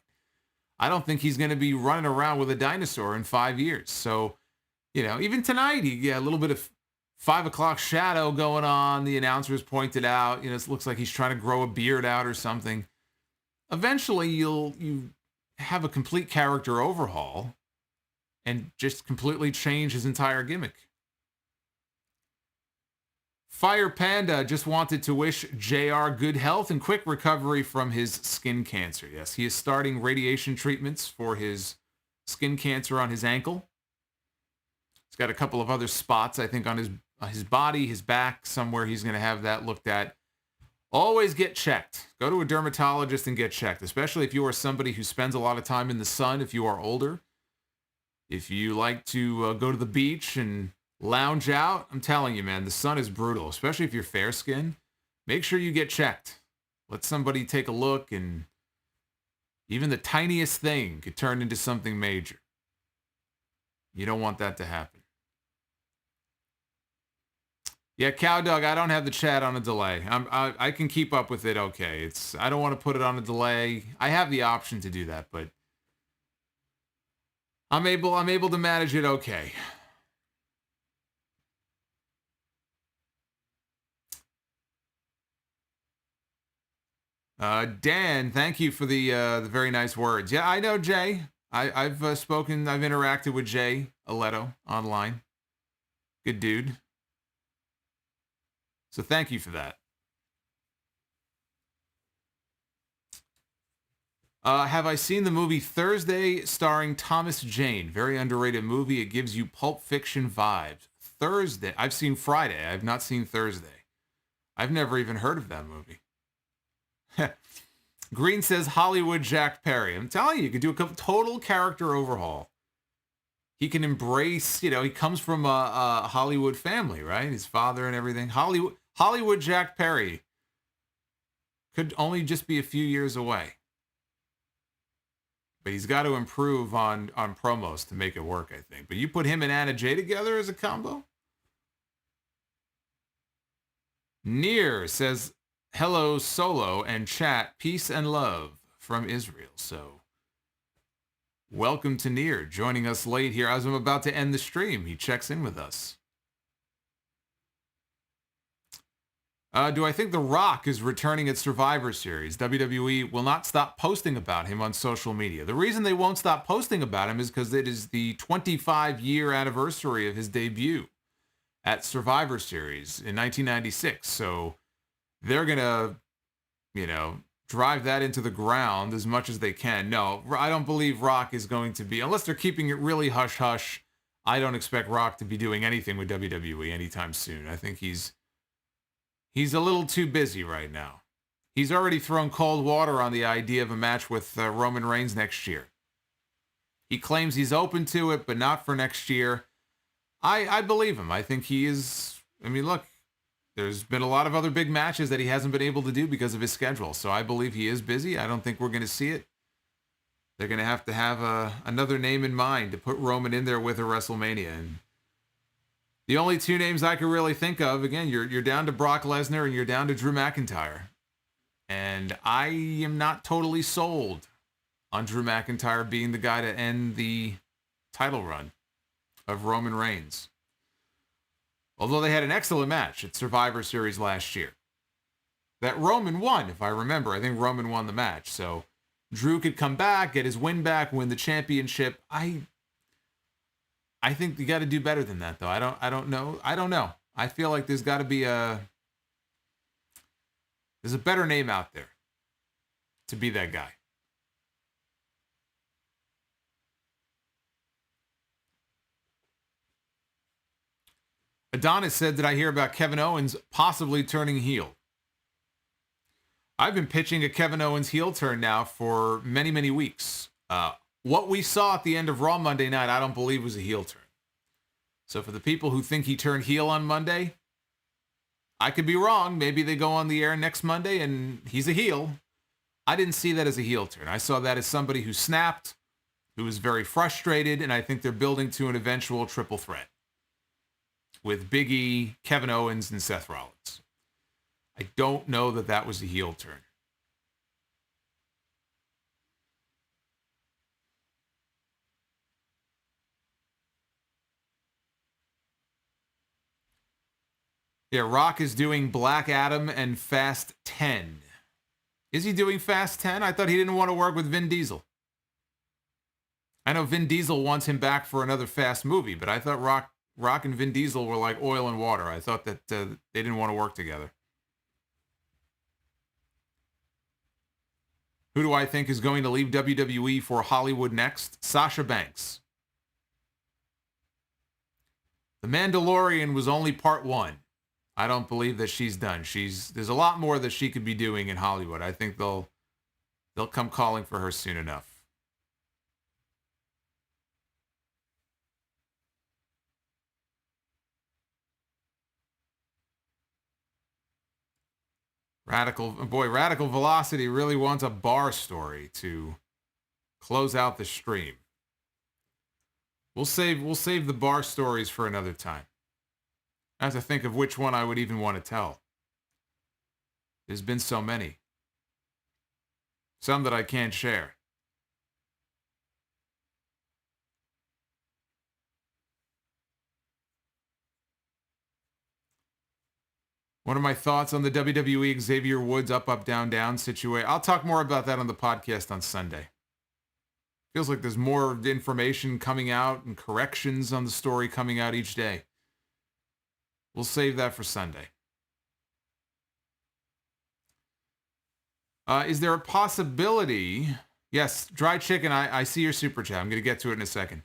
I don't think he's going to be running around with a dinosaur in 5 years. So, you know, even tonight, he got a little bit of 5 o'clock shadow going on. The announcers pointed out, you know, it looks like he's trying to grow a beard out or something. Eventually, you have a complete character overhaul and just completely change his entire gimmick. Fire Panda just wanted to wish JR good health and quick recovery from his skin cancer. Yes, he is starting radiation treatments for his skin cancer on his ankle. He's got a couple of other spots, I think, on his body, his back, somewhere he's going to have that looked at. Always get checked. Go to a dermatologist and get checked, especially if you are somebody who spends a lot of time in the sun, if you are older. If you like to go to the beach and lounge out, I'm telling you, man, the sun is brutal, especially if you're fair skinned. Make sure you get checked. Let somebody take a look, and even the tiniest thing could turn into something major. You don't want that to happen. Yeah, Cowdog, I don't have the chat on a delay. I can keep up with it okay. I don't want to put it on a delay. I have the option to do that, but I'm able to manage it okay. Dan, thank you for the very nice words. Yeah, I know Jay. I've interacted with Jay Aletto online. Good dude. So thank you for that. Have I seen the movie Thursday starring Thomas Jane? Very underrated movie. It gives you Pulp Fiction vibes. Thursday. I've seen Friday. I've not seen Thursday. I've never even heard of that movie. Green says Hollywood Jack Perry. I'm telling you, you could do a total character overhaul. He can embrace, you know, he comes from a Hollywood family, right? His father and everything. Hollywood Jack Perry could only just be a few years away. But he's got to improve on promos to make it work, I think. But you put him and Anna Jay together as a combo? Near says, hello, Solo and chat, peace and love from Israel. So Welcome to Near, joining us late here as I'm about to end the stream. He checks in with us. Do I think The Rock is returning at Survivor Series? WWE will not stop posting about him on social media. The reason they won't stop posting about him is because it is the 25-year anniversary of his debut at Survivor Series in 1996. So they're going to, drive that into the ground as much as they can. No, I don't believe Rock is going to be, unless they're keeping it really hush-hush, I don't expect Rock to be doing anything with WWE anytime soon. I think he's a little too busy right now. He's already thrown cold water on the idea of a match with Roman Reigns next year. He claims he's open to it, but not for next year. I believe him. I think he is. I mean, look, there's been a lot of other big matches that he hasn't been able to do because of his schedule. So I believe he is busy. I don't think we're going to see it. They're going to have another name in mind to put Roman in there with a WrestleMania. And the only two names I could really think of, again, you're down to Brock Lesnar and you're down to Drew McIntyre. And I am not totally sold on Drew McIntyre being the guy to end the title run of Roman Reigns. Although they had an excellent match at Survivor Series last year. That Roman won, if I remember. I think Roman won the match. So Drew could come back, get his win back, win the championship. I think you got to do better than that, though. I don't know. I feel like there's got to be there's a better name out there to be that guy. Adonis said, did I hear about Kevin Owens possibly turning heel? I've been pitching a Kevin Owens heel turn now for many, many weeks. What we saw at the end of Raw Monday night, I don't believe was a heel turn. So for the people who think he turned heel on Monday, I could be wrong. Maybe they go on the air next Monday and he's a heel. I didn't see that as a heel turn. I saw that as somebody who snapped, who was very frustrated, and I think they're building to an eventual triple threat with Big E, Kevin Owens, and Seth Rollins. I don't know that that was a heel turn. Yeah, Rock is doing Black Adam and Fast 10. Is he doing Fast 10? I thought he didn't want to work with Vin Diesel. I know Vin Diesel wants him back for another Fast movie, but I thought Rock and Vin Diesel were like oil and water. I thought that they didn't want to work together. Who do I think is going to leave WWE for Hollywood next? Sasha Banks. The Mandalorian was only part 1. I don't believe that she's done. There's a lot more that she could be doing in Hollywood. I think they'll come calling for her soon enough. Radical Velocity really wants a bar story to close out the stream. We'll save the bar stories for another time. I have to think of which one I would even want to tell. There's been so many. Some that I can't share. What are my thoughts on the WWE Xavier Woods up, down, down situation? I'll talk more about that on the podcast on Sunday. Feels like there's more information coming out and corrections on the story coming out each day. We'll save that for Sunday. Is there a possibility? Yes, Dry Chicken, I see your super chat. I'm going to get to it in a second.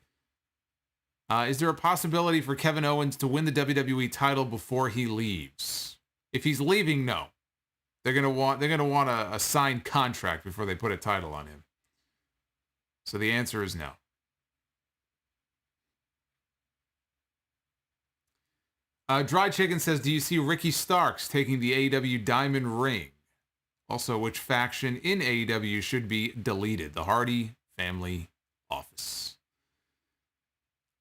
Is there a possibility for Kevin Owens to win the WWE title before he leaves? If he's leaving, no. They're going to want a signed contract before they put a title on him. So the answer is no. Dry Chicken says, do you see Ricky Starks taking the AEW Diamond Ring? Also, which faction in AEW should be deleted? The Hardy Family Office.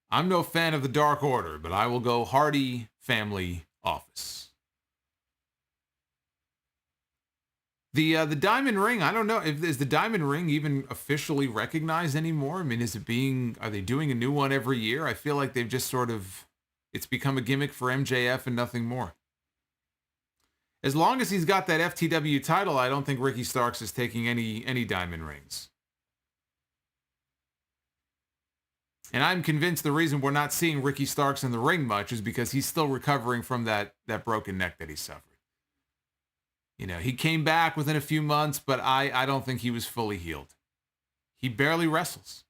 I'm no fan of the Dark Order, but I will go Hardy Family Office. The diamond ring, I don't know. Is the diamond ring even officially recognized anymore? I mean, are they doing a new one every year? I feel like they've just it's become a gimmick for MJF and nothing more. As long as he's got that FTW title, I don't think Ricky Starks is taking any diamond rings. And I'm convinced the reason we're not seeing Ricky Starks in the ring much is because he's still recovering from that broken neck that he suffered. He came back within a few months, but I don't think he was fully healed. He barely wrestles.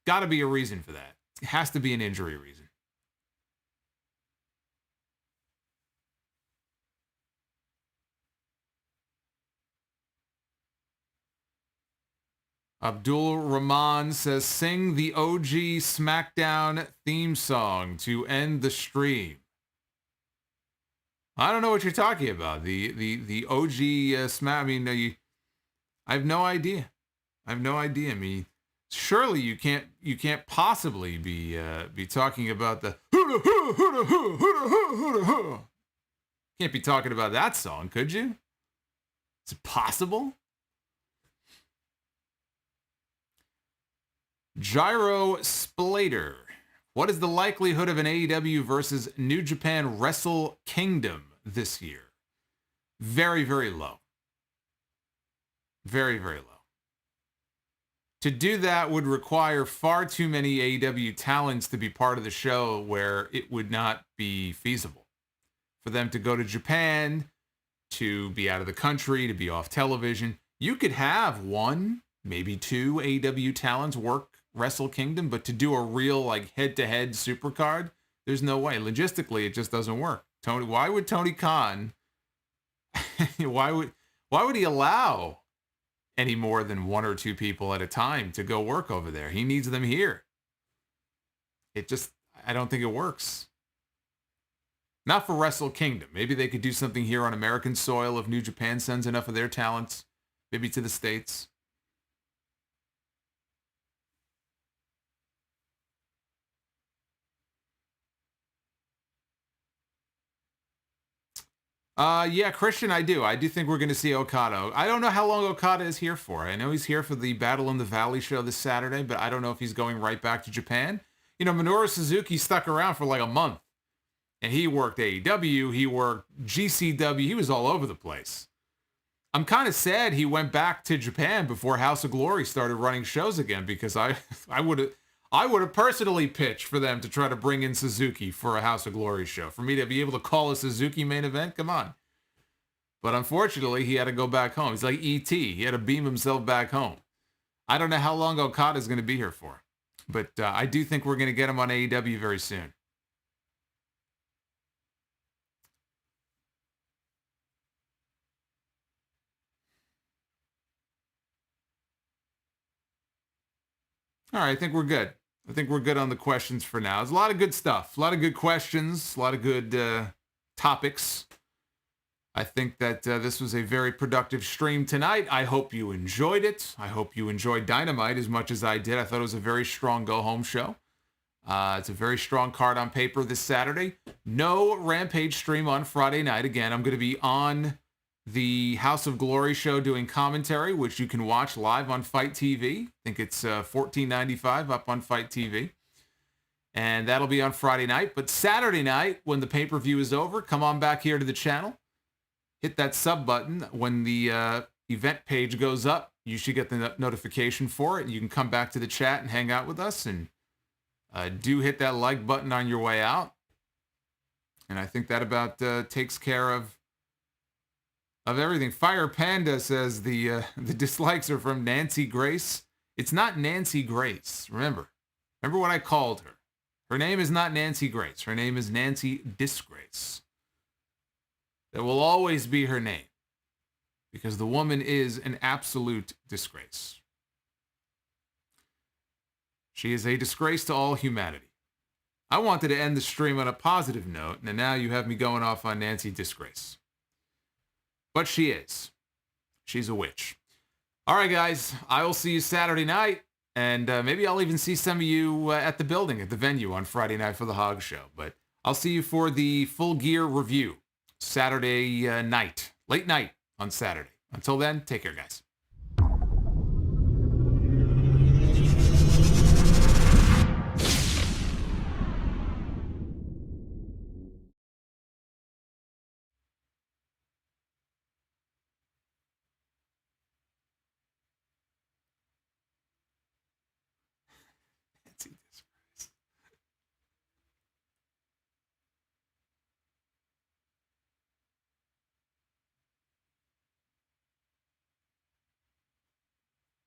There's got to be a reason for that. It has to be an injury reason. Abdul Rahman says, sing the OG SmackDown theme song to end the stream. I don't know what you're talking about. The OG Smack. I mean, I have no idea. I mean, surely you can't possibly be talking about the. Can't be talking about that song, could you? Is it possible? Gyro Splater. What is the likelihood of an AEW versus New Japan Wrestle Kingdom this year? Very, very low. Very, very low. To do that would require far too many AEW talents to be part of the show where it would not be feasible. For them to go to Japan, to be out of the country, to be off television. You could have one, maybe two AEW talents work Wrestle Kingdom, but to do a real head-to-head super card, there's no way. Logistically, it just doesn't work. Why would Tony Khan? why would he allow any more than one or two people at a time to go work over there? He needs them here. I don't think it works. Not for Wrestle Kingdom. Maybe they could do something here on American soil if New Japan sends enough of their talents, maybe to the States. Yeah, Christian, I do. I do think we're going to see Okada. I don't know how long Okada is here for. I know he's here for the Battle in the Valley show this Saturday, but I don't know if he's going right back to Japan. Minoru Suzuki stuck around for a month. And he worked AEW, he worked GCW, he was all over the place. I'm kind of sad he went back to Japan before House of Glory started running shows again, because I would have personally pitched for them to try to bring in Suzuki for a House of Glory show. For me to be able to call a Suzuki main event, come on. But unfortunately, he had to go back home. He's like E.T. He had to beam himself back home. I don't know how long Okada's going to be here for. But I do think we're going to get him on AEW very soon. All right, I think we're good. I think we're good on the questions for now. There's a lot of good stuff. A lot of good questions. A lot of good topics. I think that this was a very productive stream tonight. I hope you enjoyed it. I hope you enjoyed Dynamite as much as I did. I thought it was a very strong go-home show. It's a very strong card on paper this Saturday. No Rampage stream on Friday night. Again, I'm going to be on the House of Glory show doing commentary, which you can watch live on Fight TV. I think it's $14.95 up on Fight TV. And that'll be on Friday night. But Saturday night, when the pay-per-view is over, come on back here to the channel. Hit that sub button. When the event page goes up, you should get the notification for it. You can come back to the chat and hang out with us. And do hit that like button on your way out. And I think that about takes care of everything. Fire Panda says the dislikes are from Nancy Grace. It's not Nancy Grace. Remember what I called her. Her name is not Nancy Grace. Her name is Nancy Disgrace. That will always be her name, because the woman is an absolute disgrace. She is a disgrace to all humanity. I wanted to end the stream on a positive note, and now you have me going off on Nancy Disgrace. But she is. She's a witch. All right, guys. I will see you Saturday night. And maybe I'll even see some of you at the building, at the venue on Friday night for the Hog Show. But I'll see you for the Full Gear review Saturday night. Late night. on Saturday. Until then, take care, guys.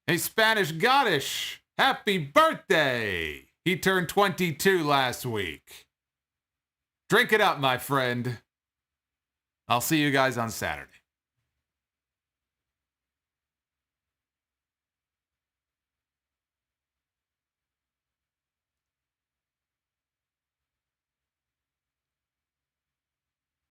Hey, Spanish Goddess, happy birthday! He turned 22 last week. Drink it up, my friend. I'll see you guys on Saturday.